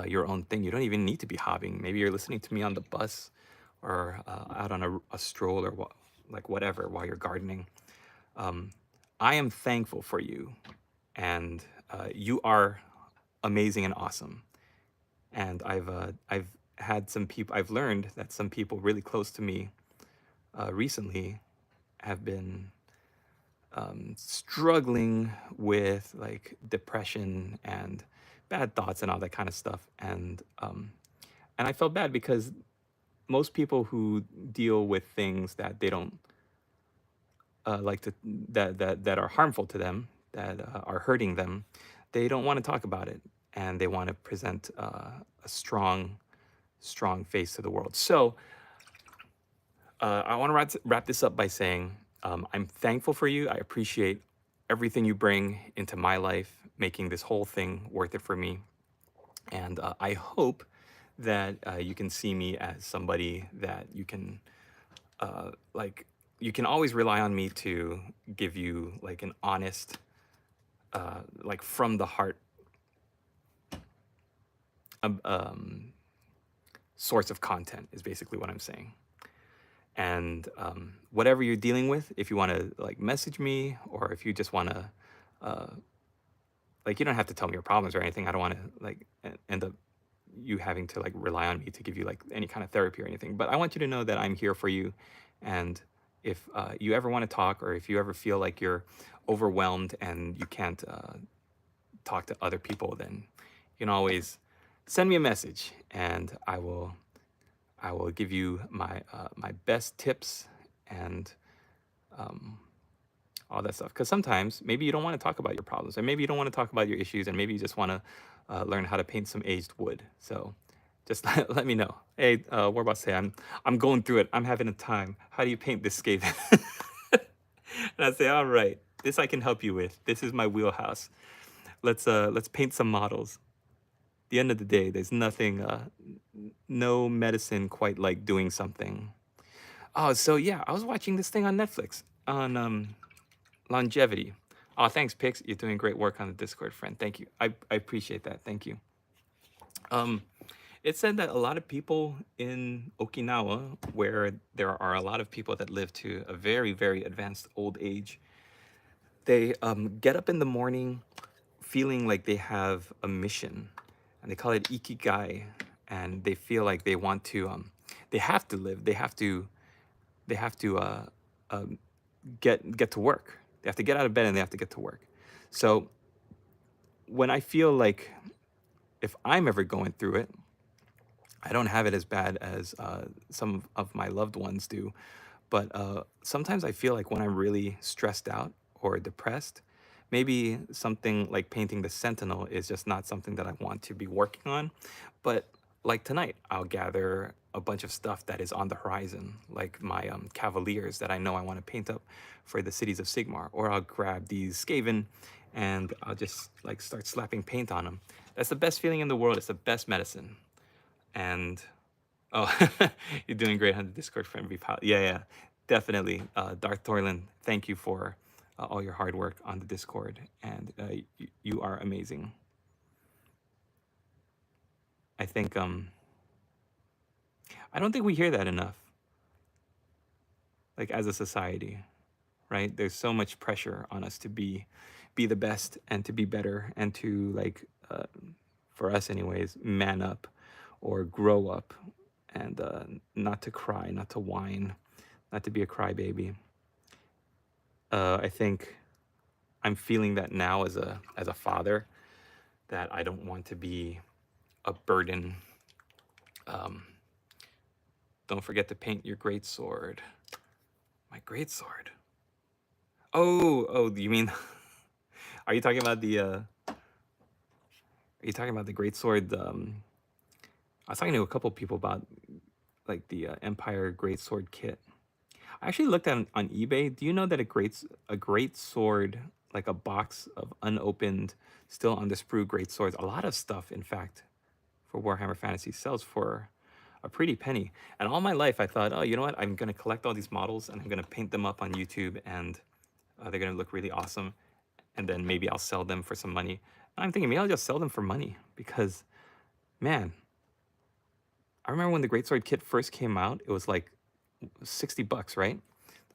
your own thing. You don't even need to be hobbying. Maybe you're listening to me on the bus or out on a stroll or like whatever while you're gardening. I am thankful for you, and you are amazing and awesome. And I've had some people, I've learned that some people really close to me recently have been struggling with like depression and bad thoughts and all that kind of stuff. And I felt bad because most people who deal with things that they don't like to that are harmful to them, that are hurting them, they don't want to talk about it, and they want to present a strong face to the world. So I want to wrap this up by saying I'm thankful for you. I appreciate everything you bring into my life, making this whole thing worth it for me. And I hope that you can see me as somebody that you can like. You can always rely on me to give you like an honest, like from the heart source of content is basically what I'm saying. And whatever you're dealing with, if you want to like message me, or if you just want to like, you don't have to tell me your problems or anything. I don't want to like end up you having to like rely on me to give you like any kind of therapy or anything, but I want you to know that I'm here for you. And if you ever want to talk, or if you ever feel like you're overwhelmed and you can't talk to other people, then you can always send me a message, and I will give you my my best tips and all that stuff. Because sometimes maybe you don't want to talk about your problems, and maybe you don't want to talk about your issues, and maybe you just want to learn how to paint some aged wood. So just let me know. Hey, we're about to say I'm going through it. I'm having a time. How do you paint this Skaven? And I say, all right, this I can help you with. This is my wheelhouse. Let's paint some models. At the end of the day, there's nothing, no medicine quite like doing something. Oh, so yeah, I was watching this thing on Netflix on longevity. Oh, thanks, Pix. You're doing great work on the Discord, friend. Thank you. I appreciate that. Thank you. It said that a lot of people in Okinawa, where there are a lot of people that live to a very, very advanced old age, they get up in the morning feeling like they have a mission, and they call it ikigai, and they feel like they want to, they have to live, they have to get to work. They have to get out of bed and they have to get to work. So when I feel like if I'm ever going through it, I don't have it as bad as some of my loved ones do. But sometimes I feel like when I'm really stressed out or depressed, maybe something like painting the Sentinel is just not something that I want to be working on. But like tonight, I'll gather a bunch of stuff that is on the horizon, like my Cavaliers that I know I want to paint up for the cities of Sigmar. Or I'll grab these Skaven and I'll just like start slapping paint on them. That's the best feeling in the world. It's the best medicine. And oh, you're doing great on the Discord, friend. Yeah, yeah, definitely. Darth Torlin, thank you for all your hard work on the Discord, and you are amazing. I think I don't think we hear that enough, like as a society, right? There's so much pressure on us to be the best and to be better and to like, for us anyways, man up or grow up, and not to cry, not to whine, not to be a crybaby. I think I'm feeling that now as a father, that I don't want to be a burden. Don't forget to paint your great sword. My great sword. Oh, you mean? Are you talking about the? Are you talking about the great sword? I was talking to a couple people about like the Empire great sword kit. I actually looked at on eBay. Do you know that a great sword, like a box of unopened, still on the sprue great swords, a lot of stuff, in fact, for Warhammer Fantasy sells for a pretty penny. And all my life, I thought, oh, you know what? I'm gonna collect all these models and I'm gonna paint them up on YouTube, and they're gonna look really awesome. And then maybe I'll sell them for some money. And I'm thinking maybe I'll just sell them for money because, man, I remember when the Greatsword kit first came out, it was like $60, right?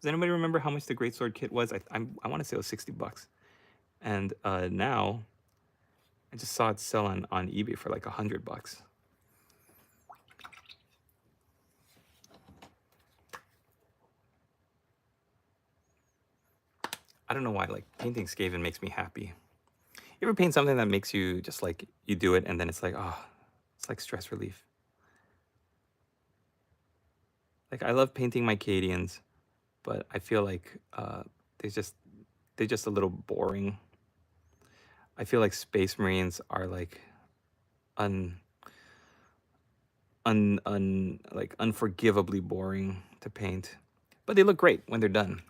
Does anybody remember how much the Greatsword kit was? I want to say it was $60. And now I just saw it sell on eBay for like $100. I don't know why, like painting Skaven makes me happy. You ever paint something that makes you just like, you do it and then it's like, oh, it's like stress relief. Like I love painting my Cadians, but I feel like they're just a little boring. I feel like Space Marines are like like unforgivably boring to paint, but they look great when they're done.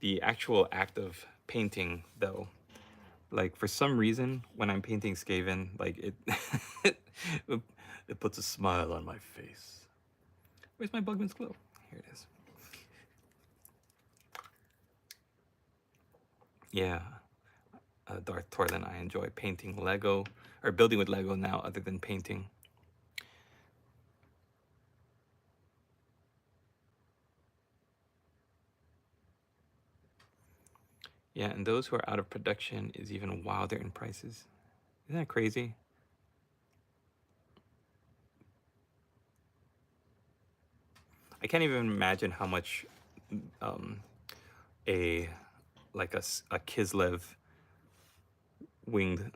The actual act of painting, though, like for some reason, when I'm painting Skaven, like it, it puts a smile on my face. Where's my Bugman's Glow? Here it is. Yeah, Darth Torlin, I enjoy painting Lego, or building with Lego now, other than painting. Yeah, and those who are out of production is even wilder in prices. Isn't that crazy? I can't even imagine how much um, a like a Kislev winged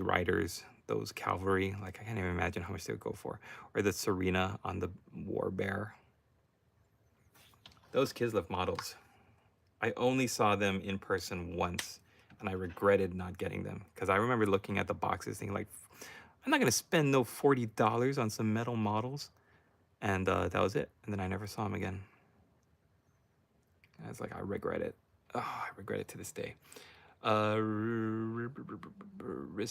riders, those cavalry, like I can't even imagine how much they would go for, or the Serena on the War Bear. Those Kislev models, I only saw them in person once, and I regretted not getting them because I remember looking at the boxes thinking like, I'm not gonna spend no $40 on some metal models, and that was it. And then I never saw them again. I was like, I regret it. Oh, I regret it to this day. Riz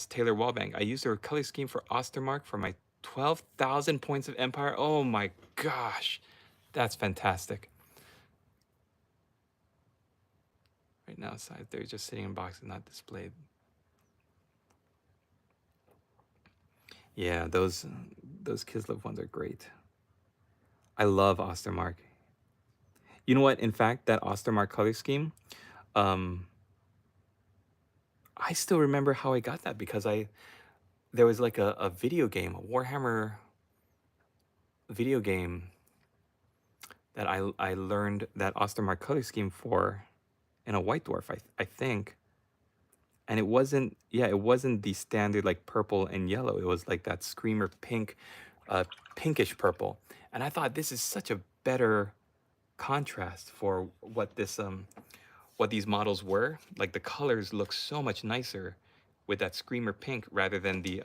Taylor Wallbank. I used her color scheme for Ostermark for my 12,000 points of Empire. Oh my gosh, that's fantastic. Right now, they're just sitting in boxes, not displayed. Yeah, those Kislev ones are great. I love Ostermark. You know what? In fact, that Ostermark color scheme, I still remember how I got that because there was like a video game, a Warhammer video game that I learned that Ostermark color scheme for in a White Dwarf, I think. And it wasn't, yeah, it wasn't the standard like purple and yellow. It was like that screamer pink, pinkish purple. And I thought this is such a better contrast for what what these models were. Like the colors look so much nicer with that screamer pink rather than the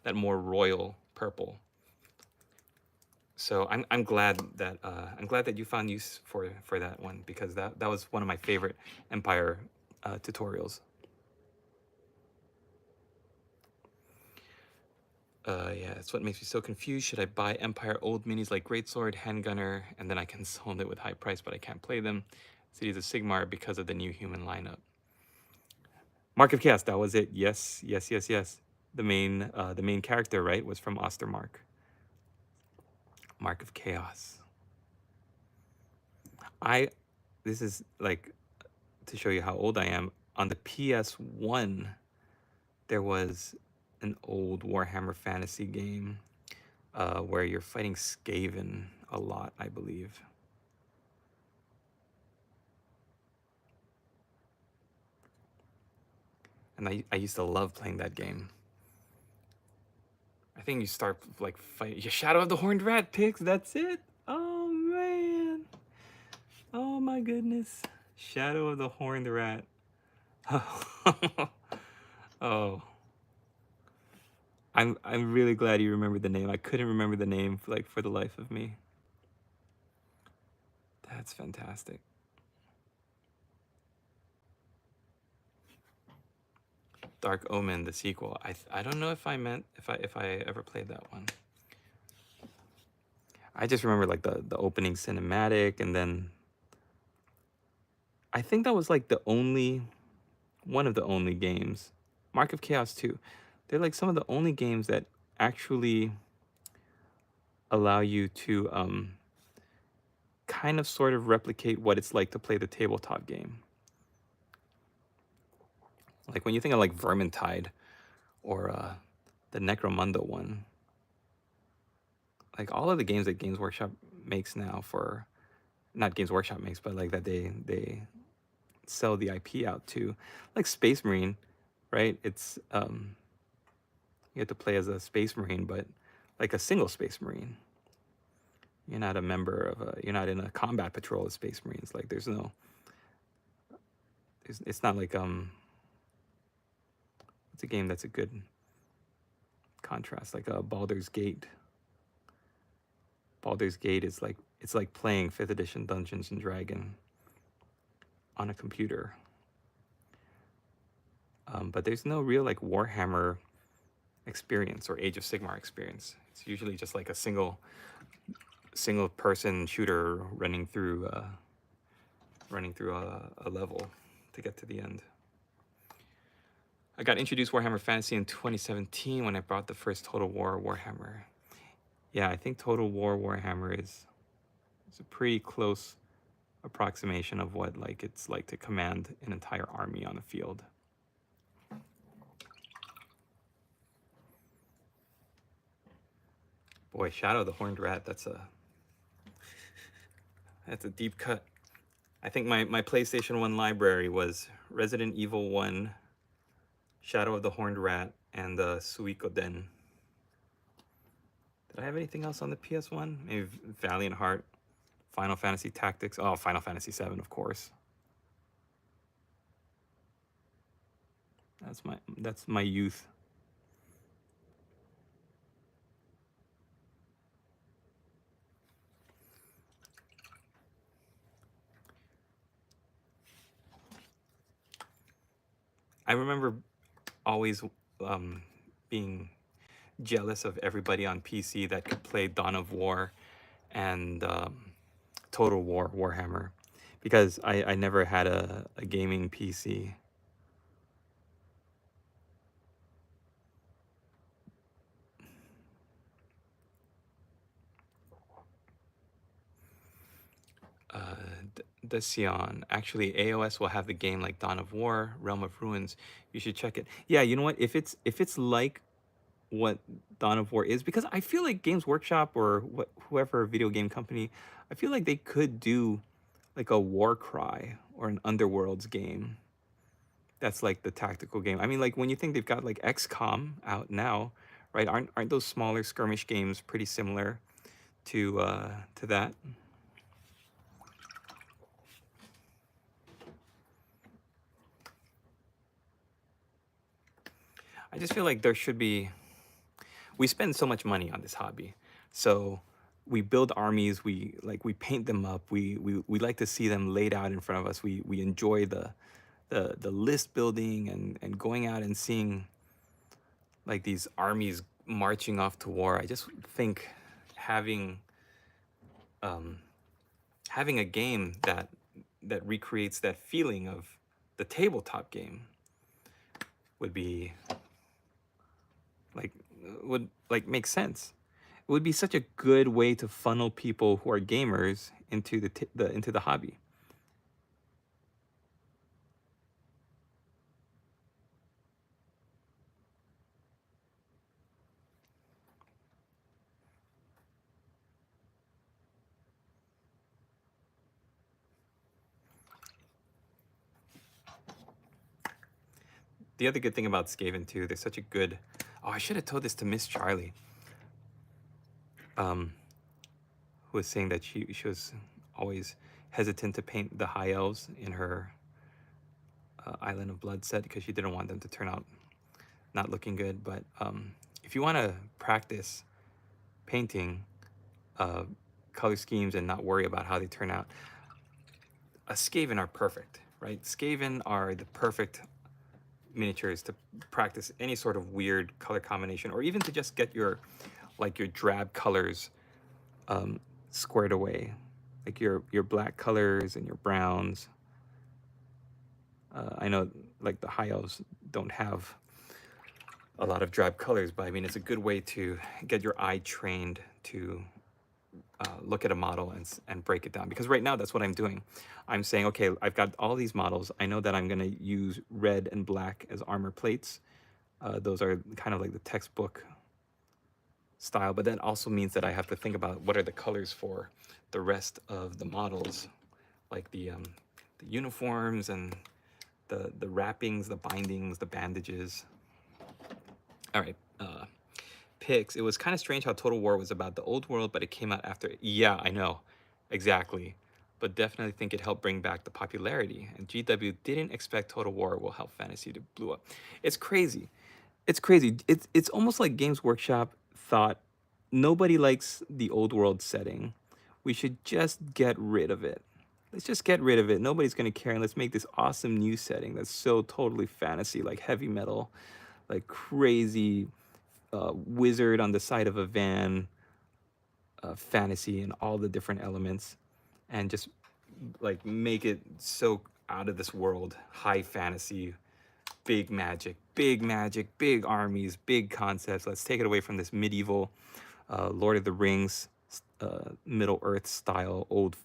that more royal purple. So I'm glad that you found use for that one because that was one of my favorite Empire tutorials. Yeah, that's what makes me so confused. Should I buy Empire old minis like Greatsword, Handgunner, and then I can sell it with high price, but I can't play them? Cities of Sigmar because of the new human lineup. Mark of Chaos, that was it. Yes, yes, yes, yes. The main character, right, was from Ostermark. Mark of Chaos. This is like to show you how old I am. On the PS1, there was an old Warhammer Fantasy game where you're fighting Skaven a lot, I believe. And I used to love playing that game. I think you start like fighting your Shadow of the Horned Rat picks. That's it. Oh man. Oh my goodness. Shadow of the Horned Rat. Oh. I'm really glad you remembered the name. I couldn't remember the name for the life of me. That's fantastic. Dark Omen, the sequel. I don't know if I ever played that one. I just remember like the opening cinematic, and then I think that was like one of the only games. Mark of Chaos 2. They're like some of the only games that actually allow you to kind of sort of replicate what it's like to play the tabletop game. Like when you think of like Vermintide or the Necromunda one, like all of the games that Games Workshop makes now for, not Games Workshop makes, but like that they sell the IP out to, like Space Marine, right? It's you have to play as a Space Marine, but like a single Space Marine. You're not a member of a. You're not in a combat patrol of Space Marines. Like there's no. It's not like It's a game that's a good contrast, like a Baldur's Gate. Baldur's Gate is like it's like playing 5th edition Dungeons and Dragon on a computer. But there's no real like Warhammer experience or Age of Sigmar experience. It's usually just like a single person shooter running through a level to get to the end. I got introduced Warhammer Fantasy in 2017 when I bought the first Total War Warhammer. Yeah, I think Total War Warhammer is a pretty close approximation of what like it's like to command an entire army on the field. Boy, Shadow of the Horned Rat, that's a deep cut. I think my PlayStation 1 library was Resident Evil 1, Shadow of the Horned Rat, and Suikoden. Did I have anything else on the PS1? Maybe Valiant Heart, Final Fantasy Tactics. Oh, Final Fantasy 7, of course. That's my youth. I remember always being jealous of everybody on PC that could play Dawn of War and Total War Warhammer, because I never had a gaming PC. Dacian. Actually, AOS will have the game like Dawn of War, Realm of Ruins. You should check it. Yeah, you know what? If it's like what Dawn of War is, because I feel like Games Workshop or whoever video game company, I feel like they could do like a Warcry or an Underworlds game. That's like the tactical game. I mean, like when you think they've got like XCOM out now, right? Aren't those smaller skirmish games pretty similar to that? I just feel like there should be. We spend so much money on this hobby, so we build armies. We paint them up. We like to see them laid out in front of us. We enjoy the list building and going out and seeing like these armies marching off to war. I just think having having a game that recreates that feeling of the tabletop game would be would make sense. It would be such a good way to funnel people who are gamers into into the hobby. The other good thing about Skaven too, they're such a good. Oh, I should have told this to Miss Charlie. Who was saying that she was always hesitant to paint the high elves in her Island of Blood set because she didn't want them to turn out not looking good. But if you want to practice painting color schemes and not worry about how they turn out, Skaven are perfect, right? Skaven are the perfect miniatures to practice any sort of weird color combination, or even to just get your drab colors squared away, like your black colors and your browns. I know like the high elves don't have a lot of drab colors, but I mean it's a good way to get your eye trained to look at a model and break it down. Because right now that's what I'm doing. I'm saying, okay, I've got all these models. I know that I'm going to use red and black as armor plates. Those are kind of like the textbook style, but that also means that I have to think about what are the colors for the rest of the models, like the the uniforms and the wrappings, the bindings, the bandages. All right, picks. It was kind of strange how Total War was about the old world, but it came out after. Yeah, I know, exactly. But definitely think it helped bring back the popularity. And GW didn't expect Total War will help fantasy to blow up. It's crazy. It's crazy. It's almost like Games Workshop thought nobody likes the old world setting. We should just get rid of it. Let's just get rid of it. Nobody's gonna care, and let's make this awesome new setting that's so totally fantasy, like heavy metal, like crazy wizard on the side of a van, fantasy, and all the different elements, and just like make it so out of this world, high fantasy, big magic, big armies, big concepts. Let's take it away from this medieval Lord of the Rings, Middle Earth style, old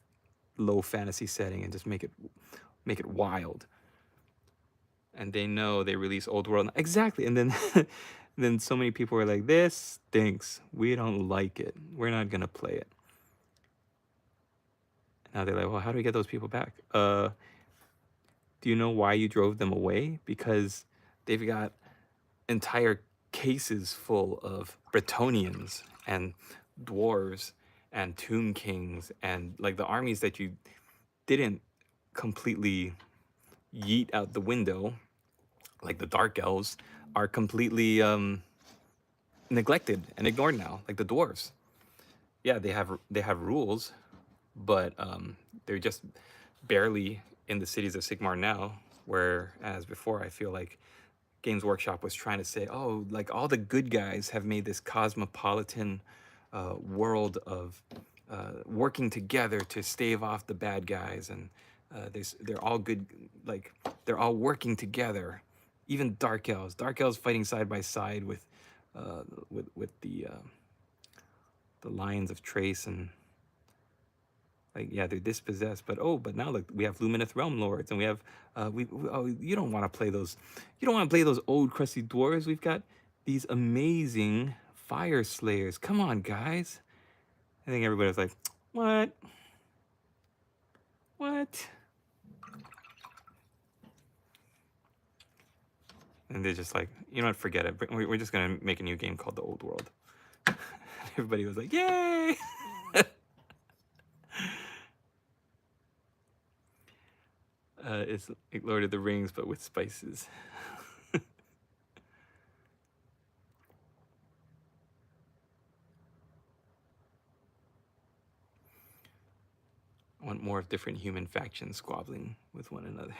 low fantasy setting, and just make it wild. And they know they release old world exactly, and then then so many people were like, "This stinks. We don't like it. We're not gonna play it." Now they're like, "Well, how do we get those people back?" Do you know why you drove them away? Because they've got entire cases full of Bretonians and dwarves and tomb kings and like the armies that you didn't completely yeet out the window, like the dark elves, are completely neglected and ignored now, like the dwarves. Yeah, they have rules, but they're just barely in the cities of Sigmar now. Whereas before, I feel like Games Workshop was trying to say, oh, like all the good guys have made this cosmopolitan world of working together to stave off the bad guys, and they're all good, like they're all working together. Even dark elves fighting side by side with the lions of Trace, and like yeah, they're dispossessed, but now look, we have Lumineth Realm Lords, and we have oh, you don't want to play those, you don't want to play those old crusty dwarves. We've got these amazing fire slayers. Come on, guys. I think everybody was like, what? What? And they're just like, you know what, forget it. We're just gonna make a new game called The Old World. Everybody was like, yay! It's like Lord of the Rings, but with spices. I want more of different human factions squabbling with one another.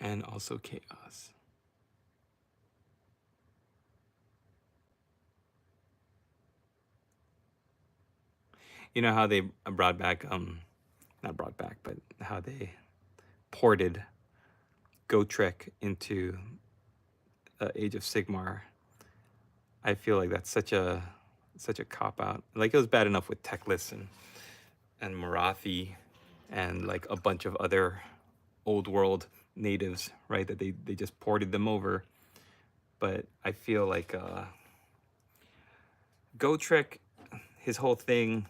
And also chaos. You know how they brought back, not brought back, but how they ported Gotrek into Age of Sigmar. I feel like that's such a cop out. Like it was bad enough with Teclis and Marathi and like a bunch of other old world natives, right? That they just ported them over. But I feel like Gotrek, his whole thing,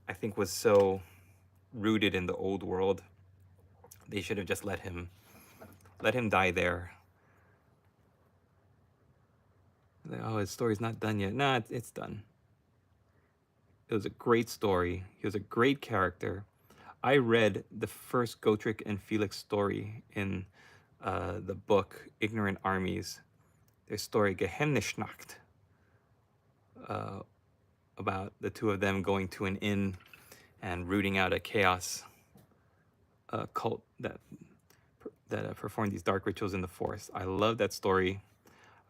I think was so rooted in the old world. They should have just let him die there. Like, oh, his story's not done yet. Nah, it's done. It was a great story. He was a great character. I read the first Gotrek and Felix story in the book Ignorant Armies. Their story Geheimnisnacht, about the two of them going to an inn and rooting out a chaos cult that performed these dark rituals in the forest. I loved that story.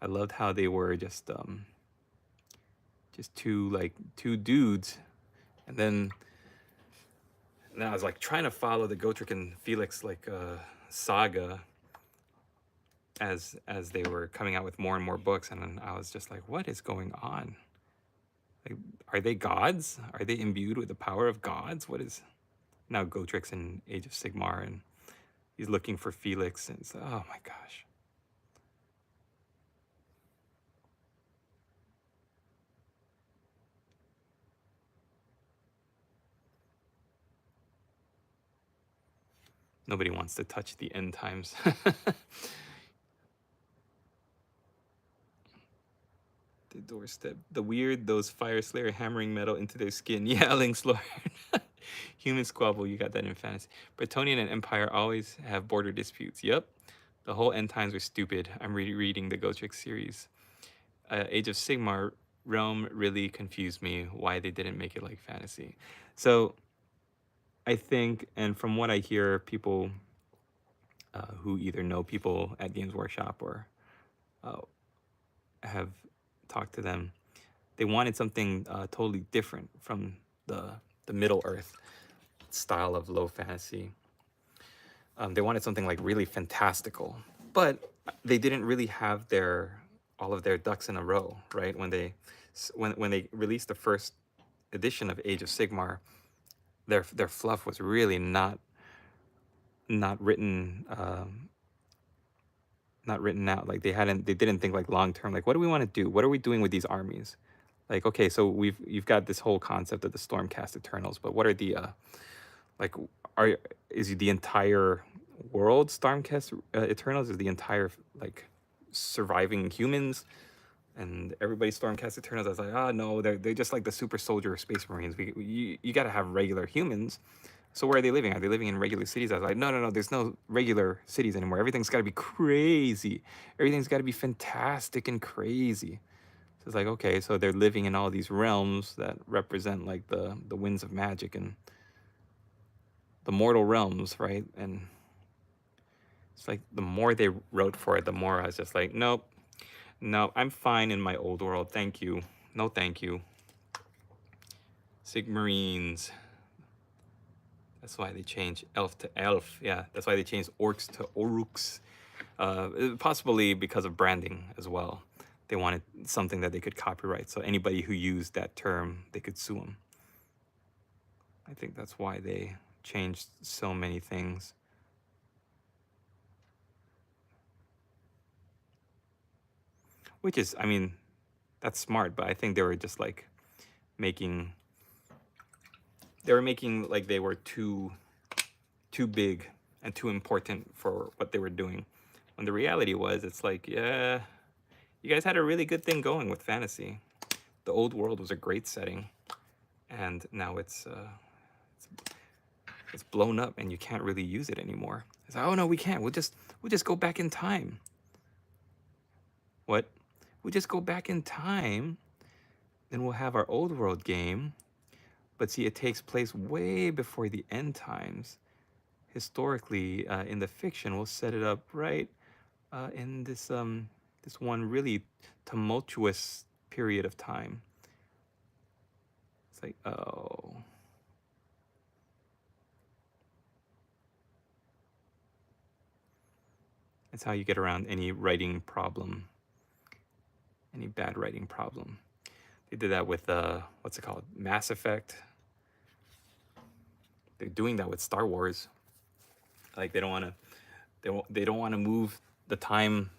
I loved how they were just two dudes, and then I was like trying to follow the Gotrek and Felix like saga as they were coming out with more and more books, and then I was just like, what is going on? Like, are they gods? Are they imbued with the power of gods? What is now Gotrek's in Age of Sigmar, and he's looking for Felix, and it's, oh my gosh. Nobody wants to touch the end times. The doorstep. The weird, those fire slayer hammering metal into their skin. Yeah, Link's Lord. Human squabble, you got that in fantasy. Bretonian and Empire always have border disputes. Yep. The whole end times were stupid. I'm rereading the Ghost Trick series. Age of Sigmar realm really confused me why they didn't make it like fantasy. So I think, and from what I hear, people who either know people at Games Workshop or uh, have talked to them, they wanted something totally different from the Middle Earth style of low fantasy. They wanted something like really fantastical, but they didn't really have all of their ducks in a row, right? When they released the first edition of Age of Sigmar, their fluff was really not written not written out. Like they didn't think like long term. Like, what do we want to do? What are we doing with these armies? Like, okay, so you've got this whole concept of the Stormcast Eternals, but what are the like are is the entire world Stormcast Eternals? Is the entire like surviving humans and everybody Stormcast Eternals? I was like, oh no, they're just like the super soldier Space Marines. You got to have regular humans. So where are they living? Are they living in regular cities? I was like, no, there's no regular cities anymore. Everything's got to be crazy. Everything's got to be fantastic and crazy. So it's like, okay, so they're living in all these realms that represent like the winds of magic and the mortal realms, right? And it's like the more they wrote for it, the more I was just like, nope, no, I'm fine in my old world. Thank you. No, thank you. Sigmarines. That's why they changed elf to elf. Yeah, that's why they changed orcs to oruks. Possibly because of branding as well. They wanted something that they could copyright. So anybody who used that term, they could sue them. I think that's why they changed so many things. Which is, I mean, that's smart, but I think they were just like making like they were too big and too important for what they were doing. When the reality was, it's like, yeah, you guys had a really good thing going with fantasy. The old world was a great setting, and now it's blown up, and you can't really use it anymore. It's like, oh no, we can't. We'll just go back in time. What? We'll just go back in time, then we'll have our old world game. But see, it takes place way before the end times. Historically, in the fiction, we'll set it up right in this one really tumultuous period of time. It's like, oh. That's how you get around any writing problem, any bad writing problem. They did that with, what's it called? Mass Effect. They're doing that with Star Wars. Like they don't want to move the time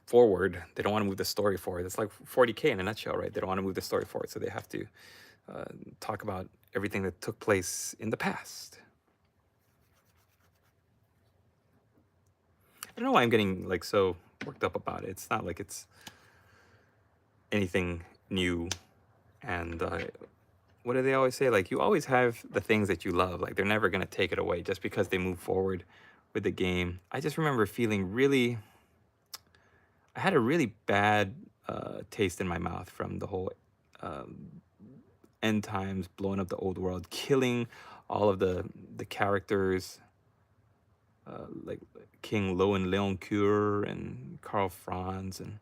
forward. They don't want to move the story forward. It's like 40K in a nutshell, right? They don't want to move the story forward, so they have to talk about everything that took place in the past. I don't know why I'm getting like so worked up about it. It's not like it's anything new. And what do they always say? Like, you always have the things that you love. Like, they're never going to take it away just because they move forward with the game. I just remember feeling really, I had a really bad taste in my mouth from the whole end times, blowing up the old world, killing all of the characters, like King Lowen Leoncoeur and Karl Franz, and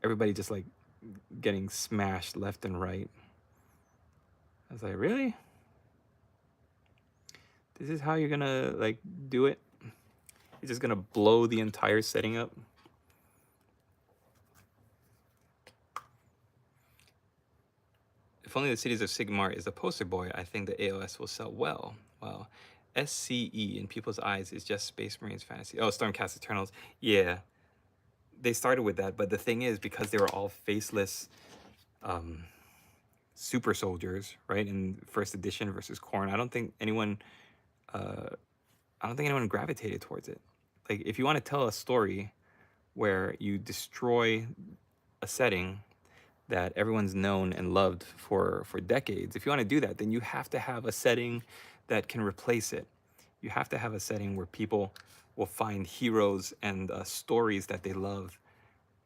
everybody just like getting smashed left and right. I was like, really? This is how you're gonna like do it? You're just gonna blow the entire setting up? If only the Cities of Sigmar is a poster boy, I think the AOS will sell well. Well, SCE in people's eyes is just Space Marines fantasy. Oh, Stormcast Eternals. Yeah, they started with that, but the thing is, because they were all faceless super soldiers, right, in first edition versus Khorne, I don't think anyone I don't think anyone gravitated towards it. Like, if you want to tell a story where you destroy a setting that everyone's known and loved for decades, if you want to do that, then you have to have a setting that can replace it. You have to have a setting where people will find heroes and stories that they love.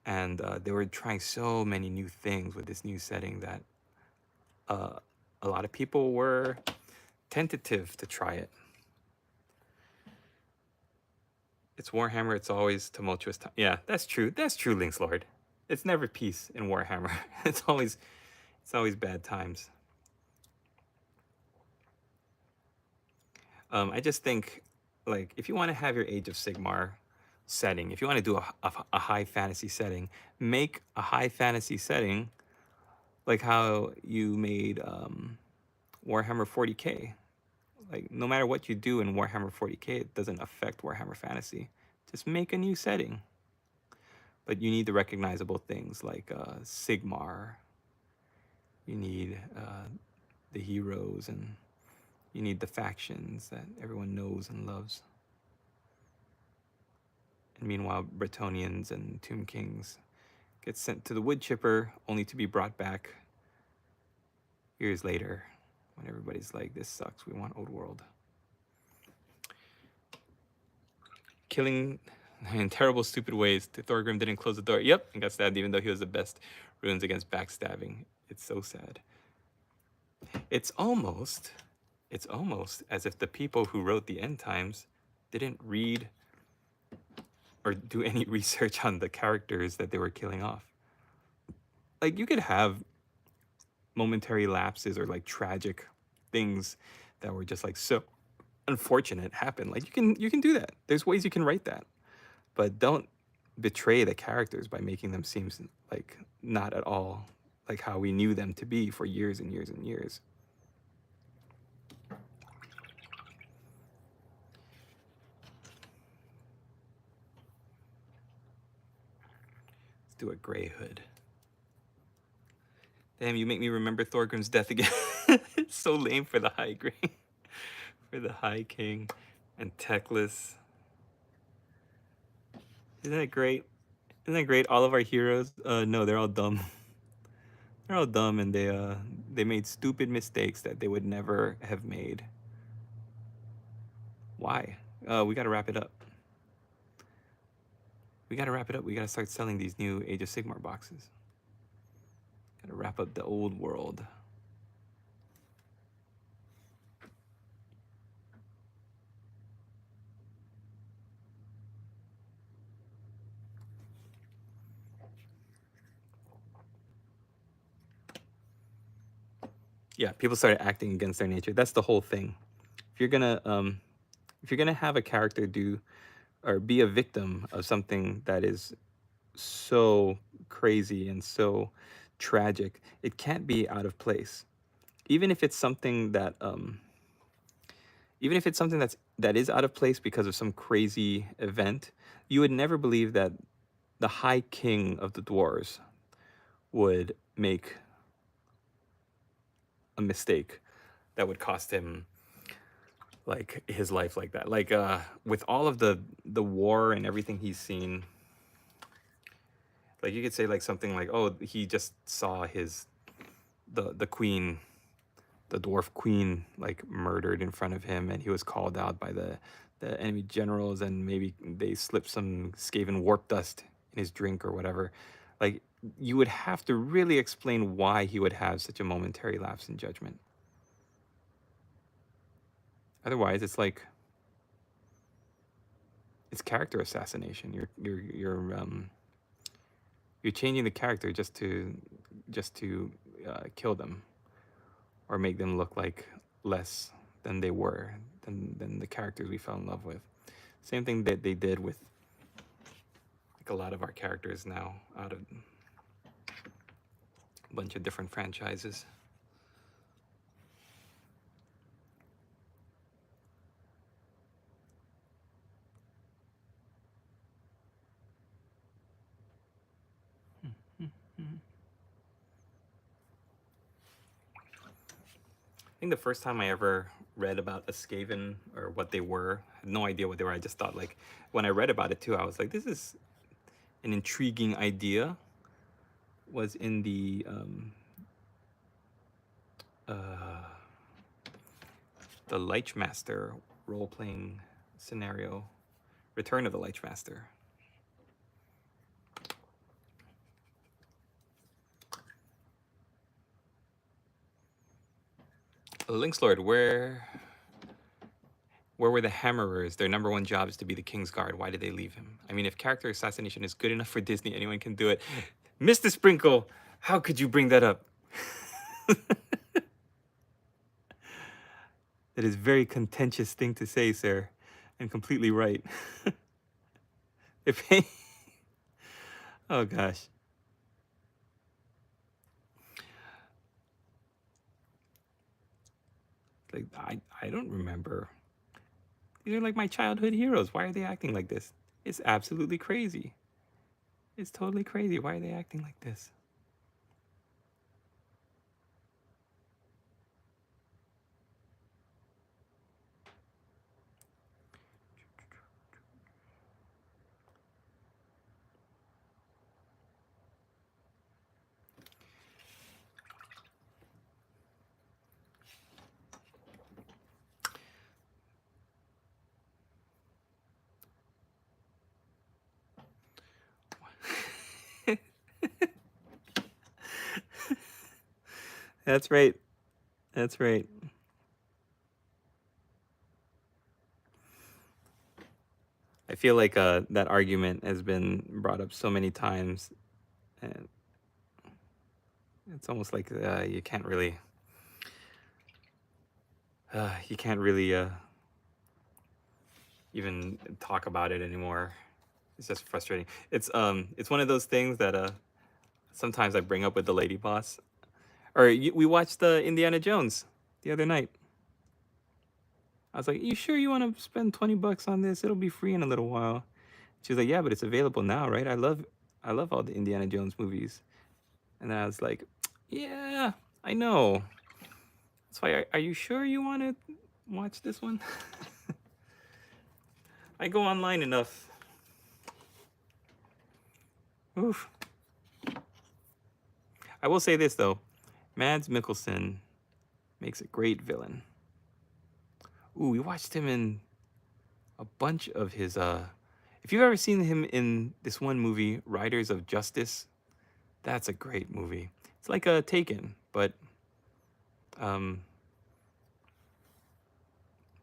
And they were trying so many new things with this new setting that a lot of people were tentative to try it. It's Warhammer. It's always tumultuous time. Yeah, that's true. That's true, Link's Lord. It's never peace in Warhammer. It's always bad times. I just think, like, if you want to have your Age of Sigmar setting, if you want to do a high fantasy setting, make a high fantasy setting like how you made Warhammer 40k. Like, no matter what you do in Warhammer 40k, it doesn't affect Warhammer Fantasy. Just make a new setting. But you need the recognizable things like Sigmar. You need the heroes, and you need the factions that everyone knows and loves. And meanwhile, Bretonians and Tomb Kings get sent to the wood chipper only to be brought back years later when everybody's like, this sucks, we want Old World. Killing in terrible, stupid ways. Thorgrim didn't close the door. Yep, and got stabbed even though he was the best runes against backstabbing. It's so sad. It's almost as if the people who wrote the end times didn't read or do any research on the characters that they were killing off. Like, you could have momentary lapses or like tragic things that were just like so unfortunate happen. Like, you can do that. There's ways you can write that. But don't betray the characters by making them seem like not at all like how we knew them to be for years and years and years. Let's do a Grey Hood. Damn, you make me remember Thorgrim's death again. It's so lame for the High Grey. For the High King and Teclis. Isn't that great? Isn't that great? All of our heroes, no, they're all dumb. They're all dumb, and they made stupid mistakes that they would never have made. Why? We gotta wrap it up. We gotta wrap it up. We gotta start selling these new Age of Sigmar boxes. Gotta wrap up the old world. Yeah, people started acting against their nature. That's the whole thing. If you're gonna have a character do or be a victim of something that is so crazy and so tragic, it can't be out of place. Even if it's something that that is out of place because of some crazy event, you would never believe that the High King of the Dwarves would make a mistake that would cost him like his life like that. Like with all of the war and everything he's seen, like you could say like something like, oh, he just saw the queen, the dwarf queen, like murdered in front of him, and he was called out by the enemy generals, and maybe they slipped some Skaven warp dust in his drink or whatever. Like, you would have to really explain why he would have such a momentary lapse in judgment. Otherwise, it's like it's character assassination. You're changing the character just to kill them or make them look like less than they were, than the characters we fell in love with. Same thing that they did with like a lot of our characters now out of a bunch of different franchises. I think the first time I ever read about a Skaven or what they were. I had no idea what they were. I just thought, like, when I read about it too, I was like, this is an intriguing idea. Was in the Leichmaster role-playing scenario, Return of the Leichmaster. Lynx Lord, where were the Hammerers? Their number one job is to be the King's Guard. Why did they leave him? I mean, if character assassination is good enough for Disney, anyone can do it. Mr. Sprinkle, how could you bring that up? That is a very contentious thing to say, sir, and completely right. If oh gosh. Like I don't remember. These are like my childhood heroes. Why are they acting like this? It's absolutely crazy. It's totally crazy. Why are they acting like this? That's right. That's right. I feel like that argument has been brought up so many times, and it's almost like you can't really even talk about it anymore. It's just frustrating. It's one of those things that sometimes I bring up with the lady boss. Or we watched the Indiana Jones the other night. I was like, "You sure you want to spend $20 on this? It'll be free in a little while." She was like, "Yeah, but it's available now, right? I love all the Indiana Jones movies." And then I was like, "Yeah, I know. That's why. Are you sure you want to watch this one?" I go online enough. Oof. I will say this though, Mads Mikkelsen makes a great villain. Ooh, we watched him in a bunch of his if you've ever seen him in this one movie, Riders of Justice, that's a great movie. It's like a Taken, but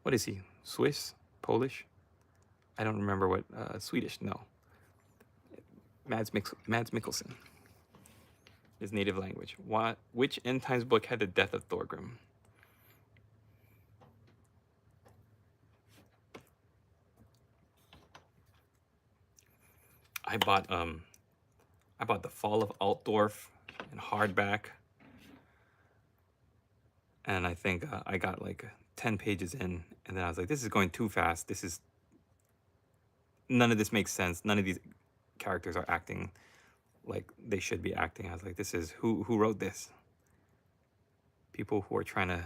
what is he? Swiss? Polish? I don't remember what Swedish, no. Mads Mikkelsen. His native language. Which end times book had the death of Thorgrim? I bought The Fall of Altdorf in hardback, and I think I got like 10 pages in, and then I was like, this is going too fast. None of this makes sense. None of these characters are acting like they should be acting. I was like, this is who wrote this? People who are trying to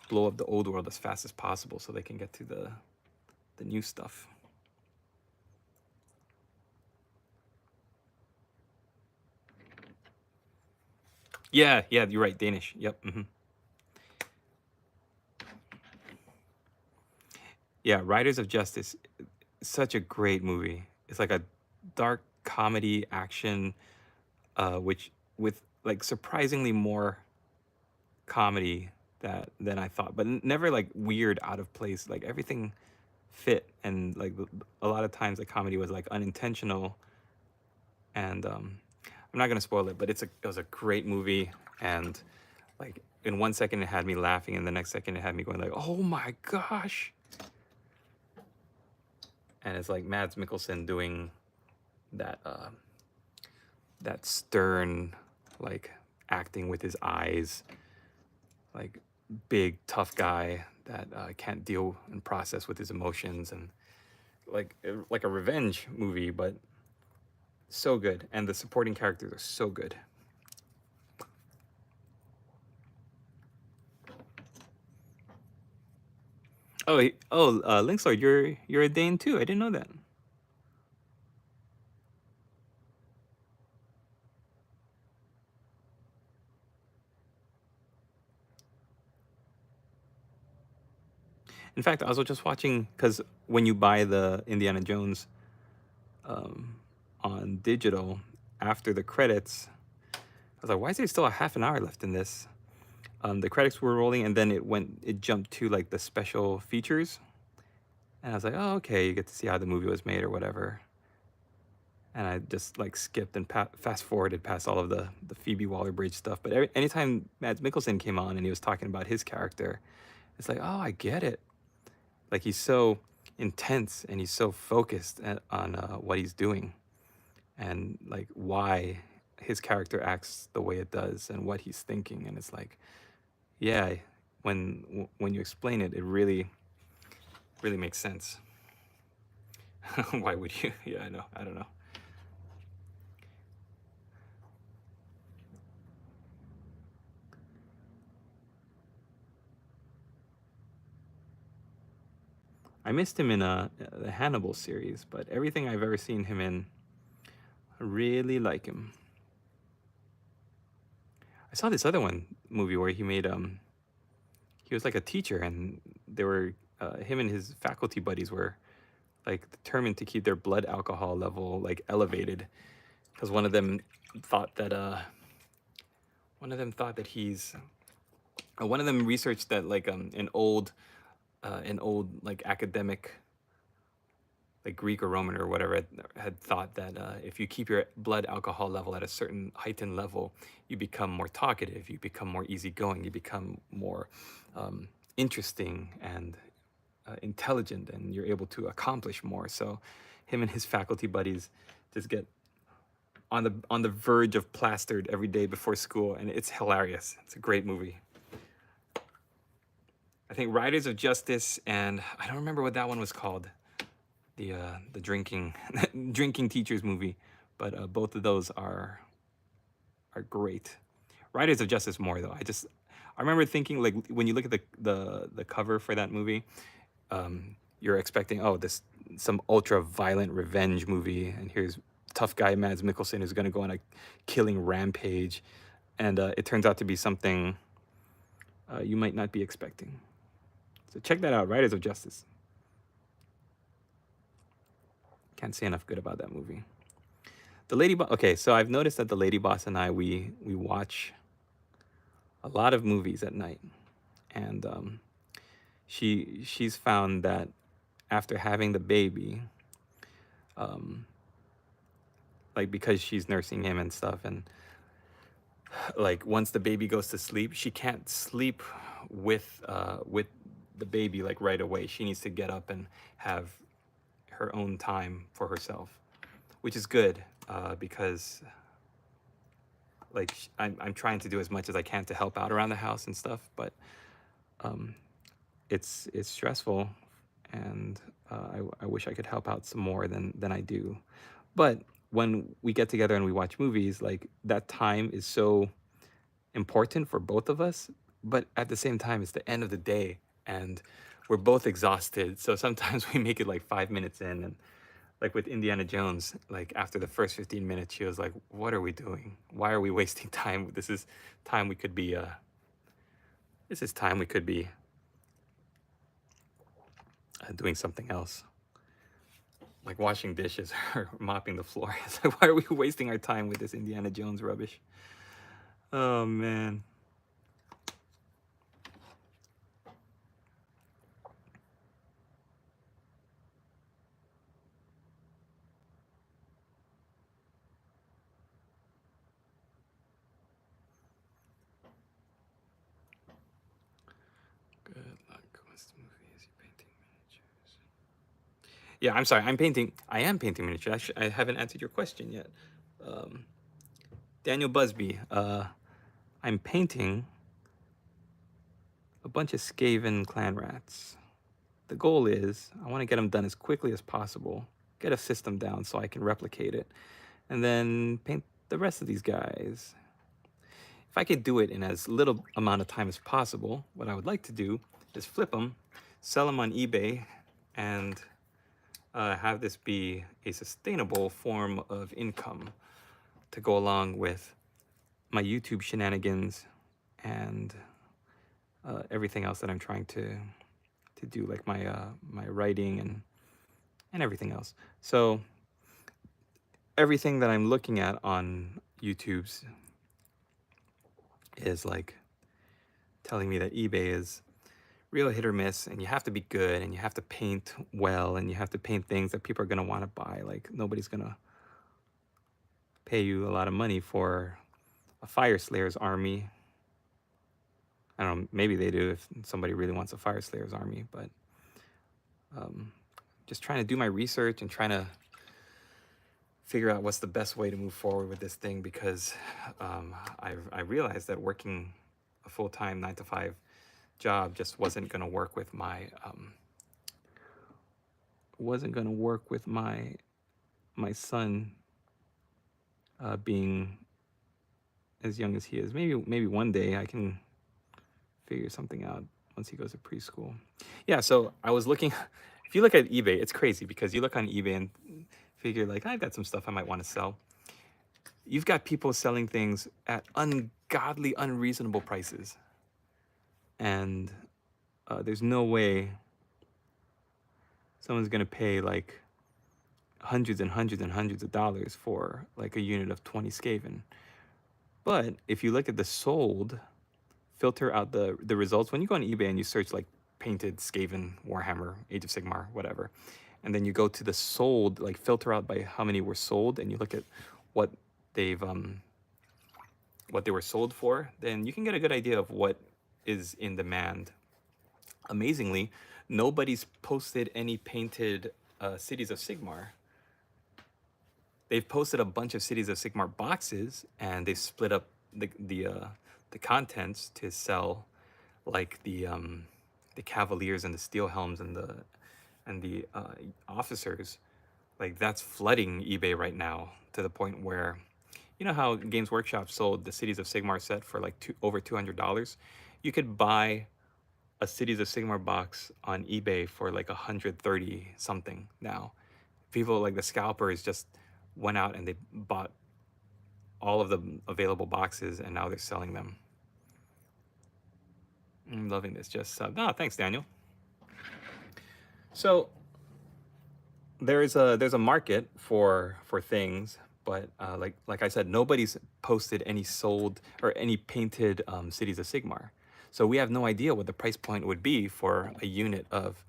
blow up the old world as fast as possible so they can get to the new stuff. Yeah, you're right. Danish. Yep. Yeah, Riders of Justice, such a great movie. It's like a dark comedy action, which with like surprisingly more comedy than I thought, but never like weird out of place. Like everything fit, and like a lot of times the comedy was like unintentional. And I'm not gonna spoil it, but it was a great movie, and like in one second it had me laughing, and the next second it had me going like, oh my gosh. And it's like Mads Mikkelsen doing that that stern like acting with his eyes, like big tough guy that can't deal and process with his emotions, and like a revenge movie, but so good. And the supporting characters are so good. Lynx Lord, you're a Dane too. I didn't know that. In fact, I was just watching because when you buy the Indiana Jones um, on digital after the credits, I was like, why is there still a half an hour left in this? The credits were rolling, and then it jumped to like the special features, and I was like, oh, okay, you get to see how the movie was made or whatever. And I just like skipped and fast forwarded past all of the Phoebe Waller-Bridge stuff. But anytime Mads Mikkelsen came on and he was talking about his character, it's like, oh, I get it. Like he's so intense and he's so focused on what he's doing, and like why his character acts the way it does and what he's thinking. And it's like, yeah, when you explain it, it really makes sense. Why would you? Yeah, I know. I don't know. I missed him in the Hannibal series, but everything I've ever seen him in, I really like him. I saw this other movie where he was like a teacher, and they were him and his faculty buddies were like determined to keep their blood alcohol level like elevated, because one of them thought that he's one of them researched that like an old like academic like Greek or Roman or whatever had thought that if you keep your blood alcohol level at a certain heightened level, you become more talkative, you become more easygoing, you become more interesting and intelligent, and you're able to accomplish more. So, him and his faculty buddies just get on the verge of plastered every day before school, and it's hilarious. It's a great movie. I think Riders of Justice, and I don't remember what that one was called. The drinking drinking teachers movie, but both of those are great. Riders of Justice more though. I remember thinking like when you look at the cover for that movie, you're expecting this some ultra violent revenge movie, and here's tough guy Mads Mikkelsen who's going to go on a killing rampage, and it turns out to be something you might not be expecting. So check that out, Riders of Justice. Can't say enough good about that movie. The Lady Boss. Okay, so I've noticed that the Lady Boss and I we watch a lot of movies at night, and she's found that after having the baby, like because she's nursing him and stuff, and like once the baby goes to sleep, she can't sleep with the baby like right away. She needs to get up and have her own time for herself, which is good because like I'm trying to do as much as I can to help out around the house and stuff, but it's stressful, and I wish I could help out some more than I do. But when we get together and we watch movies, like that time is so important for both of us, but at the same time it's the end of the day and we're both exhausted. So sometimes we make it like 5 minutes in, and like with Indiana Jones, like after the first 15 minutes, she was like, what are we doing? Why are we wasting time? Time we could be this is time we could be doing something else, like washing dishes or mopping the floor. It's like, why are we wasting our time with this Indiana Jones rubbish? Oh man. Good luck. What's the movie? Is he painting miniatures? Yeah, I'm sorry. I am painting miniatures. I haven't answered your question yet. Um, Daniel Busby. I'm painting a bunch of Skaven Clanrats. The goal is I want to get them done as quickly as possible, get a system down so I can replicate it, and then paint the rest of these guys. If I could do it in as little amount of time as possible, what I would like to do is flip them sell them on eBay, and have this be a sustainable form of income to go along with my YouTube shenanigans and everything else that I'm trying to do, like my my writing and everything else. So everything that I'm looking at on YouTube's is like telling me that eBay is real hit or miss, and you have to be good, and you have to paint well, and you have to paint things that people are gonna want to buy. Like nobody's gonna pay you a lot of money for a Fire Slayer's army. I don't know, maybe they do if somebody really wants a Fire Slayer's army, but just trying to do my research and trying to figure out what's the best way to move forward with this thing, because I realized that working a full-time 9 to 5 job just wasn't going to work with my my son being as young as he is. Maybe one day I can figure something out once he goes to preschool. Yeah, so I was looking. If you look at eBay, it's crazy because you look on eBay and figure like I've got some stuff I might want to sell. You've got people selling things at ungodly, unreasonable prices, and there's no way someone's gonna pay like hundreds and hundreds and hundreds of dollars for like a unit of 20 Skaven. But if you look at the sold, filter out the results. When you go on eBay and you search like painted Skaven, Warhammer, Age of Sigmar, whatever, and then you go to the sold, like filter out by how many were sold, and you look at what they've what they were sold for, then you can get a good idea of what is in demand. Amazingly, nobody's posted any painted Cities of Sigmar. They've posted a bunch of Cities of Sigmar boxes, and they've split up the contents to sell like the Cavaliers and the Steel Helms and the officers. Like that's flooding eBay right now to the point where, you know how Games Workshop sold the Cities of Sigmar set for like over $200. You could buy a Cities of Sigmar box on eBay for like 130 something now. People like the scalpers just went out and they bought all of the available boxes, and now they're selling them. I'm loving this. Just thanks, Daniel. So there's a market for things, but like I said, nobody's posted any sold or any painted Cities of Sigmar. So we have no idea what the price point would be for a unit of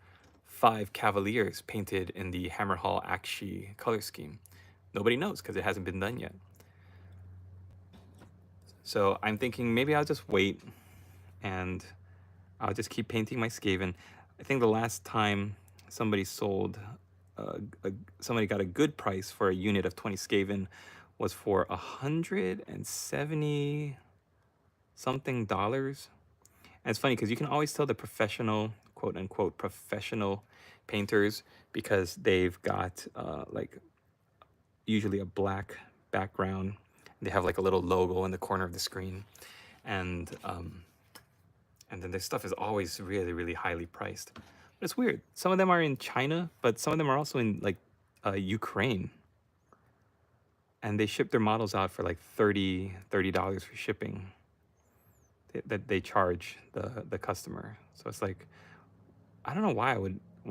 5 Cavaliers painted in the Hammerhall Akshi color scheme. Nobody knows because it hasn't been done yet. So I'm thinking maybe I'll just wait and I'll just keep painting my Skaven. I think the last time somebody sold, somebody got a good price for a unit of 20 Skaven was for $170 something dollars. And it's funny because you can always tell the professional, quote unquote, professional painters because they've got like usually a black background. They have like a little logo in the corner of the screen, and then their stuff is always really, really highly priced. But it's weird. Some of them are in China, but some of them are also in like Ukraine, and they ship their models out for like $30 for shipping. That they charge the customer. So it's like, I don't know why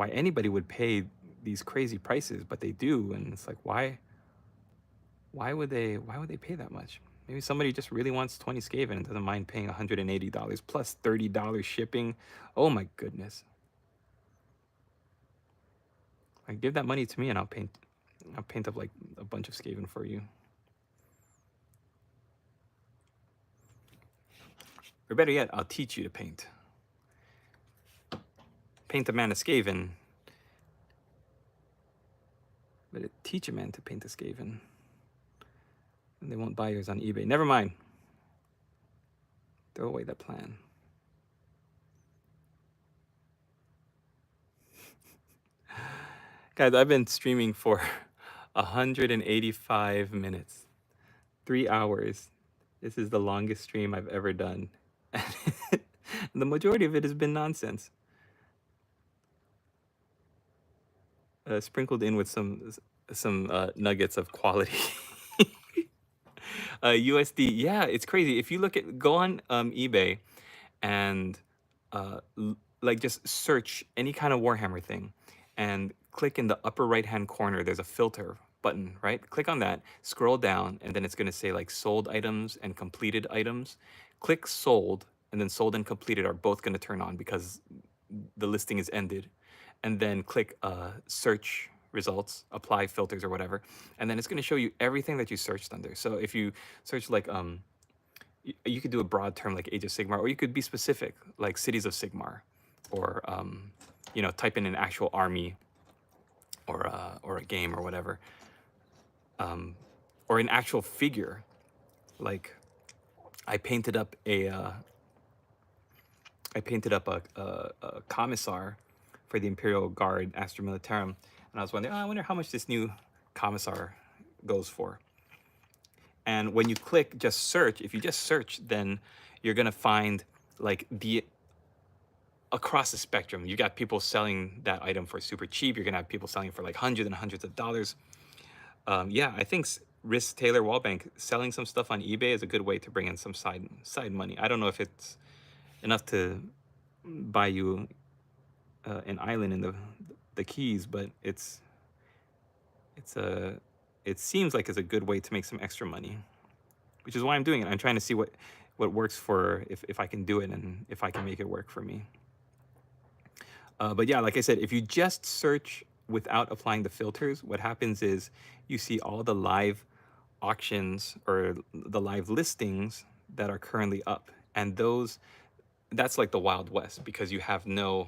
anybody would pay these crazy prices, but they do, and it's like why would they pay that much? Maybe somebody just really wants 20 Skaven and doesn't mind paying $180 plus $30 shipping. Oh my goodness. Like give that money to me and I'll paint up like a bunch of Skaven for you. Or better yet, I'll teach you to paint. Paint a man a Skaven, but teach a man to paint a Skaven. And they won't buy yours on eBay. Never mind. Throw away that plan. Guys, I've been streaming for 185 minutes. 3 hours. This is the longest stream I've ever done. The majority of it has been nonsense. sprinkled in with some nuggets of quality. USD, yeah, it's crazy. If you go on eBay and like just search any kind of Warhammer thing and click in the upper right hand corner, there's a filter button, right? Click on that, scroll down, and then it's going to say like sold items and completed items. Click sold, and then sold and completed are both going to turn on because the listing is ended. And then click search results, apply filters or whatever, and then it's going to show you everything that you searched under. So if you search like you could do a broad term like Age of Sigmar, or you could be specific like Cities of Sigmar, or type in an actual army or a game or whatever, or an actual figure. Like I painted up a commissar for the Imperial Guard Astra Militarum, and I was wondering, I wonder how much this new commissar goes for. And when you click just search, if you just search, then you're gonna find like across the spectrum. You got people selling that item for super cheap. You're gonna have people selling for like hundreds and hundreds of dollars. Yeah, I think Risk Taylor Wallbank selling some stuff on eBay is a good way to bring in some side money. I don't know if it's enough to buy you an island in the Keys, but it seems like it's a good way to make some extra money, which is why I'm doing it. I'm trying to see what works for if I can do it and if I can make it work for me. But yeah, like I said, if you just search without applying the filters, what happens is you see all the live auctions or the live listings that are currently up, and that's like the Wild West, because you have no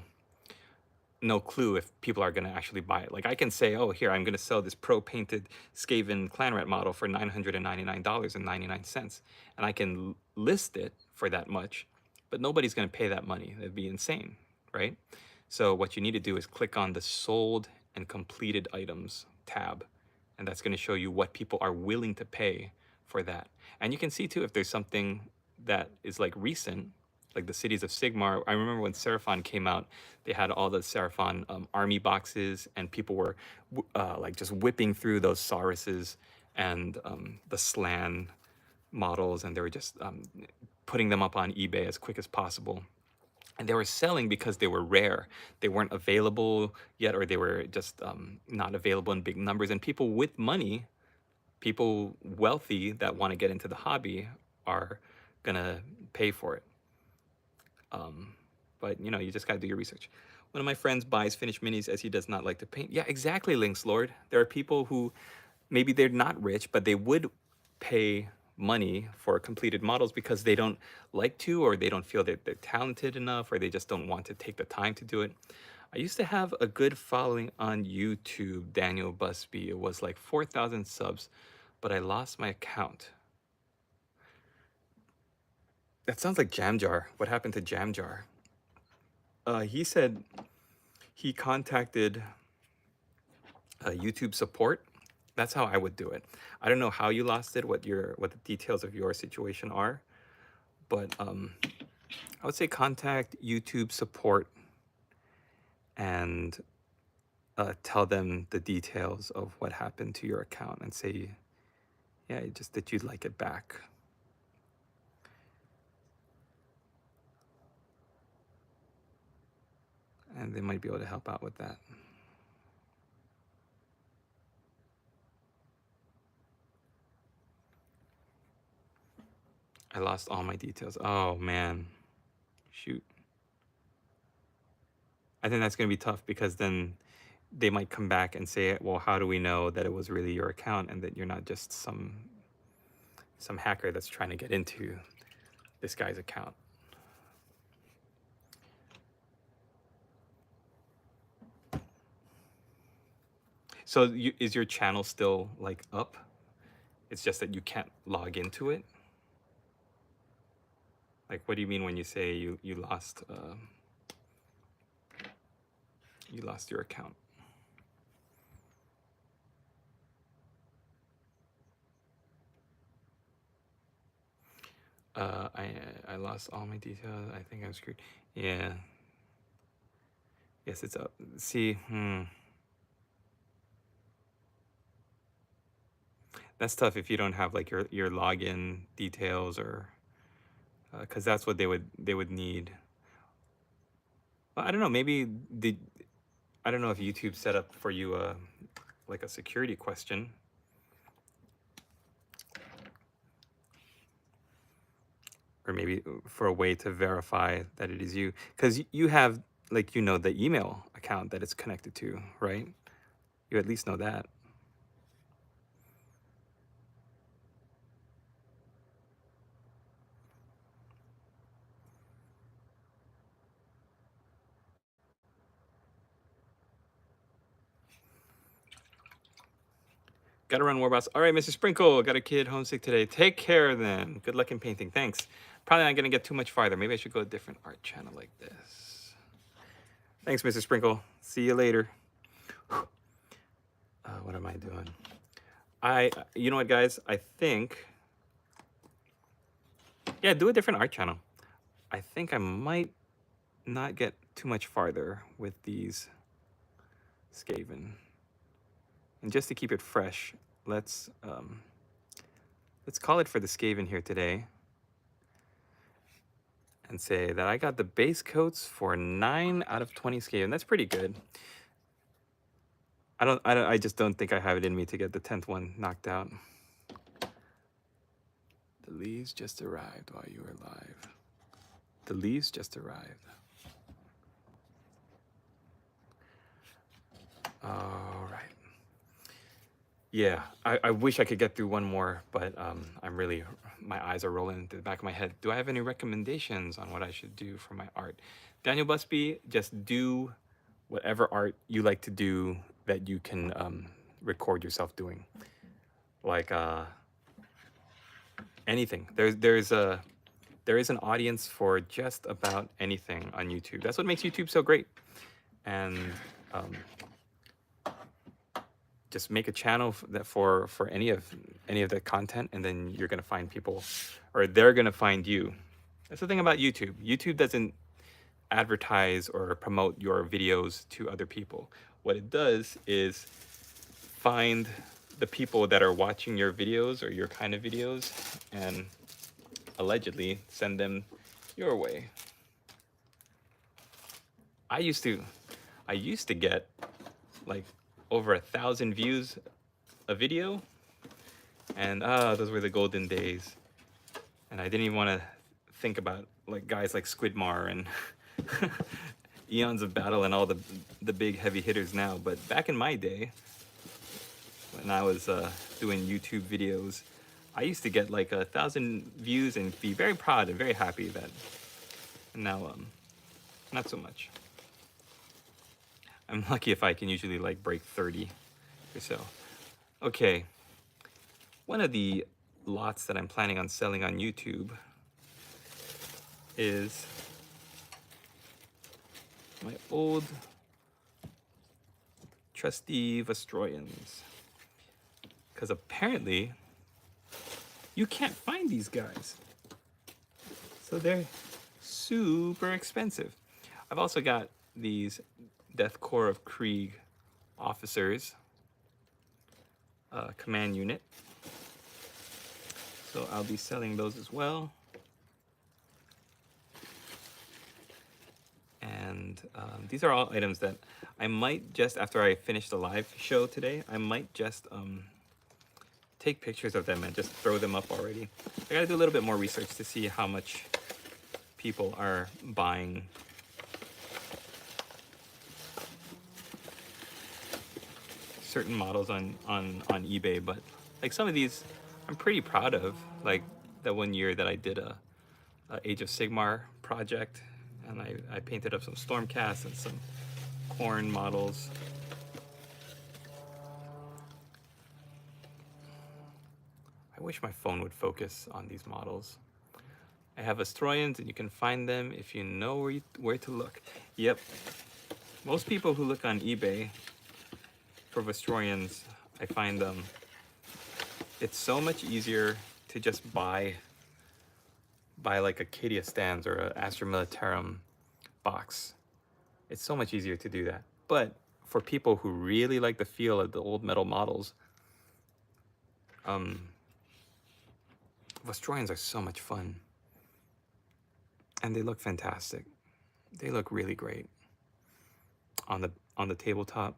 clue if people are going to actually buy it. Like I can say, oh, here, I'm going to sell this pro painted Skaven Clanrat model for $999.99, and I can list it for that much, but nobody's going to pay that money. That'd be insane, right? So what you need to do is click on the sold and completed items tab, and that's going to show you what people are willing to pay for that. And you can see too if there's something that is like recent, like the Cities of Sigmar. I remember when Seraphon came out, they had all the Seraphon army boxes, and people were like just whipping through those Sauruses and the Slan models, and they were just putting them up on eBay as quick as possible. And they were selling because they were rare. They weren't available yet, or they were just not available in big numbers. And people with money, people wealthy that want to get into the hobby, are gonna pay for it. But you just gotta do your research. One of my friends buys finished minis as he does not like to paint. Yeah, exactly, Lynx Lord. There are people who maybe they're not rich, but they would pay money for completed models because they don't like to, or they don't feel that they're talented enough, or they just don't want to take the time to do it. I used to have a good following on YouTube, Daniel Busby. It was like 4,000 subs, but I lost my account. That sounds like Jamjar. What happened to Jamjar? He said he contacted YouTube support. That's how I would do it. I don't know how you lost it, what the details of your situation are, but I would say contact YouTube support and tell them the details of what happened to your account, and say, yeah, just that you'd like it back. And they might be able to help out with that. I lost all my details. Oh man, shoot. I think that's going to be tough, because then they might come back and say, well, how do we know that it was really your account and that you're not just some hacker that's trying to get into this guy's account? So is your channel still like up? It's just that you can't log into it? Like, what do you mean when you say you lost your account? I lost all my details. I think I'm screwed. Yeah. Yes, it's up. See, That's tough if you don't have like your login details, or because that's what they would need. Well, I don't know. Maybe I don't know if YouTube set up for you like a security question, or maybe for a way to verify that it is you, because you have like the email account that it's connected to, right? You at least know that. Gotta run, Warboss. All right, Mrs. Sprinkle, got a kid homesick today. Take care then. Good luck in painting. Thanks. Probably not gonna get too much farther. Maybe I should go a different art channel like this. Thanks, Mrs. Sprinkle. See you later. What am I doing? You know what, guys? I think, yeah, do a different art channel. I think I might not get too much farther with these Skaven. And just to keep it fresh, let's call it for the Skaven here today, and say that I got the base coats for 9 out of 20 Skaven. That's pretty good. I just don't think I have it in me to get the 10th one knocked out. The leaves just arrived while you were alive. The leaves just arrived. All right. Yeah, I wish I could get through one more, but my eyes are rolling into the back of my head. Do I have any recommendations on what I should do for my art? Daniel Busby, just do whatever art you like to do that you can record yourself doing. Like anything. There is an audience for just about anything on YouTube. That's what makes YouTube so great. And just make a channel for any of the content, and then you're gonna find people, or they're gonna find you. That's the thing about YouTube. YouTube doesn't advertise or promote your videos to other people. What it does is find the people that are watching your videos or your kind of videos, and allegedly send them your way. I used to get like over 1,000 views a video, and those were the golden days. And I didn't even want to think about like guys like Squidmar and Eons of Battle and all the big heavy hitters now. But back in my day, when I was doing YouTube videos, I used to get like 1,000 views and be very proud and very happy that. And now, not so much. I'm lucky if I can usually like break 30 or so. Okay, one of the lots that I'm planning on selling on YouTube is my old trusty Vestroyans. Because apparently you can't find these guys. So they're super expensive. I've also got these Death Corps of Krieg officers command unit. So I'll be selling those as well. And these are all items that I might just, after I finish the live show today, I might just take pictures of them and just throw them up already. I gotta do a little bit more research to see how much people are buying certain models on eBay, but like some of these I'm pretty proud of. Like that one year that I did a Age of Sigmar project, and I painted up some Stormcast and some Corn models. I wish my phone would focus on these models. I have Astroyans, and you can find them if you know where to look. Yep. Most people who look on eBay for Vestroyans, I find it's so much easier to just buy like a Cadia Stans or a Astra Militarum box. It's so much easier to do that. But for people who really like the feel of the old metal models, Vostroyans are so much fun, and they look fantastic. They look really great on the tabletop.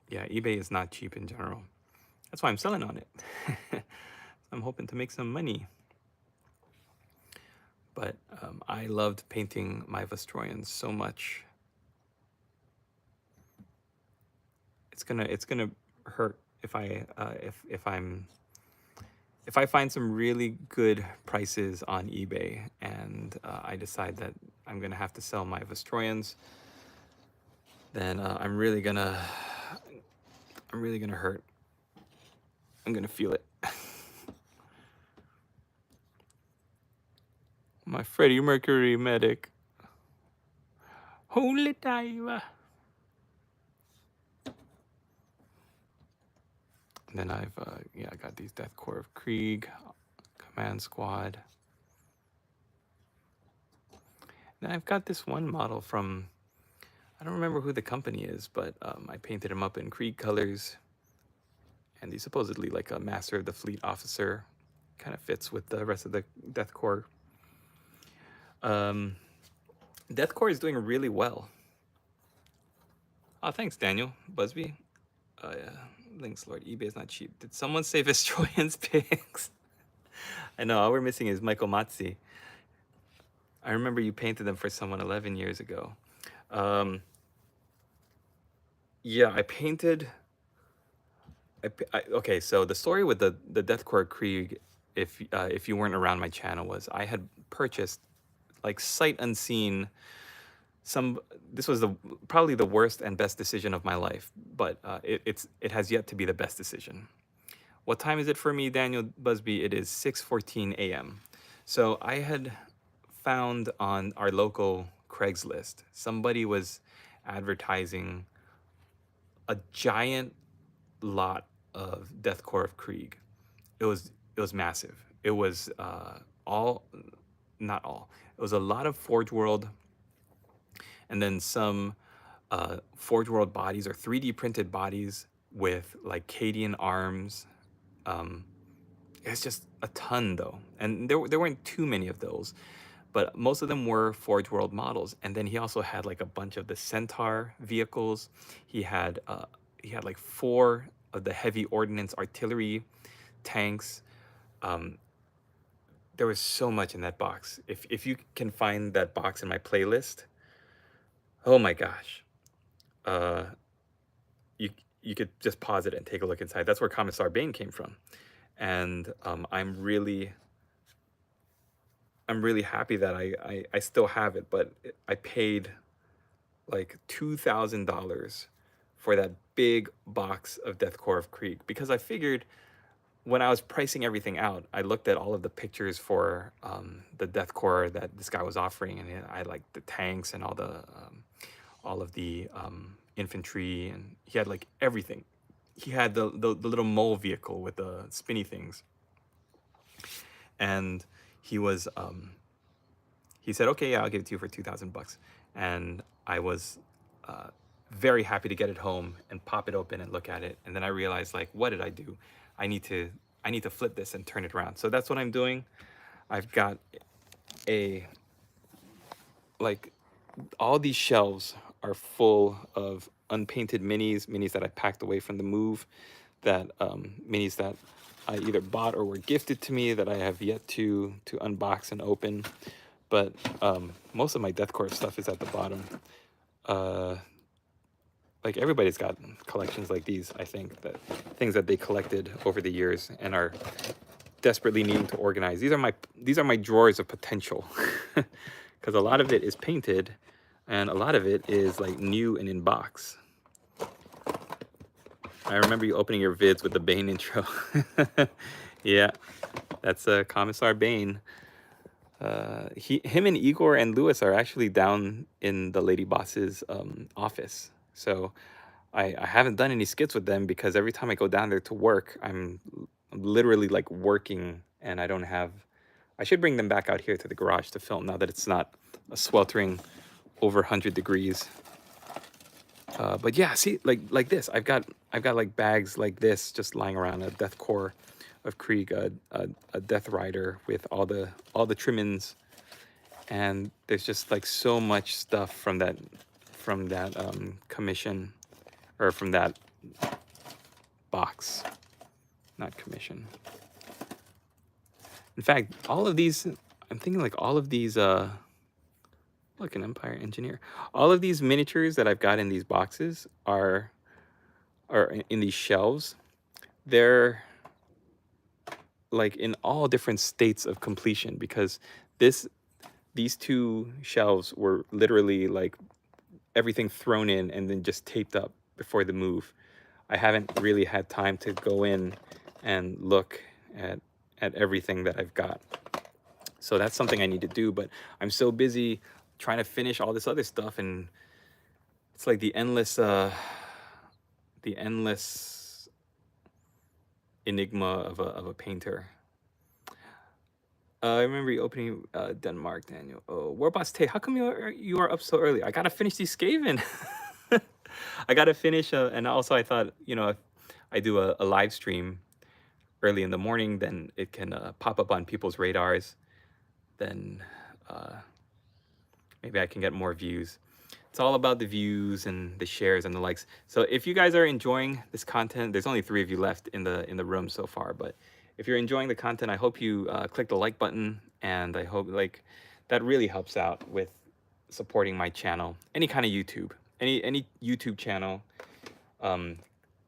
Yeah, eBay is not cheap in general. That's why I'm selling on it. I'm hoping to make some money. But I loved painting my Vostroyans so much. It's gonna hurt if I find some really good prices on eBay and I decide that I'm gonna have to sell my Vostroyans, then I'm really gonna hurt. I'm gonna feel it. My Freddie Mercury medic. Holy diver. And then I've I got these Death Corps of Krieg, Command Squad. And I've got this one model from, I don't remember who the company is, but I painted him up in Krieg colors. And he's supposedly like a Master of the Fleet officer. Kind of fits with the rest of the Death Corps. Death Corps is doing really well. Oh, thanks, Daniel Busby. Yeah. Links, Lord. eBay is not cheap. Did someone say Vestroyan's pics? I know, all we're missing is Michael Matzi. I remember you painted them for someone 11 years ago. Yeah, I painted... okay, so the story with the Death Corps Krieg, if you weren't around my channel, was I had purchased, like sight unseen, this was probably the worst and best decision of my life, but it has yet to be the best decision. What time is it for me, Daniel Busby? It is 6:14 a.m. So I had found on our local Craigslist, somebody was advertising a giant lot of Death Corps of Krieg. It was massive. It was not all. It was a lot of Forge World, and then some Forge World bodies or 3D printed bodies with like Cadian arms. It's just a ton though, and there weren't too many of those, but most of them were Forge World models. And then he also had like a bunch of the Centaur vehicles. He had like 4 of the heavy ordnance artillery tanks. There was so much in that box. If you can find that box in my playlist, oh my gosh, you could just pause it and take a look inside. That's where Commissar Bane came from, and I'm really happy that I still have it. But I paid like $2,000 for that big box of Death Corps of Krieg, because I figured, when I was pricing everything out, I looked at all of the pictures for the Death Corps that this guy was offering, and I liked the tanks and all of the infantry, and he had like everything. He had the little mole vehicle with the spinny things, and he was he said, okay, yeah, I'll give it to you for $2,000, and I was very happy to get it home and pop it open and look at it. And then I realized, like, what did I do? I need to flip this and turn it around. So that's what I'm doing. I've got all these shelves are full of unpainted minis that I packed away from the move, minis that I either bought or were gifted to me that I have yet to unbox and open. But most of my Death Corps stuff is at the bottom. Like, everybody's got collections like these, I think, things that they collected over the years and are desperately needing to organize. These are my drawers of potential, because a lot of it is painted and a lot of it is like new and in box. I remember you opening your vids with the Bane intro. Yeah, that's Commissar Bane. Him and Igor and Lewis are actually down in the Lady Boss's office. So I haven't done any skits with them, because every time I go down there to work, I'm literally like working, and I should bring them back out here to the garage to film, now that it's not a sweltering over 100 degrees. But yeah, see, like this, I've got like bags like this just lying around, a death core of Krieg, a death rider with all the trimmings, and there's just like so much stuff from that commission, or from that box, not commission. In fact, all of these, I'm thinking like all of these, look, an Empire Engineer. All of these miniatures that I've got in these boxes are in these shelves. They're like in all different states of completion, because these two shelves were literally like everything thrown in and then just taped up before the move. I haven't really had time to go in and look at everything that I've got. So that's something I need to do, but I'm so busy trying to finish all this other stuff, and it's like the endless enigma of a painter. I remember you opening Denmark, Daniel. Oh, Warboss Tay, how come you are up so early? I gotta finish these Skaven. I gotta finish, and also I thought, you know, if I do a live stream early in the morning, then it can pop up on people's radars. Then maybe I can get more views. It's all about the views and the shares and the likes. So if you guys are enjoying this content, there's only 3 of you left in the room so far, but if you're enjoying the content, I hope you click the like button, and I hope like that really helps out with supporting my channel. Any kind of YouTube, any YouTube channel,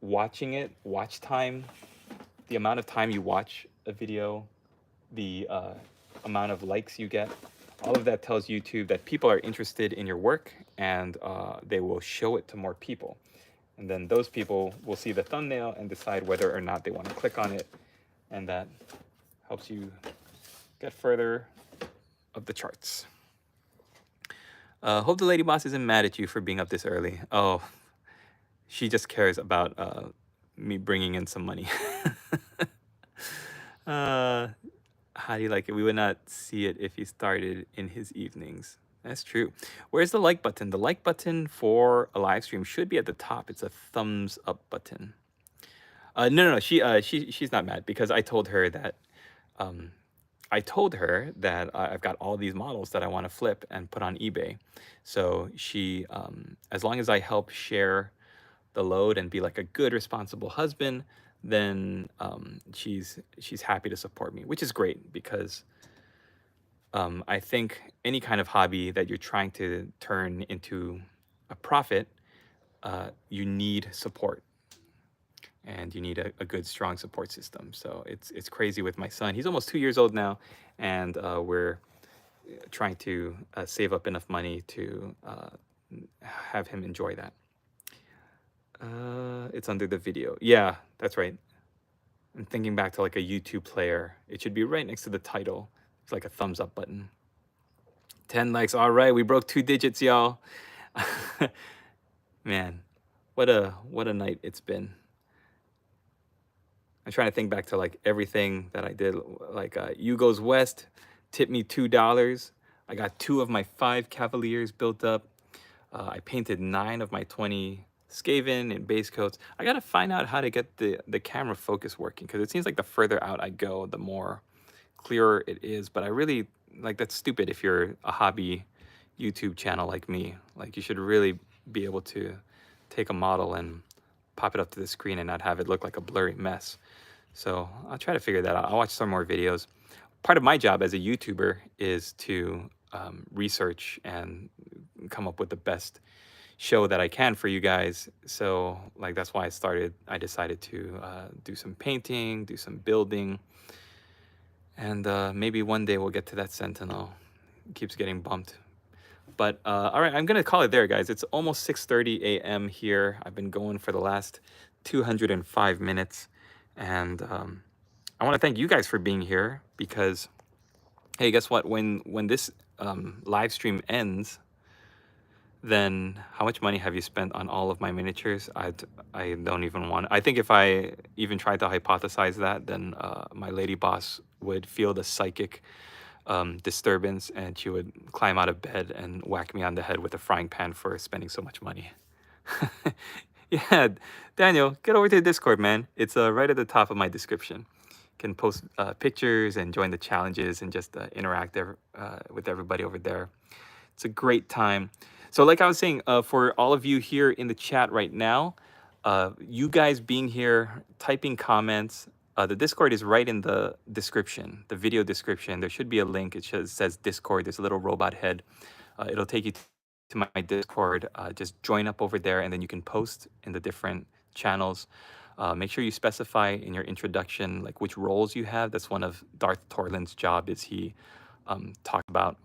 watching it, watch time, the amount of time you watch a video, the amount of likes you get, all of that tells YouTube that people are interested in your work, and they will show it to more people. And then those people will see the thumbnail and decide whether or not they want to click on it. And that helps you get further up the charts. Hope the lady boss isn't mad at you for being up this early. Oh, she just cares about me bringing in some money. How do you like it? We would not see it if he started in his evenings. That's true. Where's the like button? The like button for a live stream should be at the top. It's a thumbs up button. No. She's not mad, because I told her that I've got all these models that I want to flip and put on eBay. So she, as long as I help share the load and be like a good, responsible husband, then she's happy to support me, which is great, because I think any kind of hobby that you're trying to turn into a profit, you need support, and you need a good, strong support system. So it's crazy with my son. He's almost 2 years old now, and we're trying to save up enough money to have him enjoy that. It's under the video. Yeah, that's right. I'm thinking back to like a YouTube player. It should be right next to the title. It's like a thumbs up button. 10 likes. All right, we broke 2 digits, y'all. Man, what a night it's been. I'm trying to think back to like everything that I did. Like You Goes West tipped me $2. I got 2 of my 5 Cavaliers built up. I painted 9 of my 20 Skaven and base coats. I gotta find out how to get the camera focus working, because it seems like the further out I go, the more clearer it is. But I really, like, that's stupid if you're a hobby YouTube channel like me. Like, you should really be able to take a model and pop it up to the screen and not have it look like a blurry mess. So I'll try to figure that out. I'll watch some more videos. Part of my job as a YouTuber is to research and come up with the best show that I can for you guys. So like, that's why I decided to do some painting, do some building, and maybe one day we'll get to that Sentinel. It keeps getting bumped. But all right, I'm gonna call it there, guys. It's almost 6:30 a.m. here. I've been going for the last 205 minutes, and I want to thank you guys for being here, because hey, guess what? When this live stream ends, then how much money have you spent on all of my miniatures? I don't even want. I think if I even tried to hypothesize that, then my lady boss would feel the psychic disturbance, and she would climb out of bed and whack me on the head with a frying pan for spending so much money. Yeah, Daniel, get over to the Discord, man. It's right at the top of my description. You can post pictures and join the challenges and just interact there, with everybody over there. It's a great time. So, like I was saying, for all of you here in the chat right now, you guys being here, typing comments, the Discord is right in the description, the video description. There should be a link. Says Discord. There's a little robot head. It'll take you to my Discord. Just join up over there, and then you can post in the different channels. Make sure you specify in your introduction like which roles you have. That's one of Darth Torlin's job. Is he talk about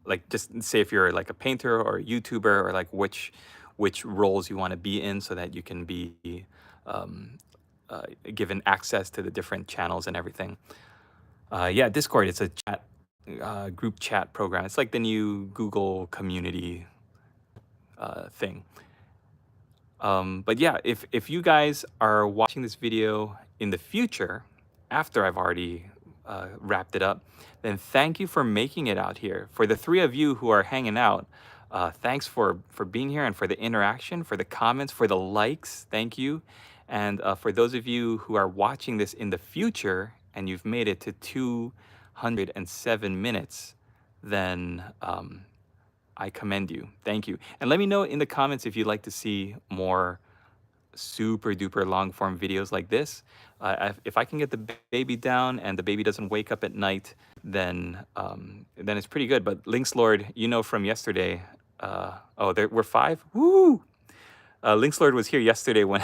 like just say if you're like a painter or a YouTuber or like which roles you want to be in so that you can be um, given access to the different channels and everything. Yeah, Discord, it's a chat group chat program. It's like the new Google community thing. But yeah, if you guys are watching this video in the future, after I've already wrapped it up, then thank you for making it out here. For the three of you who are hanging out, thanks for being here and for the interaction, for the comments, for the likes. Thank you. And for those of you who are watching this in the future and you've made it to 207 minutes, then I commend you. Thank you. And let me know in the comments if you'd like to see more super duper long form videos like this. If I can get the baby down and the baby doesn't wake up at night, then it's pretty good. But Lynx Lord, you know from yesterday, oh, there we're 5. Woo! Lynx Lord was here yesterday when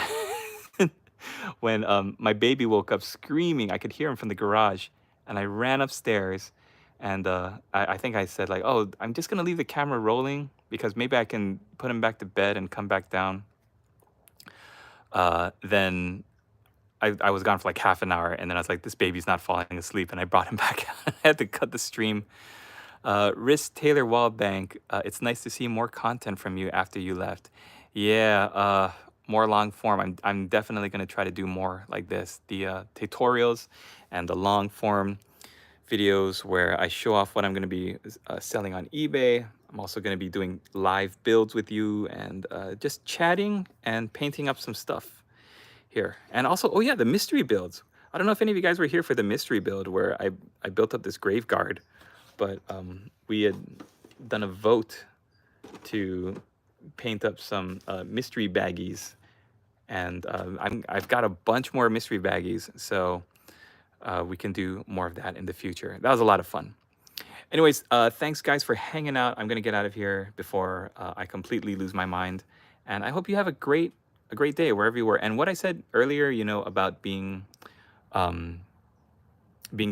when my baby woke up screaming. I could hear him from the garage, and I ran upstairs, and I think I said like, "Oh, I'm just gonna leave the camera rolling because maybe I can put him back to bed and come back down." Then I was gone for like half an hour, and then I was like, "This baby's not falling asleep," and I brought him back. I had to cut the stream. Riss Taylor Wallbank, it's nice to see more content from you after you left. Yeah, more long form. I'm definitely gonna try to do more like this. The tutorials and the long form videos where I show off what I'm gonna be selling on eBay. I'm also gonna be doing live builds with you and just chatting and painting up some stuff here. And also, oh yeah, the mystery builds. I don't know if any of you guys were here for the mystery build where I built up this grave guard, but we had done a vote to paint up some mystery baggies, and I've got a bunch more mystery baggies, so we can do more of that in the future. That was a lot of fun. Anyways, thanks guys for hanging out. I'm gonna get out of here before I completely lose my mind, and I hope you have a great day wherever you were. And what I said earlier, you know, about being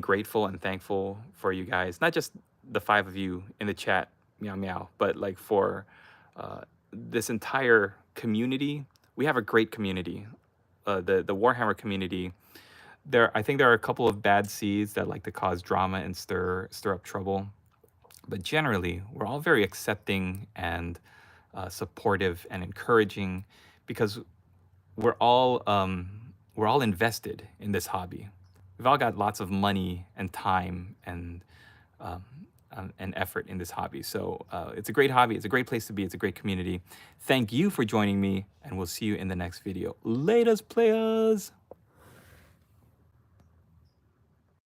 grateful and thankful for you guys, not just the 5 of you in the chat, meow meow, but like for this entire community. We have a great community, the Warhammer community. I think there are a couple of bad seeds that like to cause drama and stir up trouble, but generally we're all very accepting and supportive and encouraging because we're all invested in this hobby. We've all got lots of money and time and effort in this hobby. So it's a great hobby. It's a great place to be. It's a great community. Thank you for joining me, and we'll see you in the next video. Laters, players.